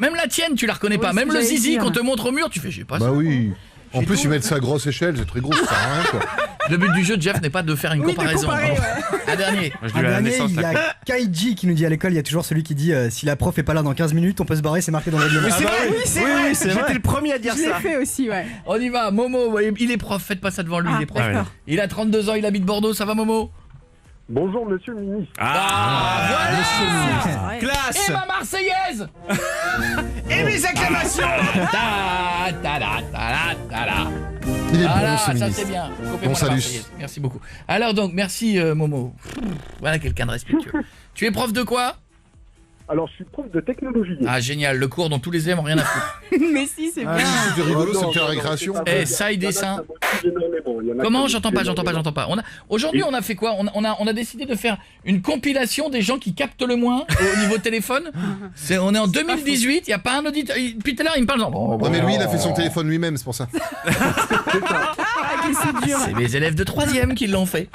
Speaker 6: Même la tienne, tu la reconnais pas.
Speaker 10: Oui,
Speaker 6: Même
Speaker 10: c'est
Speaker 6: le
Speaker 10: ce que
Speaker 6: zizi,
Speaker 10: j'allais
Speaker 6: qu'on
Speaker 10: dire.
Speaker 6: te montre au mur, tu fais, j'ai pas
Speaker 1: Bah
Speaker 6: ça.
Speaker 1: oui. En
Speaker 6: J'ai
Speaker 1: plus,
Speaker 6: tout.
Speaker 1: ils mettent ça à grosse échelle, c'est très gros, ça sert à rien quoi.
Speaker 6: Le but du jeu de Jeff n'est pas de faire une
Speaker 10: Oui, de
Speaker 6: comparaison.
Speaker 10: comparer,
Speaker 6: Un dernier.
Speaker 8: Moi, je
Speaker 11: Un
Speaker 8: dis à la
Speaker 11: dernier,
Speaker 8: naissance.
Speaker 11: il y
Speaker 8: là.
Speaker 11: a Kaiji qui nous dit à l'école il y a toujours celui qui dit si la prof est pas là dans 15 minutes on peut se barrer, c'est marqué dans le règlement.
Speaker 8: Oui, c'est
Speaker 10: bah
Speaker 8: vrai.
Speaker 10: oui, c'est
Speaker 8: Oui,
Speaker 10: vrai.
Speaker 8: oui, c'est vrai. J'étais le premier à dire
Speaker 10: Je l'ai
Speaker 8: ça.
Speaker 10: fait aussi, ouais.
Speaker 6: On y va, Momo, il est prof, faites pas ça devant lui,
Speaker 10: Ah,
Speaker 6: il est prof.
Speaker 10: d'accord.
Speaker 6: Il a 32 ans, il habite Bordeaux, ça va Momo?
Speaker 9: Bonjour monsieur le ministre.
Speaker 6: Voilà.
Speaker 10: Ouais.
Speaker 8: Classe.
Speaker 6: Et ma Marseillaise.
Speaker 8: Et mes acclamations.
Speaker 6: Ta, ta, ta, ta, ta, ta.
Speaker 1: Il est
Speaker 6: Voilà,
Speaker 1: bon ce
Speaker 6: ça
Speaker 1: ministre.
Speaker 6: c'est bien. Coupez-moi
Speaker 1: Bon
Speaker 6: la
Speaker 1: salut.
Speaker 6: Marseillaise. Merci beaucoup. Alors donc, merci Momo. Voilà quelqu'un de respectueux. Tu es prof de quoi?
Speaker 9: Alors je suis prof de technologie.
Speaker 6: Ah génial, le cours dont tous les élèves ont rien à foutre.
Speaker 10: Mais si, c'est bien.
Speaker 1: C'était rigolo,
Speaker 9: Non,
Speaker 1: c'était la
Speaker 9: non,
Speaker 1: récréation.
Speaker 9: c'est pas
Speaker 6: Eh,
Speaker 9: vrai.
Speaker 6: ça et
Speaker 9: Il y en a
Speaker 6: dessin.
Speaker 9: qui motivent énormément. Il y en a
Speaker 6: Comment?
Speaker 9: qui
Speaker 6: J'entends
Speaker 9: motivent
Speaker 6: pas.
Speaker 9: énormément.
Speaker 6: Aujourd'hui, on a fait quoi? On a décidé de faire une compilation des gens qui captent le moins au niveau téléphone. On est en 2018, il y a pas un auditeur. Depuis tout à l'heure, il me parle.
Speaker 1: Ouais, mais lui, il a fait son téléphone lui-même, c'est pour ça.
Speaker 10: Ah, que c'est dur.
Speaker 6: C'est mes élèves de 3e qui l'ont fait.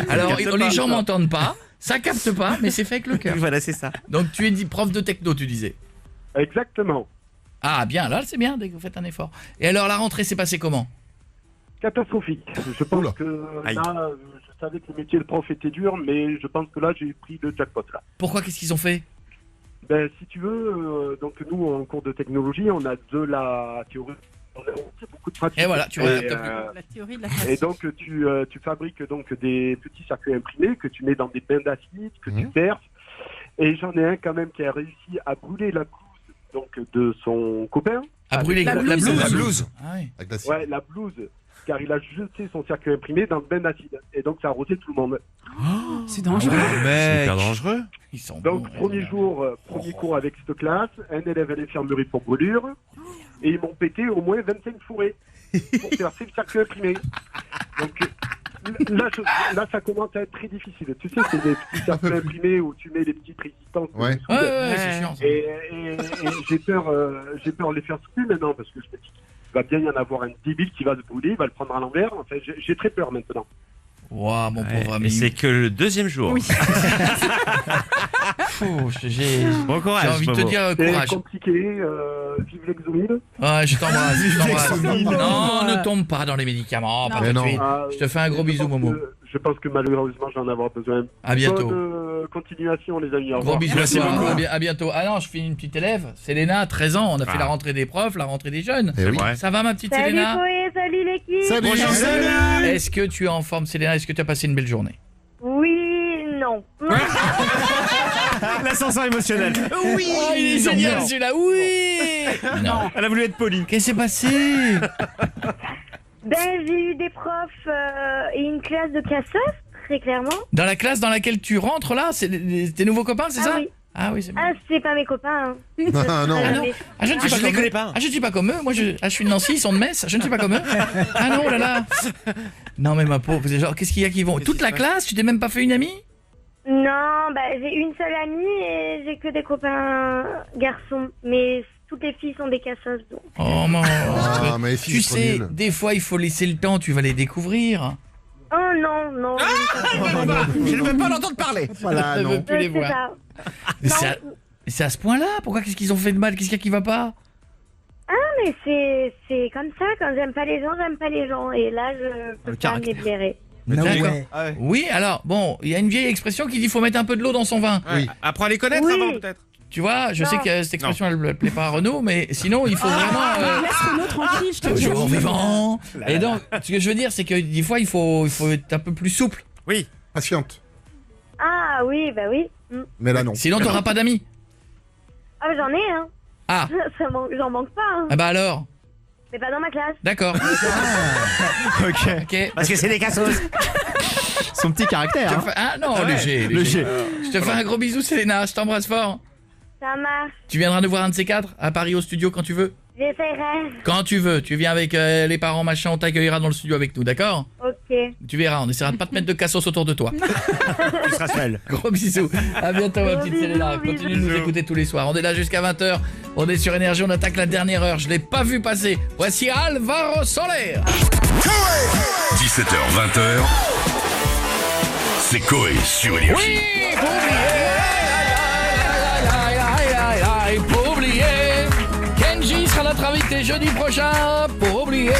Speaker 6: Alors,
Speaker 8: capte
Speaker 6: les
Speaker 8: pas,
Speaker 6: gens
Speaker 8: ça.
Speaker 6: m'entendent pas, ça capte pas, mais c'est fait avec le cœur.
Speaker 8: Voilà, c'est ça.
Speaker 6: Donc, tu es dit prof de techno, tu disais.
Speaker 9: Exactement.
Speaker 6: Ah, bien, là, c'est bien, dès que vous faites un effort. Et alors, la rentrée s'est passée comment?
Speaker 9: Catastrophique. Je pense
Speaker 1: Oula.
Speaker 9: que
Speaker 8: Aïe.
Speaker 9: là, je savais que le métier de prof était dur, mais je pense que là, j'ai pris le jackpot là.
Speaker 6: Pourquoi? Qu'est-ce qu'ils ont fait?
Speaker 9: Ben, si tu veux, donc nous, en cours de technologie, on a de la théorie, on a aussi beaucoup de pratique.
Speaker 6: Et voilà, tu
Speaker 9: Et,
Speaker 6: récaptes plus.
Speaker 10: La théorie de la
Speaker 9: Et donc tu fabriques donc des petits circuits imprimés que tu mets dans des bains d'acide, que tu perces. Et j'en ai un quand même qui a réussi à brûler la blouse donc de son copain.
Speaker 6: À brûler
Speaker 10: La
Speaker 6: la
Speaker 10: blouse.
Speaker 6: blouse.
Speaker 8: La blouse.
Speaker 6: Ah oui.
Speaker 1: Avec la
Speaker 9: Ouais, la blouse
Speaker 20: car il a jeté son circuit imprimé dans le bain d'acide. Et donc, ça a arrosé tout le monde.
Speaker 10: C'est dangereux.
Speaker 8: C'est hyper dangereux.
Speaker 20: Donc, premier jour, premier cours avec cette classe, un élève à l'infirmerie pour brûlure, et ils m'ont pété au moins 25 fourrés pour faire le circuit imprimé. Donc, là, ça commence à être très difficile. Tu sais, c'est des petits circuits imprimés où tu mets les petites résistances.
Speaker 1: Ouais,
Speaker 6: c'est chiant. Ça.
Speaker 20: Et j'ai peur de les faire souffler maintenant, parce que je me dis qu'il va bien y en avoir un débile qui va se brûler, il va le prendre à l'envers. Enfin, j'ai très peur maintenant.
Speaker 6: Waouh, mon pauvre ami.
Speaker 8: Et c'est que le deuxième jour.
Speaker 10: Oui.
Speaker 8: Bon courage.
Speaker 6: J'ai envie de te dire courage.
Speaker 20: C'est compliqué, vive l'exomile.
Speaker 6: Ouais, je t'embrasse. Non, ne tombe pas dans les médicaments, pas tout de suite. Je te fais un gros bisou, Momo.
Speaker 20: Je pense que malheureusement, j'en vais en avoir besoin.
Speaker 6: À bientôt.
Speaker 20: Bonne continuation, les amis. Au revoir.
Speaker 6: Gros bisous, merci beaucoup. À bientôt. Ah non, je finis une petite élève. Selena, 13 ans. On a fait la rentrée des profs, la rentrée des jeunes. Ça va, ma petite Selena?
Speaker 4: Salut Koé, salut l'équipe.
Speaker 1: Salut.
Speaker 6: Bonjour, salut. Est-ce que tu es en forme, Selena? Est-ce que tu as passé une belle journée?
Speaker 4: Oui, non.
Speaker 8: L'ascenseur émotionnel.
Speaker 6: Oui. Oh, il est génial celui-là. Oui.
Speaker 8: Non. Elle a voulu être polie.
Speaker 6: Qu'est-ce qui s'est passé?
Speaker 4: Ben, j'ai eu des profs et une classe de casseurs, très clairement.
Speaker 6: Dans la classe dans laquelle tu rentres là, c'est tes nouveaux copains, c'est ça?
Speaker 4: Oui.
Speaker 6: Ah oui, c'est bon.
Speaker 4: Ah, c'est pas mes copains. Hein.
Speaker 1: Non.
Speaker 6: Ah, je ne suis pas comme eux. Ah, je ne suis pas comme eux. Moi, je suis de Nancy, ils sont de Metz. Je ne suis pas comme eux. Ah non, oh là là. Non, mais ma pauvre, c'est genre, qu'est-ce qu'il y a qui vont? Toute la classe? Tu t'es même pas fait une amie?
Speaker 4: Non, bah, j'ai une seule amie et j'ai que des copains garçons. Mais toutes les filles sont des casseuses. Donc.
Speaker 6: Oh non.
Speaker 1: Ah, mais
Speaker 6: tu sais, des fois, il faut laisser le temps. Tu vas les découvrir.
Speaker 4: Oh non.
Speaker 8: Je ne veux pas l'entendre parler.
Speaker 1: Voilà,
Speaker 6: Je ne veux
Speaker 1: non.
Speaker 6: plus les voir. C'est à ce point-là? Pourquoi? Qu'est-ce qu'ils ont fait de mal? Qu'est-ce qu'il y a qui va pas?
Speaker 4: Ah, mais c'est comme ça. Quand j'aime pas les gens. Et là, je peux pas me libérer.
Speaker 6: D'accord. Oui, alors, bon, il y a une vieille expression qui dit faut mettre un peu de l'eau dans son vin.
Speaker 8: Oui. Apprends à les connaître avant, peut-être.
Speaker 6: Tu vois, je sais que cette expression, elle plaît pas à Renaud, mais sinon, il faut vraiment...
Speaker 10: Laisse Renaud tranquille, je te dis.
Speaker 6: Toujours vivant. Et donc, ce que je veux dire, c'est que des fois, il faut être un peu plus souple.
Speaker 8: Oui.
Speaker 1: Patiente.
Speaker 4: Ah oui, bah oui.
Speaker 1: Mais là, non.
Speaker 6: Sinon, t'auras pas d'amis.
Speaker 4: Ah, j'en ai, hein.
Speaker 6: Ah.
Speaker 4: J'en manque pas, hein.
Speaker 6: Ah bah alors.
Speaker 4: Mais pas dans ma classe.
Speaker 6: D'accord.
Speaker 8: Ok. Parce que c'est des cassos.
Speaker 11: Son petit caractère.
Speaker 6: Ah non, léger. Je te fais un gros bisou, Selena. Je t'embrasse fort.
Speaker 4: Ça marche.
Speaker 6: Tu viendras nous voir un de ces quatre à Paris au studio quand tu veux.
Speaker 4: J'essaierai.
Speaker 6: Quand tu veux. Tu viens avec les parents, machin, on t'accueillera dans le studio avec nous, d'accord?
Speaker 4: Ok.
Speaker 6: Tu verras, on essaiera de pas te mettre de cassos autour de toi.
Speaker 8: Tu seras seul.
Speaker 6: Gros bisous. À bientôt, ma petite Selena. Continue de nous écouter tous les soirs. On est là jusqu'à 20h. On est sur Énergie, on attaque la dernière heure. Je l'ai pas vu passer. Voici Alvaro Soler.
Speaker 5: 17h, 20h. C'est Koé sur Énergie.
Speaker 6: Oui, pour oublier. Kenji sera notre invité jeudi prochain. Pour oublier.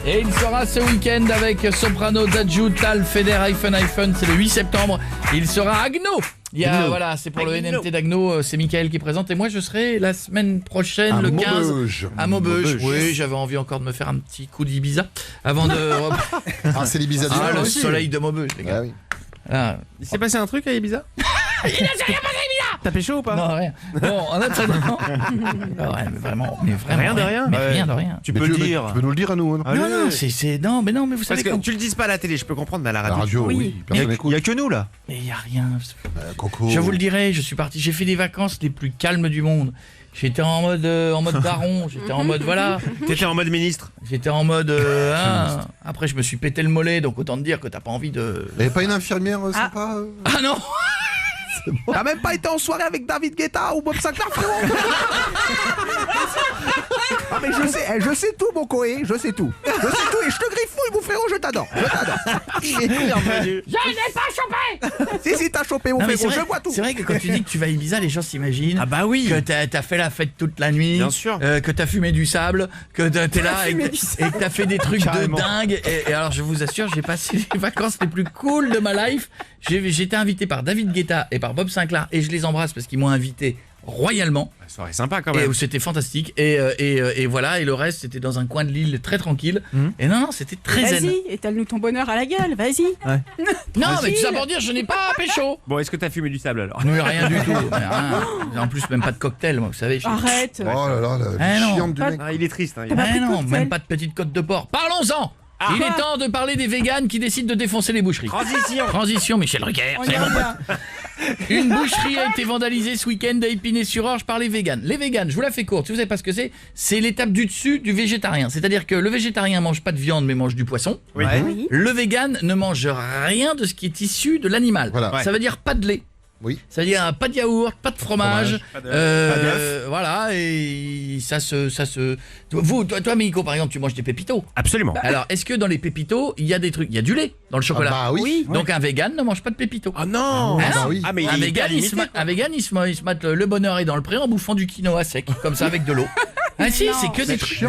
Speaker 6: Et il sera ce week-end avec Soprano, Dadju, Tal, Feder, Hyphen, c'est le 8 septembre. Il sera à Agno. Voilà, c'est pour le NMT d'Agno, c'est Mickaël qui présente. Et moi, je serai la semaine prochaine, le 15, à Maubeuge. Oui, j'avais envie encore de me faire un petit coup d'Ibiza avant de...
Speaker 1: Ah, c'est l'Ibiza du
Speaker 6: le
Speaker 1: aussi.
Speaker 6: soleil de Maubeuge, les gars.
Speaker 1: Ah, oui.
Speaker 6: Ah.
Speaker 8: Il s'est passé un truc à Ibiza?
Speaker 6: Il a rien passé Ibiza.
Speaker 8: T'as pécho ou pas?
Speaker 6: Non, rien. Bon, en attendant... Ouais, mais vraiment
Speaker 8: rien de rien.
Speaker 6: Mais rien de rien.
Speaker 8: Tu peux le dire.
Speaker 1: Tu peux nous le dire à nous.
Speaker 6: Non, c'est... Non, mais vous savez...
Speaker 8: Parce que tu le dises pas à la télé, je peux comprendre, mais à la radio.
Speaker 1: La radio, oui. Personne n'écoute.
Speaker 8: Il y a que nous, là.
Speaker 6: Mais il y a rien.
Speaker 1: Coco.
Speaker 6: Je vous le dirai, je suis parti, j'ai fait des vacances les plus calmes du monde. J'étais en mode daron, j'étais en mode voilà.
Speaker 8: T'étais en mode ministre.
Speaker 6: J'étais en mode après je me suis pété le mollet, donc autant te dire que t'as pas envie de...
Speaker 1: Il y avait pas une infirmière sympa
Speaker 6: Ah non.
Speaker 8: T'as même pas été en soirée avec David Guetta ou Bob Sinclair, frérot?
Speaker 13: Ah mais je sais tout mon Koé, je sais tout et je te griffouille mon frérot, je t'adore.
Speaker 6: Je n'ai pas chopé.
Speaker 13: Si t'as chopé mon frérot, je vois tout.
Speaker 6: C'est vrai que quand tu dis que tu vas à Ibiza, les gens s'imaginent que t'as fait la fête toute la nuit.
Speaker 8: Bien sûr.
Speaker 6: Que t'as fumé du sable, que t'es là et que t'as fait des trucs de dingue. Et alors je vous assure, j'ai passé les vacances les plus cool de ma life. J'ai été invité par David Guetta et par Bob Sinclair et je les embrasse parce qu'ils m'ont invité royalement.
Speaker 7: Soirée sympa quand même.
Speaker 6: Et c'était fantastique. Et voilà, et le reste, c'était dans un coin de l'île très tranquille. Et non, c'était très zen.
Speaker 10: Vas-y, étale-nous ton bonheur à la gueule, vas-y.
Speaker 6: Non, mais tout ça pour dire, je n'ai pas pécho.
Speaker 7: Bon, est-ce que t'as fumé du sable alors?
Speaker 6: Non, rien du tout. Rien. En plus, même pas de cocktail, moi, vous savez.
Speaker 10: Arrête.
Speaker 1: Oh là là, la chiante du mec.
Speaker 7: Il est triste. Hein,
Speaker 6: non, même pas de petite côte de porc. Parlons-en. Il est temps de parler des véganes qui décident de défoncer les boucheries. Transition, Michel Drucker. C'est mon pote. Une boucherie a été vandalisée ce week-end à Épinay-sur-Orge par les véganes. Les véganes, je vous la fais courte, si vous savez pas ce que c'est l'étape du dessus du végétarien. C'est-à-dire que le végétarien mange pas de viande mais mange du poisson.
Speaker 7: Oui.
Speaker 6: Le végane ne mange rien de ce qui est issu de l'animal.
Speaker 1: Voilà.
Speaker 6: Ça veut dire pas de lait.
Speaker 1: Oui.
Speaker 6: C'est-à-dire pas de yaourt, pas de fromage,
Speaker 7: pas d'œuf.
Speaker 6: voilà, et ça se... Toi Miko, par exemple, tu manges des pépitos.
Speaker 7: Absolument.
Speaker 6: Alors, est-ce que dans les pépitos, il y a des trucs, il y a du lait dans le chocolat?
Speaker 1: Ah bah oui.
Speaker 6: Donc un végane ne mange pas de pépitos.
Speaker 7: Ah non.
Speaker 6: Ah non.
Speaker 1: oui.
Speaker 7: Ah mais
Speaker 6: Un végane, il se mate le bonheur est dans le pré en bouffant du quinoa sec, comme ça avec de l'eau. Ah si, c'est que des trucs.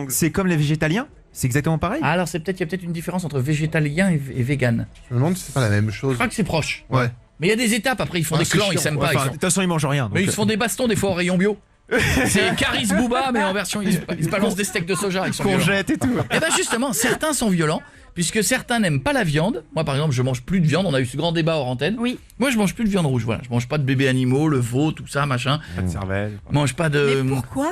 Speaker 8: C'est comme les végétaliens? C'est exactement pareil?
Speaker 6: Ah, alors il y a peut-être une différence entre végétalien et végane.
Speaker 1: Je me demande si c'est pas la même chose.
Speaker 6: Je crois que c'est proche.
Speaker 1: Ouais.
Speaker 6: Mais il y a des étapes, après ils font des
Speaker 1: c'est
Speaker 6: clans,
Speaker 1: chiant.
Speaker 6: ils s'aiment pas.
Speaker 8: De toute façon, ils mangent rien.
Speaker 6: Mais ils se font des bastons des fois au rayon bio. C'est Caris Booba, mais en version ils se balancent des steaks de soja. Ils sont
Speaker 8: courgettes et tout.
Speaker 6: Et ben justement, certains sont violents, puisque certains n'aiment pas la viande. Moi par exemple, je mange plus de viande, on a eu ce grand débat hors antenne.
Speaker 10: Oui.
Speaker 6: Moi je mange plus de viande rouge, voilà. Je mange pas de bébés animaux, le veau, tout ça, machin.
Speaker 7: Pas de cervelle.
Speaker 6: Mange pas de...
Speaker 10: Mais pourquoi?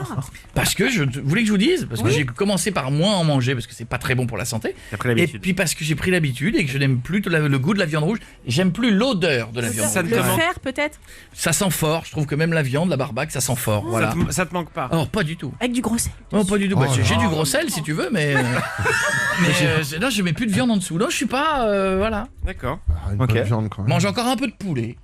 Speaker 6: Parce que vous voulez que je vous dise? Parce que j'ai commencé par moins en manger, parce que c'est pas très bon pour la santé. Et puis parce que j'ai pris l'habitude et que je n'aime plus le goût de la viande rouge. Et j'aime plus l'odeur de la viande rouge.
Speaker 10: Le fer peut-être?
Speaker 6: Ça sent fort, je trouve que même la viande, la barbaque, ça sent fort. Voilà.
Speaker 7: Ça te manque pas?
Speaker 6: Oh, pas du tout.
Speaker 10: Avec du gros sel.
Speaker 6: Oh, pas du tout. J'ai du gros sel si tu veux, mais là je mets plus de viande en dessous. Non, je suis pas voilà.
Speaker 7: D'accord.
Speaker 1: Une bonne viande quand même.
Speaker 6: Mange encore un peu de poulet.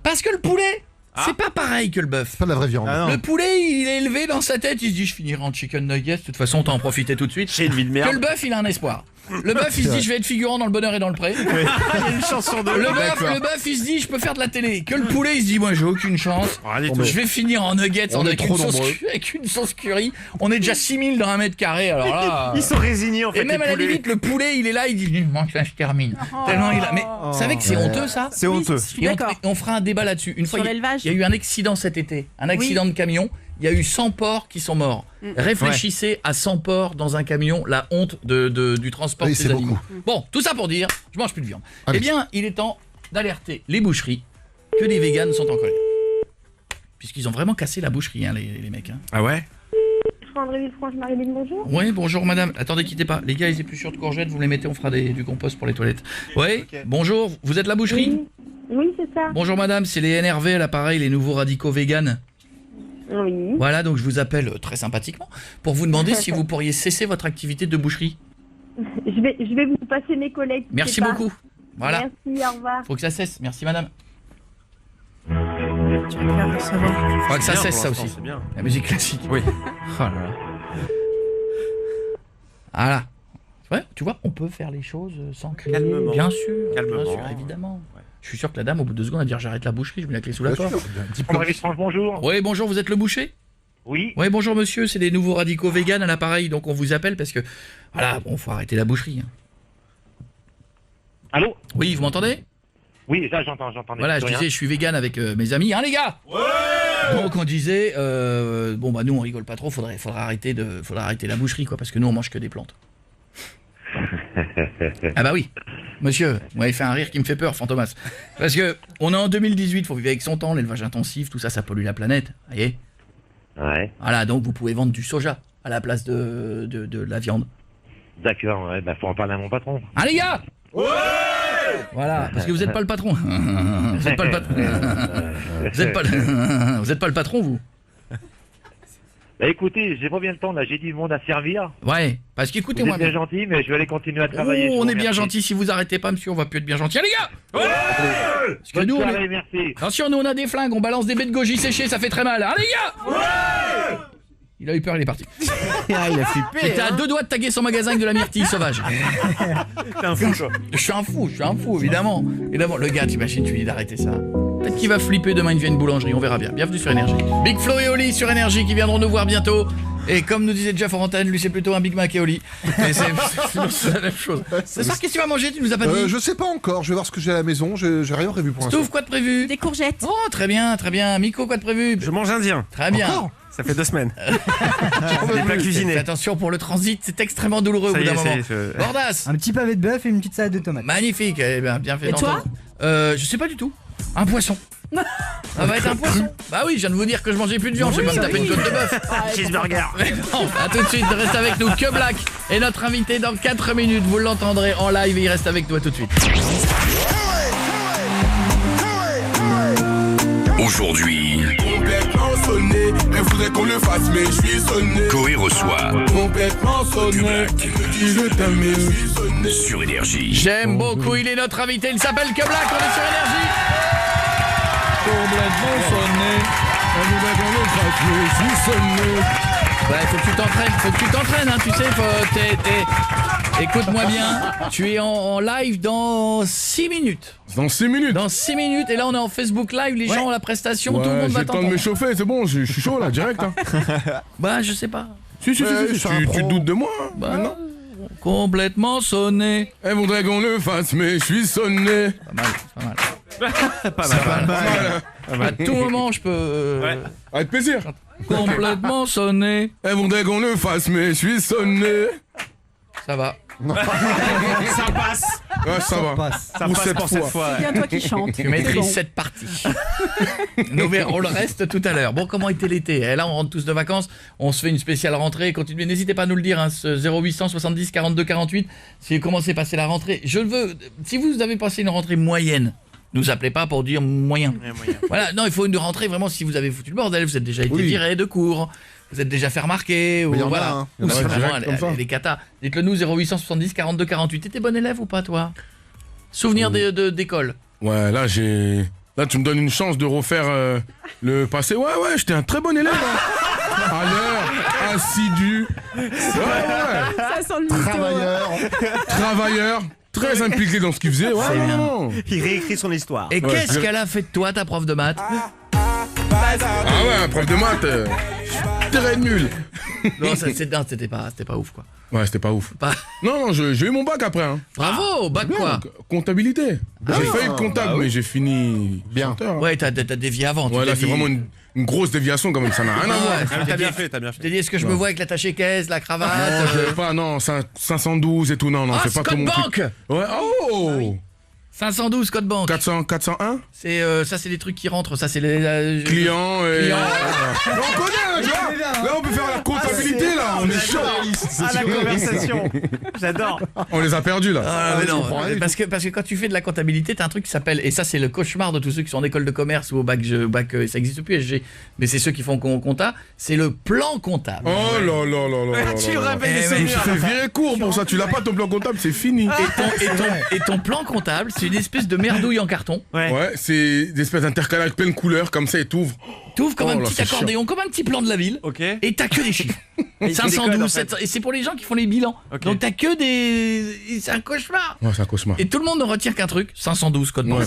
Speaker 6: Parce que le poulet, c'est pas pareil que le bœuf.
Speaker 1: C'est pas de la vraie viande.
Speaker 6: Le poulet, il est élevé dans sa tête, il se dit je finirai en chicken nuggets, de toute façon on t'en profiter tout de suite.
Speaker 7: J'ai une vie de merde.
Speaker 6: Que le bœuf, il a un espoir. Le bœuf, il se dit je vais être figurant dans Le Bonheur et dans le Pré.
Speaker 7: Il y a une chanson de
Speaker 6: le bœuf, il se dit je peux faire de la télé. Que le poulet, il se dit moi j'ai aucune chance. Je vais finir en nuggets avec une sauce curry. On est déjà 6000 dans 1 mètre carré. Alors là,
Speaker 7: ils sont résignés en fait.
Speaker 6: Et même à la limite, le poulet, il est là, il dit moi je termine. Tellement il a. Mais vous savez que c'est honteux ça?
Speaker 8: C'est honteux.
Speaker 6: On fera un débat là-dessus. Une fois, il y a eu un accident cet été, un accident de camion. Il y a eu 100 porcs qui sont morts. Réfléchissez à 100 porcs dans un camion, la honte du transport de ces animaux. Bon, tout ça pour dire, je mange plus de viande. Eh bien, il est temps d'alerter les boucheries que les véganes sont en colère. Puisqu'ils ont vraiment cassé la boucherie, hein, les mecs. Hein.
Speaker 7: Ah ouais?
Speaker 4: André Villefranche-Marie-Lyne, bonjour.
Speaker 6: Oui, bonjour madame. Attendez, quittez pas. Les gars, ils épluchures de courgettes, vous les mettez, on fera du compost pour les toilettes. Oui, bonjour, vous êtes la boucherie?
Speaker 4: Oui, c'est ça.
Speaker 6: Bonjour madame, c'est les NRV à l'appareil, les nouveaux radicaux véganes.
Speaker 4: Oui.
Speaker 6: Voilà, donc je vous appelle très sympathiquement pour vous demander si vous pourriez cesser votre activité de boucherie.
Speaker 4: Je vais vous passer mes collègues.
Speaker 6: Merci beaucoup. Voilà.
Speaker 4: Merci, au revoir.
Speaker 6: Faut que ça cesse. Merci madame.
Speaker 10: Tu vas bien savoir.
Speaker 6: Faut que ça cesse ça aussi.
Speaker 7: Bien.
Speaker 6: La musique classique.
Speaker 7: Oui.
Speaker 6: Oh là là. Voilà. Ouais, tu vois, on peut faire les choses sans crier.
Speaker 7: Calmement.
Speaker 6: Bien sûr.
Speaker 7: Calmement.
Speaker 6: Bien sûr, évidemment. Ouais. Je suis sûr que la dame, au bout de 2 secondes, va dire j'arrête la boucherie, je mets la clé sous la porte.
Speaker 20: André Villefranche, bonjour.
Speaker 6: Oui, bonjour, vous êtes le boucher?
Speaker 20: Oui.
Speaker 6: Oui, bonjour monsieur, c'est des nouveaux radicaux véganes à l'appareil, donc on vous appelle parce que, voilà, bon, faut arrêter la boucherie. Hein.
Speaker 20: Allô?
Speaker 6: Oui, vous m'entendez?
Speaker 20: Oui, là j'entends.
Speaker 6: Voilà, je disais, je suis végane avec mes amis, hein les gars? Ouais. Donc on disait, bon bah nous on rigole pas trop, faudra arrêter la boucherie quoi, parce que nous on mange que des plantes. Ah bah oui, monsieur, vous m'avez fait un rire qui me fait peur, Fantomas. Parce que on est en 2018, faut vivre avec son temps, l'élevage intensif, tout ça, ça pollue la planète, voyez.
Speaker 20: Ouais.
Speaker 6: Voilà, donc vous pouvez vendre du soja à la place de la viande.
Speaker 20: D'accord, ouais, bah faut en parler à mon patron.
Speaker 6: Ah les gars! Ouais! Voilà, parce que vous êtes pas le patron. Vous êtes pas le patron. Vous êtes pas le patron, vous.
Speaker 20: Bah écoutez, j'ai pas bien le temps là, j'ai du monde à servir.
Speaker 6: Ouais, parce qu'écoutez-moi.
Speaker 20: Vous êtes bien gentil, mais je vais aller continuer à travailler.
Speaker 6: Oh, on est bien gentil, si vous arrêtez pas, monsieur, on va plus être bien gentil. Allez, les gars! Ouais! Parce que nous,
Speaker 20: merci.
Speaker 6: Attention, nous on a des flingues, on balance des baies de goji séchées, ça fait très mal. Allez, les gars! Ouais! Il a eu peur, il est parti.
Speaker 8: Il a flippé.
Speaker 6: J'étais à 2 doigts de taguer son magasin avec de la myrtille sauvage.
Speaker 7: T'es un fou, toi.
Speaker 6: Je suis un fou, évidemment. Évidemment, le gars, t'imagines, tu lui dis d'arrêter ça. Peut-être qu'il va flipper demain, il vient une boulangerie, on verra bien. Bienvenue sur Énergie. Big Flo et Oli sur Énergie qui viendront nous voir bientôt. Et comme nous disait Jeff Orantane, lui c'est plutôt un Big Mac et au lit. Et c'est la même chose. Ce soir, qu'est-ce que tu vas manger? Tu nous as pas dit?
Speaker 1: Je sais pas encore, je vais voir ce que j'ai à la maison, j'ai rien prévu pour l'instant.
Speaker 6: Stouff, quoi de prévu?
Speaker 10: Des courgettes.
Speaker 6: Oh, très bien, très bien. Miko, quoi de prévu?
Speaker 7: Je mange indien.
Speaker 6: Très bien.
Speaker 1: Encore
Speaker 7: Ça fait 2 semaines. Des plats cuisinés.
Speaker 6: Attention pour le transit, c'est extrêmement douloureux au bout d'un moment. Bordas.
Speaker 11: Un petit pavé de bœuf et une petite salade de tomates.
Speaker 6: Magnifique, eh bien fait
Speaker 10: Et toi?
Speaker 6: Je sais pas du tout. Un poisson. Ça va être un poisson. Bah oui, je viens de vous dire que je mangeais plus de viande, j'ai même tapé une côte de bœuf.
Speaker 7: Cheeseburger.
Speaker 6: Non, à tout de suite, reste avec nous. Que Black est notre invité dans 4 minutes. Vous l'entendrez en live et il reste avec nous à tout de suite.
Speaker 5: Aujourd'hui,
Speaker 14: Complètement sonné, elle voudrait qu'on le fasse, mais je suis sonné.
Speaker 5: Coé reçoit
Speaker 14: Complètement sonné, qui je t'aime, mais je suis sonné.
Speaker 5: sur Énergie.
Speaker 6: J'aime beaucoup, il est notre invité, il s'appelle Que Black, on est sur Énergie. Complètement sonné.
Speaker 14: Elle voudrait qu'on le fasse, mais je suis sonné.
Speaker 6: Ouais, faut que tu t'entraînes, hein, tu sais, écoute-moi bien, tu es en live dans 6 minutes.
Speaker 14: Dans 6 minutes.
Speaker 6: Dans 6 minutes, et là on est en Facebook Live, les gens ont la prestation, tout le monde va
Speaker 14: j'ai le temps de
Speaker 6: t'entendre.
Speaker 14: m'échauffer, c'est bon, je suis chaud là, direct. Hein.
Speaker 6: Bah, je sais pas.
Speaker 14: Si, tu te doutes de moi hein,
Speaker 6: Bah,
Speaker 14: maintenant.
Speaker 6: Complètement sonné.
Speaker 14: Elle voudrait qu'on le fasse, mais je suis sonné.
Speaker 6: Pas mal. À tout moment, je peux...
Speaker 14: Avec plaisir.
Speaker 6: Complètement sonné.
Speaker 14: Elle voudrait qu'on le fasse, mais je suis sonné.
Speaker 6: Ça va.
Speaker 7: Ça passe.
Speaker 14: Ouais, ça va.
Speaker 7: Ça passe pour cette fois.
Speaker 10: C'est bien toi qui chante.
Speaker 6: Tu maîtrises cette partie. Nous verrons le reste tout à l'heure. Bon, comment était l'été? Là, on rentre tous de vacances. On se fait une spéciale rentrée. Continuez, n'hésitez pas à nous le dire. Hein, 0800 70 42 48. Si vous commencez à passer la rentrée, si vous avez passé une rentrée moyenne, nous appelez pas pour dire moyen. Voilà, non, il faut une rentrée vraiment si vous avez foutu le bordel, vous êtes déjà été viré de cours, vous êtes déjà fait remarquer, ou voilà.
Speaker 1: Hein.
Speaker 6: Ou c'est vraiment les catas. Dites-le nous, 0800 70 42 48. T'étais bon élève ou pas, toi? Souvenir d'école?
Speaker 14: Ouais, là, tu me donnes une chance de refaire le passé. Ouais, j'étais un très bon élève. Hein. À l'heure, assidu. Ouais.
Speaker 10: Ça sent le mytho.
Speaker 14: Travailleur. Très impliqué dans ce qu'il faisait. Ouais, non.
Speaker 7: Il réécrit son histoire.
Speaker 6: Et qu'est-ce qu'elle a fait de toi, ta prof de maths?
Speaker 14: Ah ouais, un prof de maths, très nul.
Speaker 6: Non, c'était pas ouf, quoi.
Speaker 14: Ouais, c'était pas ouf. Non, j'ai eu mon bac après. Hein.
Speaker 6: Bravo, bac quoi?
Speaker 14: Comptabilité. J'ai failli être comptable, mais j'ai fini
Speaker 1: bien.
Speaker 14: Chanteur, hein.
Speaker 6: Ouais, t'as dévié avant.
Speaker 14: Ouais, là, c'est vraiment une grosse déviation quand même, ça n'a rien à voir.
Speaker 7: T'as bien fait.
Speaker 6: Je t'ai dit, est-ce que je me vois avec l'attaché caisse, la cravate?
Speaker 14: Non, je pas, non, 512 et tout, non, c'est pas tout mon truc. Ouais, oh
Speaker 6: 512 code banque.
Speaker 14: 401.
Speaker 6: C'est ça, c'est les trucs qui rentrent. Ça, c'est les
Speaker 14: clients. On connaît, tu vois. Là, on peut faire la comptabilité, là. On est chaud.
Speaker 7: La conversation. J'adore.
Speaker 14: On les a perdus là.
Speaker 6: Mais non, parce que quand tu fais de la comptabilité, t'as un truc qui s'appelle, et ça c'est le cauchemar de tous ceux qui sont en école de commerce ou au bac, ça existe plus SG, mais c'est ceux qui font compta, c'est le plan comptable.
Speaker 14: Oh là.
Speaker 7: Tu rappelles les
Speaker 14: souvenirs. Je fais virer court pour ça. Tu l'as pas ton plan comptable, c'est fini.
Speaker 6: Et ton plan comptable, c'est une espèce de merdouille en carton.
Speaker 14: Ouais, c'est des espèces d'intercalaires avec plein de couleurs comme ça et t'ouvres.
Speaker 6: T'ouvres comme un petit accordéon, comme un petit plan de la ville.
Speaker 7: Ok.
Speaker 6: Et t'as que des chiffres. 512, 700, et c'est pour les gens qui font les bilans. Okay. Donc t'as que des... C'est un cauchemar.
Speaker 14: Ouais, c'est un cauchemar.
Speaker 6: Et tout le monde ne retient qu'un truc, 512 code banque.
Speaker 14: Ouais,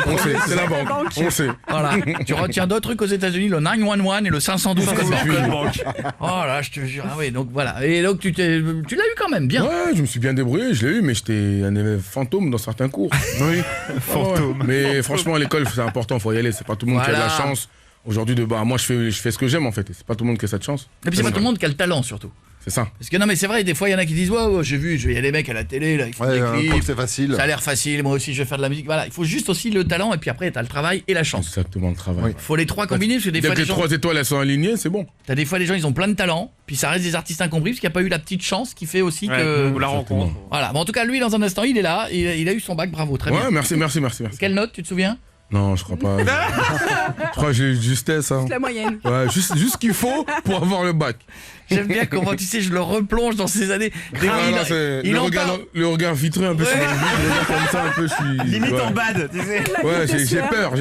Speaker 14: on sait, c'est la banque. On sait.
Speaker 6: Voilà. Tu retiens d'autres trucs aux États-Unis, le 911 et le 512 code banque. Oh là, je te jure. Ah oui, donc voilà. Et donc tu l'as eu quand même bien.
Speaker 14: Ouais, je me suis bien débrouillé, je l'ai eu, mais j'étais un élève fantôme dans certains cours. Oui. Fantôme. Mais franchement, à l'école, c'est important, faut y aller. C'est pas tout le monde qui a de la chance. Aujourd'hui, moi, je fais ce que j'aime en fait. Et c'est pas tout le monde qui a cette chance.
Speaker 6: Et puis c'est pas tout le monde qui a le talent surtout.
Speaker 14: C'est ça.
Speaker 6: Parce que non, mais c'est vrai, des fois il y en a qui disent ouais, j'ai vu, il y a des mecs à la télé là, ils font des clips,
Speaker 1: c'est facile.
Speaker 6: Ça a l'air facile, moi aussi je vais faire de la musique. Voilà, il faut juste aussi le talent et puis après t'as le travail et la chance.
Speaker 14: Exactement, le travail.
Speaker 6: Faut les trois combiner parce que des fois
Speaker 14: les trois étoiles elles sont alignées, c'est bon.
Speaker 6: T'as des fois les gens ils ont plein de talent, puis ça reste des artistes incompris parce qu'il n'y a pas eu la petite chance qui fait aussi que
Speaker 7: la rencontre.
Speaker 6: Voilà, bon, en tout cas lui dans un instant il est là, il a eu son bac, bravo, très bien.
Speaker 14: Ouais, merci.
Speaker 6: Quelle note, tu te souviens?
Speaker 14: Non, je crois pas. Je crois que j'ai justesse. Hein.
Speaker 10: C'est la moyenne.
Speaker 14: Ouais, juste ce qu'il faut pour avoir le bac.
Speaker 6: J'aime bien comment, tu sais, je le replonge dans ces années.
Speaker 14: Le regard vitré un peu sur le vide, comme ça un peu, je suis...
Speaker 7: Limite en bad, tu sais.
Speaker 14: Ouais, j'ai peur.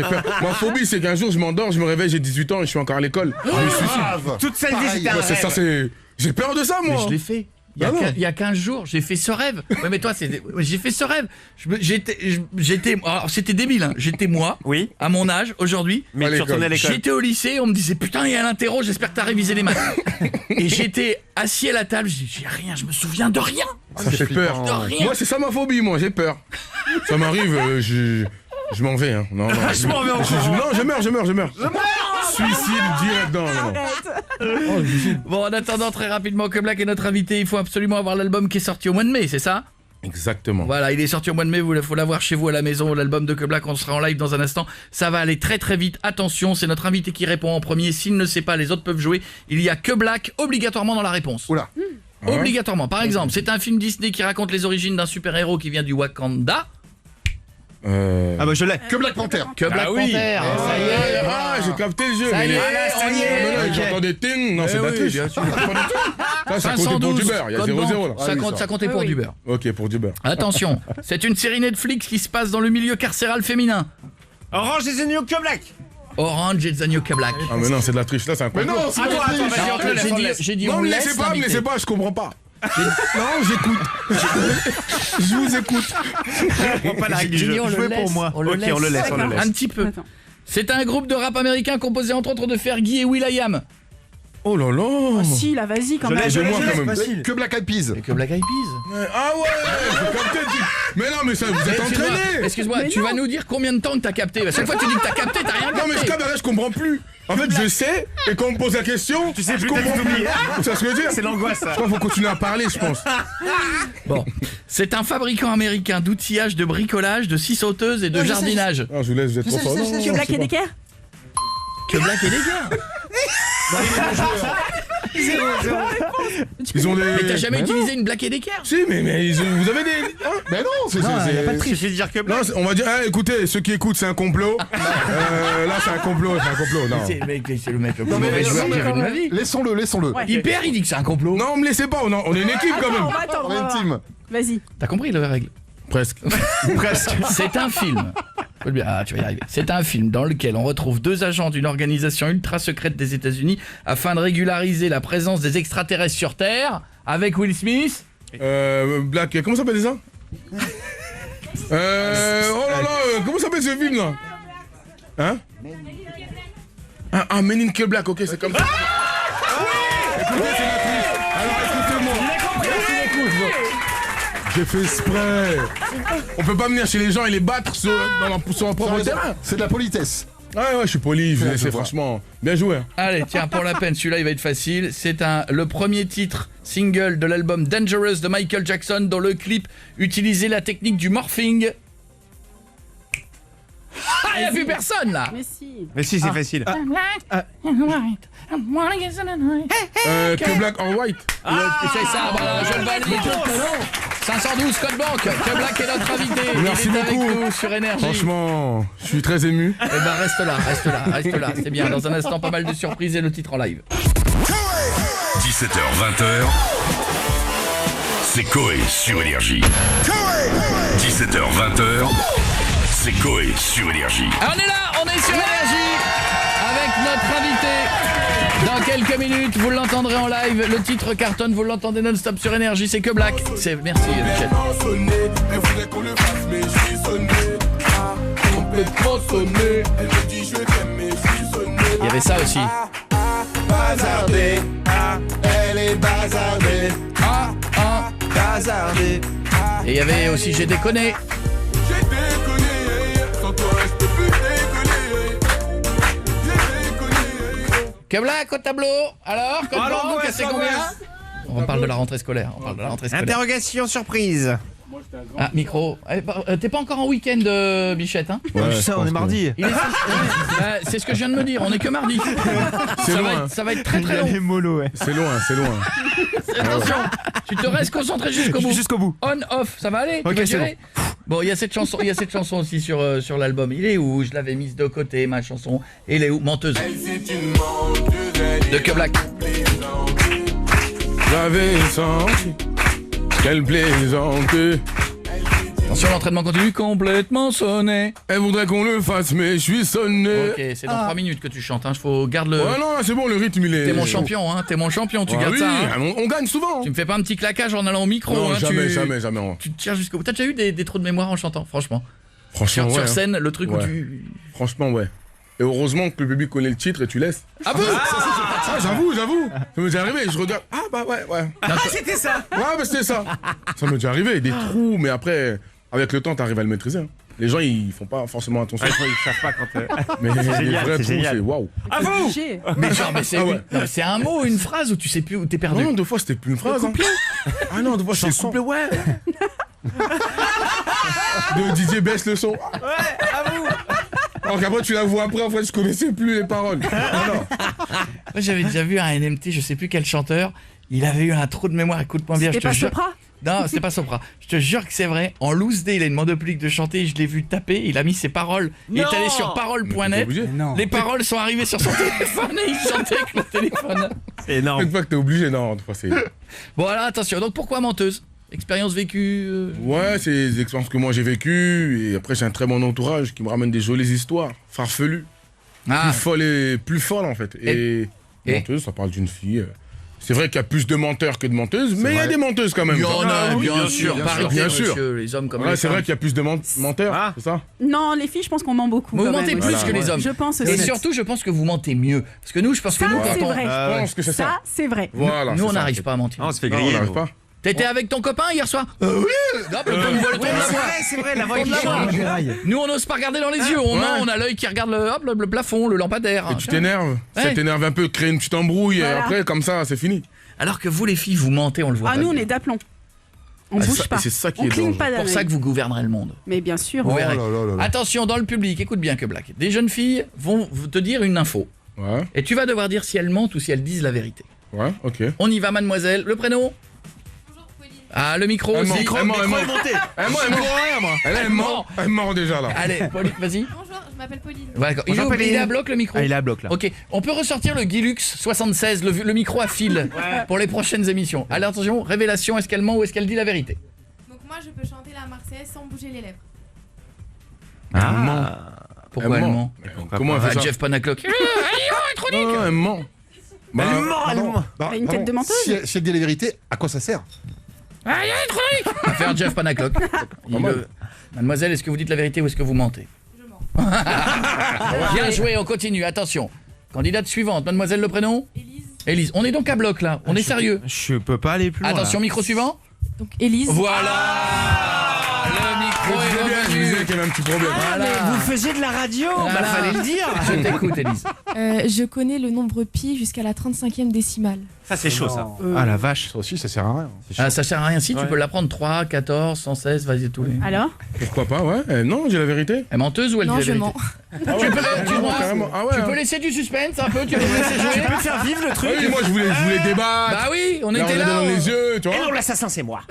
Speaker 14: Ma phobie, c'est qu'un jour, je m'endors, je me réveille, j'ai 18 ans et je suis encore à l'école. Je me suicide.
Speaker 7: Toute celle-ci,
Speaker 14: c'est ça, c'est... J'ai peur de ça, moi.
Speaker 6: Mais je l'ai fait. Il y a 15 jours, j'ai fait ce rêve. Ouais, mais toi, j'ai fait ce rêve. J'étais, alors c'était débile, hein. J'étais moi, à mon âge, aujourd'hui.
Speaker 7: Mais tu retournais à l'école.
Speaker 6: J'étais au lycée, on me disait putain, il y a l'interro, j'espère que t'as révisé les maths. Et j'étais assis à la table, j'ai rien, je me souviens de rien.
Speaker 21: Ça fait peur.
Speaker 6: De rien.
Speaker 21: Moi, c'est ça ma phobie, moi, j'ai peur. Ça m'arrive, je m'en vais. Hein. Non,
Speaker 6: Je m'en vais encore.
Speaker 21: Non, je meurs. Suicide direct. Non.
Speaker 6: Bon, en attendant, très rapidement, que Black est notre invité, il faut absolument avoir l'album qui est sorti au mois de mai, c'est ça ?
Speaker 21: Exactement.
Speaker 6: Voilà, il est sorti au mois de mai, il faut l'avoir chez vous à la maison, l'album de Que Black, on sera en live dans un instant. Ça va aller très très vite, attention, c'est notre invité qui répond en premier, s'il ne sait pas, les autres peuvent jouer. Il y a Que Black obligatoirement dans la réponse.
Speaker 1: Oula.
Speaker 6: Obligatoirement, par exemple, c'est un film Disney qui raconte les origines d'un super-héros qui vient du Wakanda.
Speaker 21: Ah
Speaker 8: bah je l'ai.
Speaker 1: Que Black Panther.
Speaker 6: Que Black Panther. Ça y est.
Speaker 21: Ah, j'ai capté le jeu.
Speaker 6: Ça y est,
Speaker 21: on y est. J'entends des ting. Non, c'est de la triche.
Speaker 6: bien sûr.
Speaker 21: Ça comptait pour du beurre. Il y a 0-0 là.
Speaker 6: Ça comptait pour du beurre.
Speaker 21: Ok, pour du beurre.
Speaker 6: Attention, c'est une série Netflix qui se passe dans le milieu carcéral féminin.
Speaker 8: Orange is the new Black.
Speaker 6: Orange is the new Black.
Speaker 21: Ah mais non, c'est de la triche là, c'est
Speaker 1: Mais
Speaker 21: incroyable.
Speaker 1: non, c'est pas
Speaker 8: Vas-y, on te laisse.
Speaker 6: J'ai dit
Speaker 21: Non,
Speaker 6: on
Speaker 21: me
Speaker 6: laisse
Speaker 21: laissez pas, je comprends pas. Non, j'écoute. Je vous écoute.
Speaker 8: Je comprends pas la règle du jeu.
Speaker 6: Jouez pour moi.
Speaker 8: Ok, on le laisse.
Speaker 6: Un petit peu. C'est un groupe de rap américain composé entre autres de Fergie et will.i.am.
Speaker 21: Oh là là.
Speaker 10: Oh si, là, vas-y quand même.
Speaker 21: J'ai moi quand même.
Speaker 1: Que Black Eyed Peas.
Speaker 6: Que Black Eyed Peas.
Speaker 21: Ah ouais, j'ai capté. Mais non, mais ça, vous êtes entraîné.
Speaker 6: Excuse-moi, tu vas nous dire combien de temps que t'as capté. À chaque fois que tu dis que t'as capté, t'as rien capté.
Speaker 21: Non mais ce cas je comprends plus. En fait, je sais, et quand on me pose la question,
Speaker 8: tu sais
Speaker 21: je
Speaker 8: plus,
Speaker 21: comprends plus. Tu sais ce que je veux dire?
Speaker 8: C'est l'angoisse, ça.
Speaker 21: Je crois qu'il faut continuer à parler, je pense.
Speaker 6: Bon, c'est un fabricant américain d'outillage, de bricolage, de scie sauteuse et de jardinage.
Speaker 21: Ah, je vous laisse, vous êtes trop fort.
Speaker 10: Que Black et Decker.
Speaker 6: Que Black et Decker.
Speaker 21: Ils ont des...
Speaker 6: Mais t'as jamais utilisé une Black et Decker?
Speaker 21: Si, mais vous avez des... Hein?
Speaker 1: Mais non, c'est
Speaker 21: pas
Speaker 8: de triche. Il suffit de dire que Black.
Speaker 21: Non, on va dire, écoutez, ceux qui écoutent, c'est un complot. Là, c'est un complot, non.
Speaker 6: C'est le mec le plus mauvais joueur que j'ai vu de ma vie.
Speaker 1: Laissons-le.
Speaker 6: Il perd, il dit que c'est un complot.
Speaker 21: Non, me laissez pas, on est une équipe quand même.
Speaker 1: On est une team.
Speaker 10: Vas-y.
Speaker 6: T'as compris la règle?
Speaker 21: Presque.
Speaker 6: C'est un film. Ah, tu vas y arriver. C'est un film dans lequel on retrouve deux agents d'une organisation ultra secrète des États-Unis afin de régulariser la présence des extraterrestres sur Terre avec Will Smith.
Speaker 21: Black, comment ça s'appelle ça? Oh là là, comment ça s'appelle ce film là? Hein? Ah, Men in Que Black, ok, c'est comme ça. Écoutez, c'est la triche. Alors écoutez-moi. J'ai fait exprès. On peut pas venir chez les gens et les battre sur leur propre terrain.
Speaker 1: C'est de la politesse.
Speaker 21: Ouais, je suis poli, je laisse, franchement. Bien joué.
Speaker 6: Allez, tiens, pour la peine, celui-là, il va être facile. C'est le premier titre single de l'album Dangerous de Michael Jackson, dont le clip utilisait la technique du morphing. Ah, il n'y a plus personne, là.
Speaker 8: Mais si, c'est facile.
Speaker 21: Que Black en white.
Speaker 6: C'est ça, voilà, je le valide. 512 code banque. Que Black est notre invité.
Speaker 21: Merci
Speaker 6: il est
Speaker 21: beaucoup.
Speaker 6: avec nous sur Énergie.
Speaker 21: Franchement, je suis très ému.
Speaker 6: Eh ben reste là. C'est bien. Dans un instant, pas mal de surprises et le titre en live.
Speaker 5: 17h, 20h. C'est Coé sur Énergie. 17h, 20h. C'est Coé sur Énergie.
Speaker 6: On est là, on est sur Énergie avec notre invité. Dans quelques minutes, vous l'entendrez en live. Le titre cartonne, vous l'entendez non-stop sur Énergie. C'est Que Black. Merci, Michel. Il y avait ça aussi.
Speaker 14: Bazardée, elle est bazardée. Bazardée.
Speaker 6: Et il y avait aussi J'ai déconné. Que Black au tableau. Alors, code banque, c'est combien? On parle de la rentrée scolaire.
Speaker 8: Interrogation surprise.
Speaker 6: Ah, micro. T'es pas encore en week-end, Bichette, hein?
Speaker 8: Ouais, ça, on est mardi.
Speaker 6: C'est ce que je viens de me dire, on est que mardi. Ça va être très très long.
Speaker 21: C'est loin.
Speaker 6: Attention, tu te restes concentré jusqu'au bout. On, off, ça va aller?
Speaker 8: Ok, c'est bon.
Speaker 6: Bon, il y a cette chanson aussi sur l'album. Il est où? Je l'avais mise de côté, ma chanson. Il est où? Menteuse. De Que Black.
Speaker 21: J'avais senti qu'elle plaisante.
Speaker 6: Attention, l'entraînement continue, complètement sonné.
Speaker 21: Elle voudrait qu'on le fasse, mais je suis sonné.
Speaker 6: Ok, c'est dans 3 minutes que tu chantes, hein. Faut garde le.
Speaker 21: Ouais, non, c'est bon, le rythme, il est.
Speaker 6: T'es mon champion, hein. T'es mon champion, tu gardes
Speaker 21: oui,
Speaker 6: ça. Hein.
Speaker 21: On gagne souvent.
Speaker 6: Tu me fais pas un petit claquage en allant au micro,
Speaker 21: Non,
Speaker 6: hein.
Speaker 21: jamais.
Speaker 6: Tu te tires jusqu'au bout. T'as déjà eu des trous de mémoire en chantant, franchement?
Speaker 21: Franchement,
Speaker 6: sur
Speaker 21: ouais,
Speaker 6: scène, le truc où tu.
Speaker 21: Franchement, ouais. Et heureusement que le public connaît le titre et tu laisses. Ah bon? J'avoue. Ça m'est déjà arrivé, je regarde. Ah bah ouais.
Speaker 8: Ah, c'était ça.
Speaker 21: Ouais, bah c'était ça. Ça m'est déjà arrivé, des trous, mais après, avec le temps, t'arrives à le maîtriser. Hein. Les gens, ils font pas forcément attention.
Speaker 7: Ils savent pas quand.
Speaker 21: Mais les vrais trous, c'est waouh.
Speaker 6: À vous. Mais genre, c'est un mot, une phrase où tu sais plus où t'es perdu.
Speaker 21: Non, 2 fois c'était plus une phrase. Hein. Ah non, 2 fois c'est couplet, ouais. De Didier baisse le son.
Speaker 8: Ouais, à vous.
Speaker 21: Alors qu'après tu la vois après, en fait je connaissais plus les paroles.
Speaker 6: Moi j'avais déjà vu un NMT, je sais plus quel chanteur, il avait eu un trou de mémoire à coup de poing bien.
Speaker 10: C'était pas Sopra?
Speaker 6: Non, c'était pas Sopra. Je te jure que c'est vrai. En loose day, il a demandé au public de chanter, je l'ai vu taper, il a mis ses paroles. Il est allé sur parole.net. Les paroles sont arrivées sur son téléphone et il chantait avec le téléphone.
Speaker 21: C'est énorme. Une fois que t'es obligé, non, une fois c'est.
Speaker 6: Bon alors attention, donc pourquoi menteuse? Expérience vécue
Speaker 21: Ouais, c'est des expériences que moi j'ai vécues et après j'ai un très bon entourage qui me ramène des jolies histoires, farfelues, plus folles en fait. Et menteuse, ça parle d'une fille. C'est vrai qu'il y a plus de menteurs que de menteuses, mais il y a des menteuses quand même.
Speaker 6: Il y en a, bien sûr.
Speaker 21: Bien sûr.
Speaker 6: Les hommes comme les femmes.
Speaker 21: C'est vrai qu'il y a plus de menteurs, c'est ça?
Speaker 10: Non, les filles, je pense qu'on ment beaucoup.
Speaker 6: Vous mentez plus que les hommes.
Speaker 10: Je pense aussi.
Speaker 6: Et surtout, je pense que vous mentez mieux. Parce que nous, je pense que nous,
Speaker 10: c'est vrai.
Speaker 21: Je pense que c'est ça.
Speaker 10: Ça, c'est vrai.
Speaker 21: Voilà,
Speaker 6: nous, on n'arrive pas à mentir.
Speaker 21: On se fait griller. On n'arrive pas.
Speaker 6: T'étais avec ton copain hier soir? Oui. Hop, le ton de voix, le ton de la voix.
Speaker 8: C'est vrai, la voix qui change.
Speaker 6: Nous, on n'ose pas regarder dans les yeux. On a l'œil qui regarde le plafond, le lampadaire.
Speaker 21: Et tu t'énerves. Ça t'énerve un peu, créer une petite embrouille et après, comme ça, c'est fini.
Speaker 6: Alors que vous, les filles, vous mentez, on le voit.
Speaker 10: Ah, nous, on est d'aplomb. On bouge pas.
Speaker 21: C'est ça qui
Speaker 10: on
Speaker 21: est
Speaker 10: cligne pas
Speaker 6: C'est pour ça que vous gouvernerez le monde.
Speaker 10: Mais bien sûr.
Speaker 6: Vous verrez. Attention, dans le public, écoute bien que Black. Des jeunes filles vont te dire une info.
Speaker 21: Ouais.
Speaker 6: Et tu vas devoir dire si elles mentent ou si elles disent la vérité.
Speaker 21: Ouais, ok.
Speaker 6: On y va, mademoiselle. Le prénom? Ah, le micro aussi.
Speaker 21: Elle ment déjà là.
Speaker 6: Allez, Pauline, vas-y.
Speaker 2: Bonjour, je m'appelle Pauline.
Speaker 6: D'accord. Il est à bloc le micro?
Speaker 7: Ah, il est à bloc là.
Speaker 6: Ok, on peut ressortir le Guilux 76, le micro à fil pour les prochaines émissions. Allez, attention, révélation, est-ce qu'elle ment ou est-ce qu'elle dit la vérité?
Speaker 2: Donc moi je peux chanter la Marseillaise sans bouger les lèvres.
Speaker 21: Elle ment.
Speaker 6: Pourquoi elle ment?
Speaker 21: Comment elle fait ça?
Speaker 6: Jeff Panaclock.
Speaker 21: Elle ment.
Speaker 10: Elle a une tête de menteuse.
Speaker 1: Si elle dit la vérité, à quoi ça sert?
Speaker 6: On va faire Jeff Panaclock. Mademoiselle, est-ce que vous dites la vérité ou est-ce que vous mentez?
Speaker 2: Je mens.
Speaker 6: Bien joué, on continue, attention. Candidate suivante, mademoiselle, le prénom? Élise. On est donc à bloc là, on est sérieux.
Speaker 7: Je peux pas aller plus loin.
Speaker 6: Attention, micro suivant.
Speaker 2: Donc Élise.
Speaker 6: Voilà. Le micro est revenu.
Speaker 21: Je disais qu'il y avait un petit problème.
Speaker 8: Vous faisiez de la radio,
Speaker 6: Voilà.
Speaker 8: fallait le dire.
Speaker 6: Je t'écoute, Élise.
Speaker 2: Je connais le nombre pi jusqu'à la 35e décimale.
Speaker 8: Ça c'est chaud ça.
Speaker 7: Ah la vache.
Speaker 1: Ça aussi, ça sert à rien.
Speaker 6: Ah, ça sert à rien si, tu peux l'apprendre 3, 14, 116, vas-y tous les.
Speaker 10: Alors?
Speaker 21: Pourquoi pas, ouais. Non, j'ai la vérité.
Speaker 6: Elle est menteuse ou elle dit
Speaker 2: Non,
Speaker 6: la
Speaker 2: je
Speaker 6: vérité?
Speaker 2: mens.
Speaker 6: Tu peux laisser du suspense un peu, tu peux laisser jouer.
Speaker 8: Tu peux faire vivre le truc.
Speaker 21: Oui, moi je voulais débattre.
Speaker 6: Bah oui, on était
Speaker 21: là.
Speaker 6: là.
Speaker 21: Dans les yeux, tu
Speaker 8: Et
Speaker 21: vois.
Speaker 8: non, l'assassin c'est moi.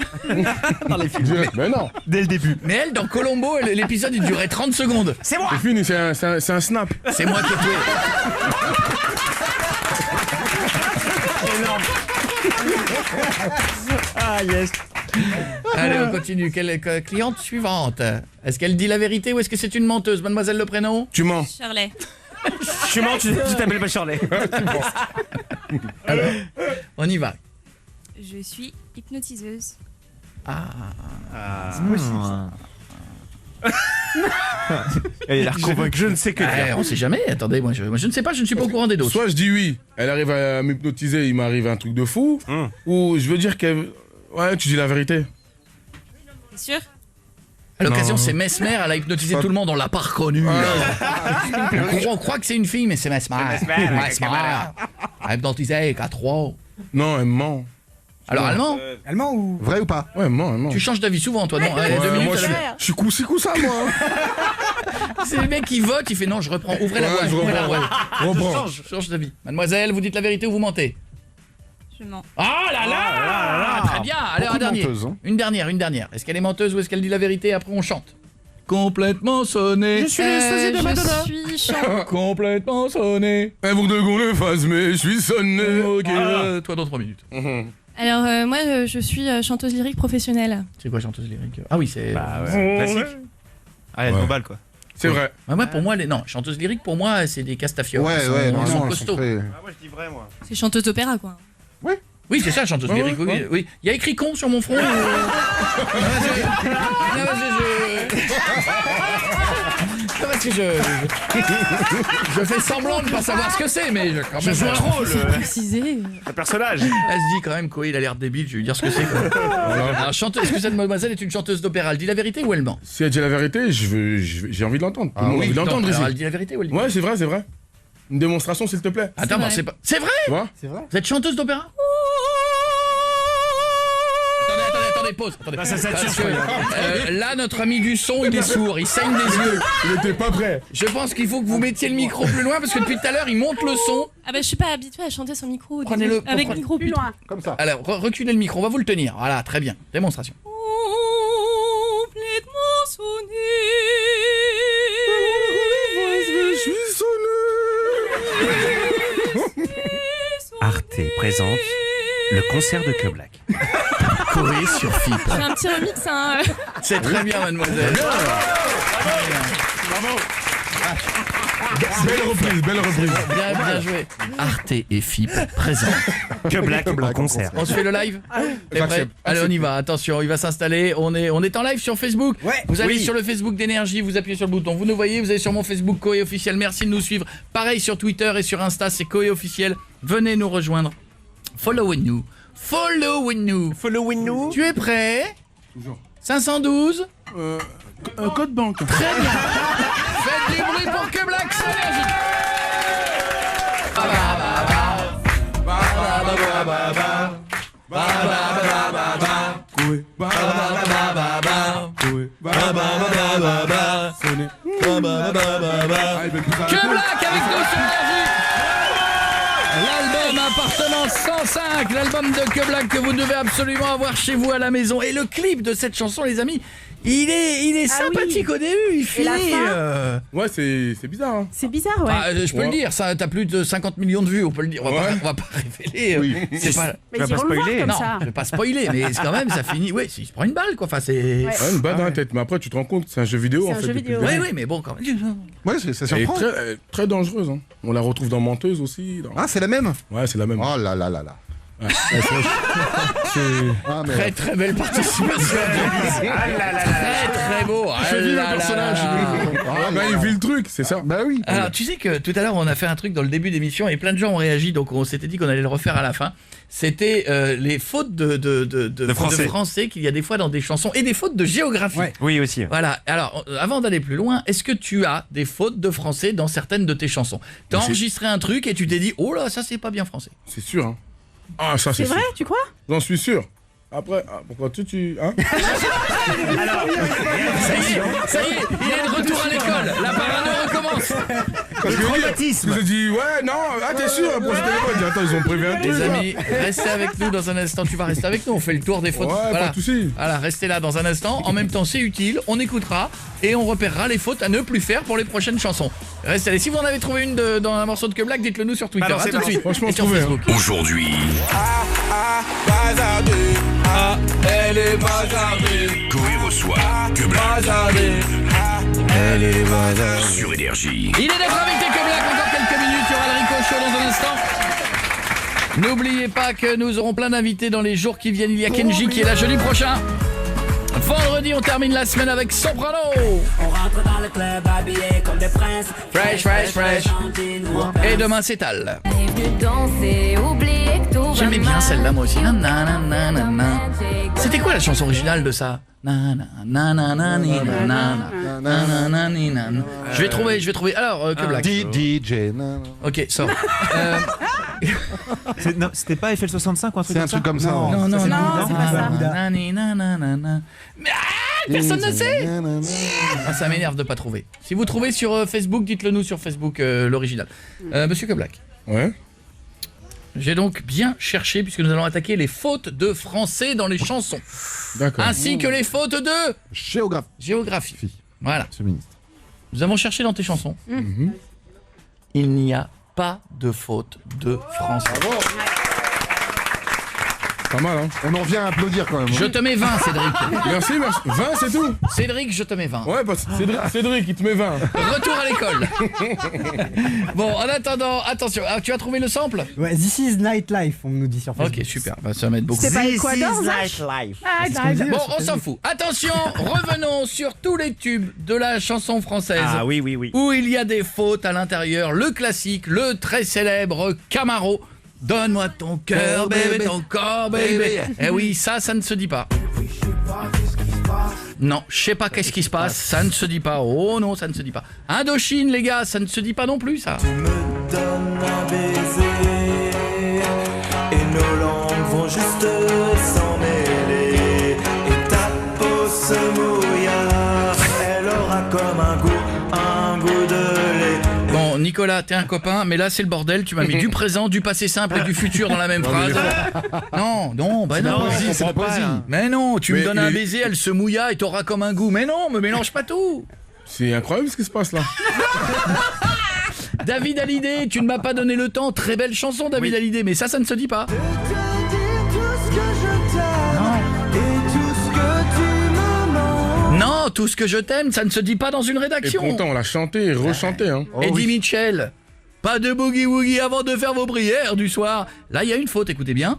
Speaker 21: Dans les films. Mais non.
Speaker 7: Dès le début.
Speaker 6: Mais elle, dans Colombo, l'épisode il durait 30 secondes.
Speaker 8: C'est moi.
Speaker 21: C'est fini, c'est un snap.
Speaker 6: C'est moi qui ai tué.
Speaker 8: Énorme. Ah yes.
Speaker 6: Allez, on continue. Cliente suivante. Est-ce qu'elle dit la vérité ou est-ce que c'est une menteuse? Mademoiselle, le prénom?
Speaker 21: Tu mens.
Speaker 2: Shirley.
Speaker 8: Je mens, tu t'appelles pas Shirley.
Speaker 6: Alors, on y va.
Speaker 2: Je suis hypnotiseuse.
Speaker 7: C'est possible ça. Elle a l'air convaincue.
Speaker 8: Je ne sais que dire.
Speaker 6: On sait jamais. Attendez, moi je ne sais pas, je ne suis pas au courant des doses.
Speaker 21: Soit je dis oui, elle arrive à m'hypnotiser, il m'arrive un truc de fou. Ou je veux dire qu'elle. Ouais, tu dis la vérité.
Speaker 2: T'es sûr?
Speaker 6: À l'occasion, c'est Mesmer, elle a hypnotisé tout le monde, on l'a pas reconnu. On croit que c'est une fille, mais c'est Mesmer. Mesmer. Elle a hypnotisé qu'à 3.
Speaker 21: Non, elle ment.
Speaker 6: Alors, allemand?
Speaker 11: Allemand ou.
Speaker 1: Vrai ou pas?
Speaker 21: Ouais, elle ment.
Speaker 6: Tu changes d'avis souvent, toi, non?
Speaker 21: Ouais,
Speaker 6: 2 minutes,
Speaker 21: moi, je suis coussi ça, moi.
Speaker 6: C'est le mec qui vote, il fait non, je reprends. Ouvrez la voie, ouvrez la voie. Je change d'avis. Mademoiselle, vous dites la vérité ou vous mentez?
Speaker 2: Je mens.
Speaker 6: Ah là là, très bien. Allez, un dernier. Une dernière. Est-ce qu'elle est menteuse ou est-ce qu'elle dit la vérité? Après, on chante. Complètement sonné.
Speaker 8: Je suis le sosie de Madonna.
Speaker 2: Je suis chante.
Speaker 6: Complètement sonné.
Speaker 21: Elle voudrait qu'on le fasse, mais je suis sonné.
Speaker 6: Ok, toi dans 3 minutes.
Speaker 2: Alors moi je suis chanteuse lyrique professionnelle.
Speaker 6: C'est quoi chanteuse lyrique? Ah oui, c'est...
Speaker 3: Classique. Ah, elle globale quoi.
Speaker 21: C'est vrai.
Speaker 6: Ouais, pour moi, non, chanteuse lyrique, pour moi, c'est des Castafiore.
Speaker 1: Ouais,
Speaker 6: ils sont
Speaker 1: non,
Speaker 6: costauds.
Speaker 3: Moi je dis vrai moi.
Speaker 2: C'est chanteuse d'opéra quoi.
Speaker 6: Oui, c'est ça, chanteuse lyrique, oui. Il y a écrit con sur mon front. Je fais semblant de pas savoir ce que c'est, mais quand même.
Speaker 3: Je joue un rôle.
Speaker 2: Précisé.
Speaker 3: Un personnage.
Speaker 6: Elle se dit quand même, Koé, il a l'air débile, je vais lui dire ce que c'est. Alors, chanteuse, est-ce que cette mademoiselle est une chanteuse d'opéra? Elle dit la vérité ou elle ment?
Speaker 21: Si elle dit la vérité, j'ai envie de l'entendre. Tout le monde a envie de l'entendre ici.
Speaker 6: Elle dit la vérité ou elle dit?
Speaker 21: Ouais, c'est vrai. Une démonstration, s'il te plaît.
Speaker 6: Attends, c'est pas. C'est vrai?
Speaker 21: Tu vois?
Speaker 6: Vous êtes chanteuse d'opéra? Attendez, pause. Attendez.
Speaker 3: Ça
Speaker 6: Parce que, là, notre ami du son, il est sourd, il saigne des yeux.
Speaker 21: Il était pas prêt.
Speaker 6: Je pense qu'il faut que vous mettiez le micro plus loin parce que depuis tout à l'heure, il monte le son.
Speaker 2: Ah bah je suis pas habituée à chanter sans micro.
Speaker 6: Prenez-le
Speaker 2: avec micro plus loin.
Speaker 1: Comme ça.
Speaker 6: Alors, reculez le micro, on va vous le tenir. Voilà, très bien. Démonstration.
Speaker 2: Complètement sonné.
Speaker 21: Je suis sonné.
Speaker 3: Arte présente le concert de Que Black.
Speaker 6: Koé sur FIP.
Speaker 2: J'ai un petit remix hein.
Speaker 6: C'est très bien, mademoiselle.
Speaker 21: Bravo. Belle reprise.
Speaker 6: Bien joué. Arte et FIP présentent
Speaker 3: Que Black en concert.
Speaker 6: On se fait le live? T'es prêt? Allez, on y va. Attention, il va s'installer. On est en live sur Facebook. Vous allez sur le Facebook d'Énergie, vous appuyez sur le bouton. Vous nous voyez, vous allez sur mon Facebook Koé officiel. Merci de nous suivre. Pareil sur Twitter et sur Insta, c'est Koé officiel. Venez nous rejoindre. Following nous. Tu es prêt?
Speaker 21: Toujours.
Speaker 6: 512
Speaker 21: Code banque.
Speaker 6: Très bien. Faites du bruit pour Que Black sur Énergie. Que Black avec nous sur Énergie. L'album Appartenance 105, l'album de Que Black que vous devez absolument avoir chez vous à la maison. Et le clip de cette chanson, les amis, il est sympathique au début, il finit.
Speaker 21: Ouais, c'est bizarre. Hein.
Speaker 10: C'est bizarre, ouais.
Speaker 6: Ah, je peux le dire, ça t'as plus de 50 millions de vues, on peut le dire. On va pas révéler.
Speaker 21: Oui.
Speaker 6: C'est pas.
Speaker 10: Mais ils iront le voir comme ça.
Speaker 6: Je vais pas spoiler, mais quand même ça finit. Ouais, il se prend une balle quoi. Enfin c'est.
Speaker 21: Ouais, une balle dans la tête. Mais après tu te rends compte que c'est un jeu vidéo en fait.
Speaker 6: Oui, mais bon quand même.
Speaker 1: Ouais, ça surprend.
Speaker 21: Très dangereuse. Hein. On la retrouve dans Menteuse aussi.
Speaker 1: Ah, c'est la même?
Speaker 21: Ouais, c'est la même.
Speaker 1: Oh là là là là.
Speaker 21: Ouais,
Speaker 6: c'est très belle participation. Très beau.
Speaker 21: Je vis le personnage. Il vit le truc, c'est ça.
Speaker 1: Bah oui.
Speaker 6: Alors tu sais que tout à l'heure on a fait un truc dans le début d'émission et plein de gens ont réagi, donc on s'était dit qu'on allait le refaire à la fin. C'était les fautes de français qu'il y a des fois dans des chansons et des fautes de géographie.
Speaker 3: Ouais. Oui aussi.
Speaker 6: Voilà. Alors avant d'aller plus loin, est-ce que tu as des fautes de français dans certaines de tes chansons? T'as enregistré un truc et tu t'es dit oh là ça c'est pas bien français.
Speaker 21: C'est sûr. Hein. Ah ça
Speaker 10: c'est vrai, tu crois?
Speaker 21: J'en suis sûr. Après, pourquoi tu hein?
Speaker 6: Alors, ça y est, il est de retour à l'école. La parano recommence.
Speaker 21: Le traumatisme. Je dis ouais, non, t'es sûr? Attends, ils ont prévu un truc.
Speaker 6: Les amis, restez avec nous dans un instant. Tu vas rester avec nous. On fait le tour des fautes.
Speaker 21: Ouais,
Speaker 6: voilà.
Speaker 21: pas de soucis.
Speaker 6: Voilà, restez là dans un instant. En même temps, c'est utile. On écoutera et on repérera les fautes à ne plus faire pour les prochaines chansons. Restez là. Si vous en avez trouvé une dans un morceau de Que Black, dites-le nous sur Twitter.
Speaker 3: Alors,
Speaker 6: à tout de suite.
Speaker 21: Franchement,
Speaker 6: sur Facebook.
Speaker 5: Aujourd'hui.
Speaker 14: Elle est bazardée.
Speaker 5: Koé reçoit Que Black.
Speaker 14: Elle est bazardée.
Speaker 5: Sur Énergie.
Speaker 6: Il est notre invité Que Black. Encore quelques minutes. Il y aura le Rico Show dans un instant. N'oubliez pas que nous aurons plein d'invités dans les jours qui viennent. Il y a Kenji qui est là jeudi prochain. Vendredi, on termine la semaine avec Soprano.
Speaker 14: On rentre dans le club habillé comme des princes.
Speaker 6: Fresh. Et demain, c'est Tal.
Speaker 14: J'aimais
Speaker 6: J'aimais bien celle-là, moi aussi. C'était quoi la chanson originale de ça? Je vais trouver. Alors, Que Black.
Speaker 1: DJ.
Speaker 6: Ok, sort.
Speaker 3: Non, c'était pas FL65 ou un truc comme ça?
Speaker 1: C'est un truc comme ça.
Speaker 10: Non, c'est pas ça.
Speaker 6: Mais personne ne sait. Ça m'énerve de pas trouver. Si vous trouvez sur Facebook, dites-le nous sur Facebook l'original. Monsieur Que Black.
Speaker 21: Ouais.
Speaker 6: J'ai donc bien cherché puisque nous allons attaquer les fautes de français dans les chansons.
Speaker 21: D'accord.
Speaker 6: Ainsi que les fautes de géographie. Voilà.
Speaker 1: Monsieur le ministre.
Speaker 6: Nous avons cherché dans tes chansons. Il n'y a pas de faute de français.
Speaker 21: Pas mal, hein.
Speaker 1: On en vient à applaudir quand même.
Speaker 6: Je te mets 20, Cédric.
Speaker 21: Merci. 20, c'est tout.
Speaker 6: Cédric, je te mets 20.
Speaker 21: Ouais, Cédric, il te met 20.
Speaker 6: Retour à l'école. Bon, en attendant, attention. Ah, tu as trouvé le sample?
Speaker 11: Ouais, This is Nightlife, on nous dit sur Facebook.
Speaker 6: Ok, super. Ça va mettre beaucoup.
Speaker 10: C'est pas
Speaker 11: This
Speaker 10: Ecuador,
Speaker 11: is
Speaker 10: Zach?
Speaker 11: Nightlife.
Speaker 6: Bon, on s'en fout. Attention, revenons sur tous les tubes de la chanson française.
Speaker 7: Ah oui.
Speaker 6: Où il y a des fautes à l'intérieur. Le classique, le très célèbre Camaro. Donne-moi ton cœur, bébé, ton corps, bébé. Eh oui, ça ne se dit pas. Non, je sais pas qu'est-ce qui se passe, ça ne se dit pas. Oh non, ça ne se dit pas. Indochine, les gars, ça ne se dit pas non plus, ça.
Speaker 14: Tu me donnes un baiser et nos langues vont juste s'emmêler et ta peau se mouilla, elle aura comme un goût de lait.
Speaker 6: Bon, Nicolas, t'es un copain, mais là c'est le bordel, tu m'as mis du présent, du passé simple et du futur dans la même phrase. Non, bah non.
Speaker 1: C'est la poésie.
Speaker 6: Mais non, tu me
Speaker 21: Mais
Speaker 6: donnes un baiser, elle se mouilla et t'auras comme un goût. Mais non, me mélange pas tout.
Speaker 21: C'est incroyable ce qui se passe là.
Speaker 6: David Hallyday, tu ne m'as pas donné le temps. Très belle chanson, David Hallyday, mais ça ne se dit pas. Non, tout ce que je t'aime, ça ne se dit pas dans une
Speaker 21: Et
Speaker 6: rédaction.
Speaker 21: pourtant, on l'a chanté et rechanté, hein.
Speaker 6: Eddie Mitchell, pas de boogie-woogie avant de faire vos prières du soir. Là, il y a une faute, écoutez bien.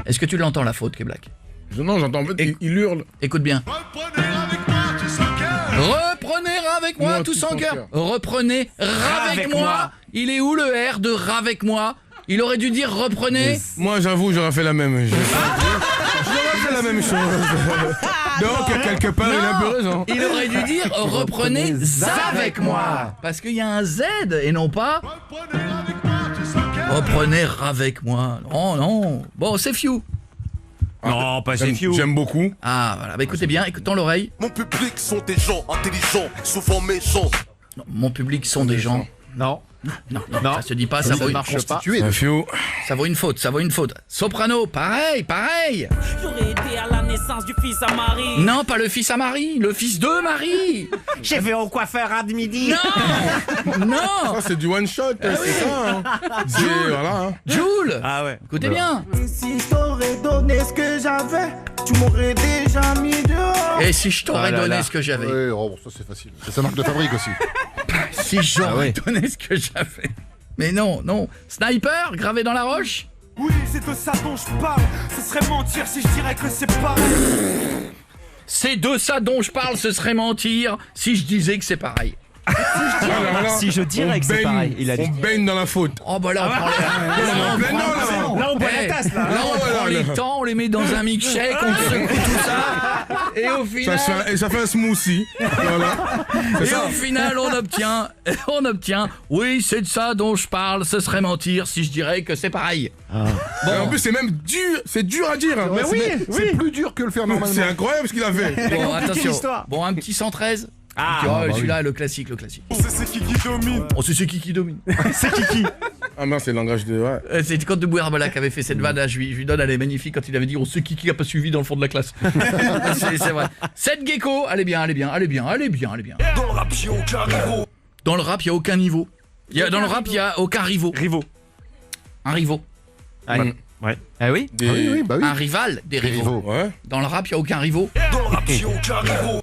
Speaker 6: Est-ce que tu l'entends, la faute, Keblak?
Speaker 21: Non, j'entends en fait, il hurle.
Speaker 6: Écoute bien. Reprenez avec moi tous en cœur. Reprenez avec moi. Il est où le R de avec moi? Il aurait dû dire reprenez.
Speaker 21: Moi, j'avoue, j'aurais fait la même. J'aurais fait la même chose. Donc, quelque part, il a un peu raison.
Speaker 6: Il aurait dû dire reprenez avec moi. Parce qu'il y a un Z et non pas reprenez avec moi. Oh non. Bon, c'est Few.
Speaker 21: Non, pas c'est Few. J'aime beaucoup.
Speaker 6: Ah, voilà. Bah écoutez bien, écoutons l'oreille.
Speaker 12: Mon public sont des gens intelligents, souvent méchants.
Speaker 6: Non, mon public sont des gens.
Speaker 7: Non.
Speaker 6: Non, ça se dit pas, ça vaut marche pas. Ça vaut une faute, ça vaut une faute. Soprano, pareil.
Speaker 22: J'aurais été à la naissance du fils à Marie.
Speaker 6: Non, pas le fils à Marie, le fils de Marie.
Speaker 7: J'ai fait au coiffeur à midi.
Speaker 6: Non.
Speaker 21: Ça, c'est du one shot, c'est ça. Hein.
Speaker 6: Joule.
Speaker 7: Ah ouais.
Speaker 6: Écoutez bien.
Speaker 15: Et si je t'aurais donné ce que j'avais, tu m'aurais déjà mis dehors.
Speaker 6: Et si je t'aurais donné ce que j'avais.
Speaker 1: Ouais, oh, ça c'est facile. C'est sa marque de fabrique aussi.
Speaker 6: Si j'aurais donné ce que j'avais. Mais non. Sniper, gravé dans la roche.
Speaker 22: Oui, c'est de ça dont je parle. Ce serait mentir si je dirais que c'est pareil.
Speaker 6: C'est de ça dont je parle, ce serait mentir si je disais que c'est pareil.
Speaker 7: Si je dirais que c'est pareil, il a dit.
Speaker 21: On baigne dans la faute.
Speaker 6: Oh bah là on prend
Speaker 7: Là on boit la tasse là.
Speaker 6: Là on prend les temps, on les met dans un milkshake, on secoue tout ça. Et au final
Speaker 21: ça fait un smoothie. Voilà.
Speaker 6: Et au final on obtient. Oui, c'est de ça dont je parle, ce serait mentir si je dirais que c'est pareil.
Speaker 21: Bon. En plus c'est même dur, c'est dur à dire.
Speaker 1: Mais c'est plus dur que le faire normalement.
Speaker 21: C'est incroyable ce qu'il a fait.
Speaker 6: Bon, attention. Bon, un petit 113. Celui-là, le classique.
Speaker 22: On sait c'est qui domine.
Speaker 6: On sait c'est qui domine.
Speaker 7: C'est Kiki.
Speaker 21: Ah non, c'est le langage de... Ouais.
Speaker 6: C'est quand de Bouherbala qui avait fait cette vanne, je lui donne, elle est magnifique quand il avait dit on sait qui a pas suivi dans le fond de la classe. c'est vrai. Cette gecko, elle est bien. Dans le rap, il n'y a aucun niveau. Dans le rap, il n'y a aucun niveau. Dans le rap, il n'y a aucun rivaux. Un rivaux.
Speaker 7: Ouais. Ah oui.
Speaker 1: Bah oui.
Speaker 6: Un rival des rivaux.
Speaker 21: Ouais.
Speaker 6: Dans le rap, il n'y a aucun rivaux.
Speaker 22: Dans le rap, il n'y a aucun rivaux.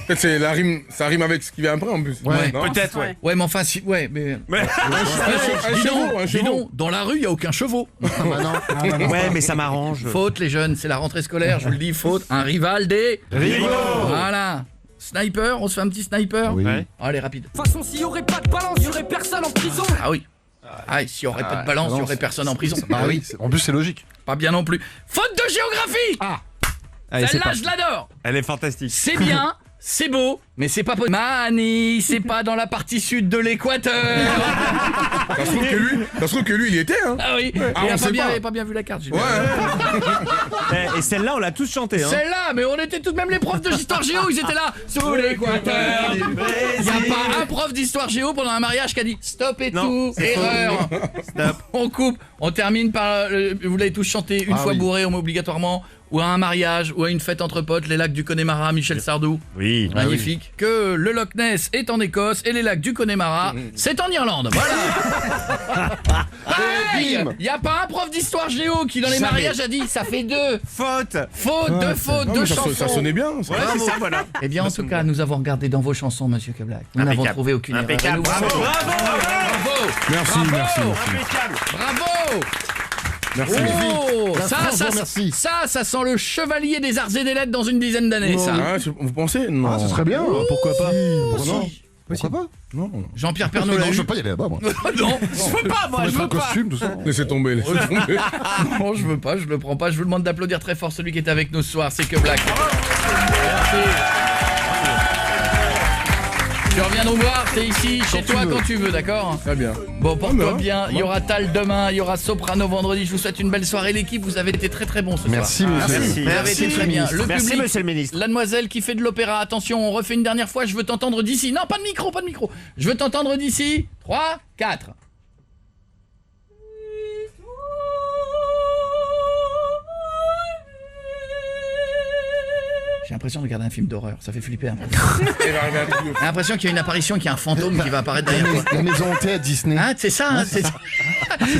Speaker 21: Peut-être c'est la rime, ça rime avec ce qui vient après en plus.
Speaker 6: Ouais,
Speaker 7: peut-être, ouais.
Speaker 6: Ouais, mais enfin, si, ouais, mais. Dis donc, dans la rue, il n'y a aucun chevaux.
Speaker 7: Ouais, mais ça m'arrange.
Speaker 6: Faute, les jeunes, c'est la rentrée scolaire, je vous le dis, faute. Un rival des
Speaker 7: rivaux.
Speaker 6: Voilà. Sniper, on se fait un petit sniper.
Speaker 1: Oui.
Speaker 6: Allez, rapide.
Speaker 22: De toute façon, s'il n'y aurait pas de balance, il n'y aurait personne en prison.
Speaker 6: Ah oui. Ah, s'il n'y aurait pas de balance, il n'y aurait personne en prison.
Speaker 1: Bah oui. En plus, c'est logique.
Speaker 6: Pas bien non plus. Faute de géographie.
Speaker 7: Allez,
Speaker 6: celle-là, je l'adore.
Speaker 7: Elle est fantastique.
Speaker 6: C'est bien. C'est beau, mais c'est pas possible. Mani, c'est pas dans la partie sud de l'équateur.
Speaker 21: Ça se trouve que lui, il y était, hein.
Speaker 6: Ah oui,
Speaker 21: Ah,
Speaker 6: il avait pas bien vu la carte.
Speaker 7: Et celle-là, on l'a tous chantée, hein.
Speaker 6: Celle-là, mais on était tout de même les profs d'histoire géo, ils étaient là. Sous l'équateur. Il n'y a pas un prof d'histoire géo pendant un mariage qui a dit stop et tout, erreur. Stop. On coupe, on termine par, vous l'avez tous chanté, une fois bourré, obligatoirement. Ou à un mariage, ou à une fête entre potes, les lacs du Connemara, Michel Sardou.
Speaker 7: Oui.
Speaker 6: Magnifique. Black que le Loch Ness est en Écosse et les lacs du Connemara, c'est en Irlande. Voilà. Il n'y a pas un prof d'histoire géo qui dans les mariages a dit ça fait 2 fautes. Faute, 2 fautes,
Speaker 21: Non,
Speaker 6: 2
Speaker 21: mais
Speaker 6: chansons.
Speaker 21: ça sonnait bien.
Speaker 6: Ouais, c'est ça, voilà. Eh bien, en tout cas, nous avons regardé dans vos chansons, monsieur Black. Nous n'avons trouvé aucune erreur.
Speaker 21: Impeccable.
Speaker 6: Bravo.
Speaker 21: Merci,
Speaker 6: Bravo.
Speaker 21: merci.
Speaker 6: Bravo.
Speaker 21: Merci.
Speaker 6: Oh,
Speaker 21: La France vous remercie.
Speaker 6: ça sent le chevalier des arts et des lettres dans une dizaine d'années, ça.
Speaker 21: Ah, vous pensez? Non.
Speaker 1: Ah, ce serait bien.
Speaker 21: Pourquoi pas?
Speaker 1: Non. Pourquoi pas?
Speaker 21: Non.
Speaker 6: Jean-Pierre Pernaut.
Speaker 1: Non, je veux pas y aller là-bas, moi.
Speaker 6: Non, je veux pas, moi, je veux pas.
Speaker 1: costume, tout ça.
Speaker 21: Laissez tomber, laissez tomber.
Speaker 6: Non, je veux pas, je le prends pas. Je vous demande d'applaudir très fort celui qui est avec nous ce soir, c'est que Black. Merci. Tu reviens nous voir, t'es ici, chez toi quand tu veux, d'accord?
Speaker 21: Très bien.
Speaker 6: Bon, porte-toi bien, il y aura Tal demain, il y aura Soprano vendredi, je vous souhaite une belle soirée. L'équipe, vous avez été très très bons ce soir.
Speaker 1: Merci, monsieur.
Speaker 6: Vous avez été très bien. Le
Speaker 8: Merci,
Speaker 6: public,
Speaker 8: monsieur le ministre.
Speaker 6: la demoiselle qui fait de l'opéra, attention, on refait une dernière fois, je veux t'entendre d'ici. Non, pas de micro, pas de micro. Je veux t'entendre d'ici. 3, 4. J'ai l'impression de regarder un film d'horreur, ça fait flipper un peu. J'ai l'impression qu'il y a une apparition, qu'il y a un fantôme qui va apparaître derrière toi.
Speaker 1: La maison hantée à Disney.
Speaker 6: Ah, c'est ça, hein, c'est ça.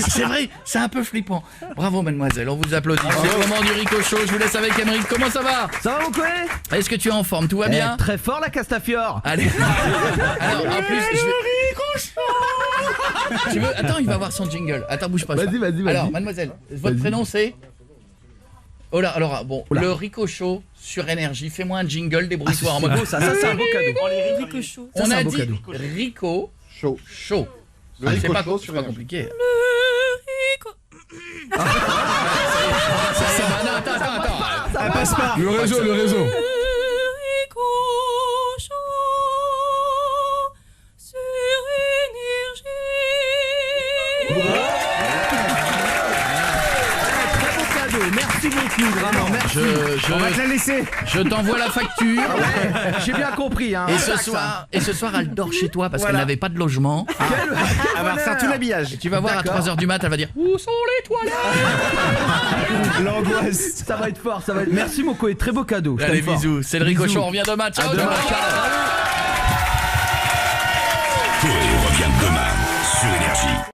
Speaker 6: C'est vrai, c'est un peu flippant. Bravo mademoiselle, on vous applaudit. C'est le moment du Ricochot, je vous laisse avec Émeric. Comment ça va?
Speaker 8: Ça va, mon coé?
Speaker 6: Est-ce que tu es en forme? Tout va bien?
Speaker 8: Très fort, la Castafiore.
Speaker 6: Allez. Alors, en plus, tu veux... Attends, il va avoir son jingle. Attends, bouge pas.
Speaker 8: Vas-y.
Speaker 6: Alors, mademoiselle, votre prénom c'est? Oh là, alors, bon, le Ricochot sur Énergie. Fais-moi un jingle, débrouille-toi en mode.
Speaker 8: Ça c'est un beau cadeau.
Speaker 2: Ricochot.
Speaker 6: On a dit Rico chaud.
Speaker 1: Le
Speaker 6: C'est pas,
Speaker 1: Ricochot
Speaker 6: c'est
Speaker 1: sur
Speaker 6: pas
Speaker 1: Énergie.
Speaker 6: compliqué. Attends.
Speaker 8: Ça passe pas.
Speaker 21: Le réseau.
Speaker 8: Merci beaucoup, vraiment, merci. On va te la laisser.
Speaker 6: Je t'envoie la facture.
Speaker 8: J'ai bien compris. Hein.
Speaker 6: Et ce soir, elle dort chez toi parce qu'elle n'avait pas de logement.
Speaker 8: Elle va refaire tout l'habillage.
Speaker 6: Et tu vas voir à 3h du mat, elle va dire où sont les toilettes?
Speaker 8: L'angoisse. Ça va être fort, ça va être. Merci, mon coé, très beau cadeau.
Speaker 6: Allez, bisous. C'est le Ricochot, on revient demain. Ciao,
Speaker 8: demain.
Speaker 5: Coé revient demain sur Énergie.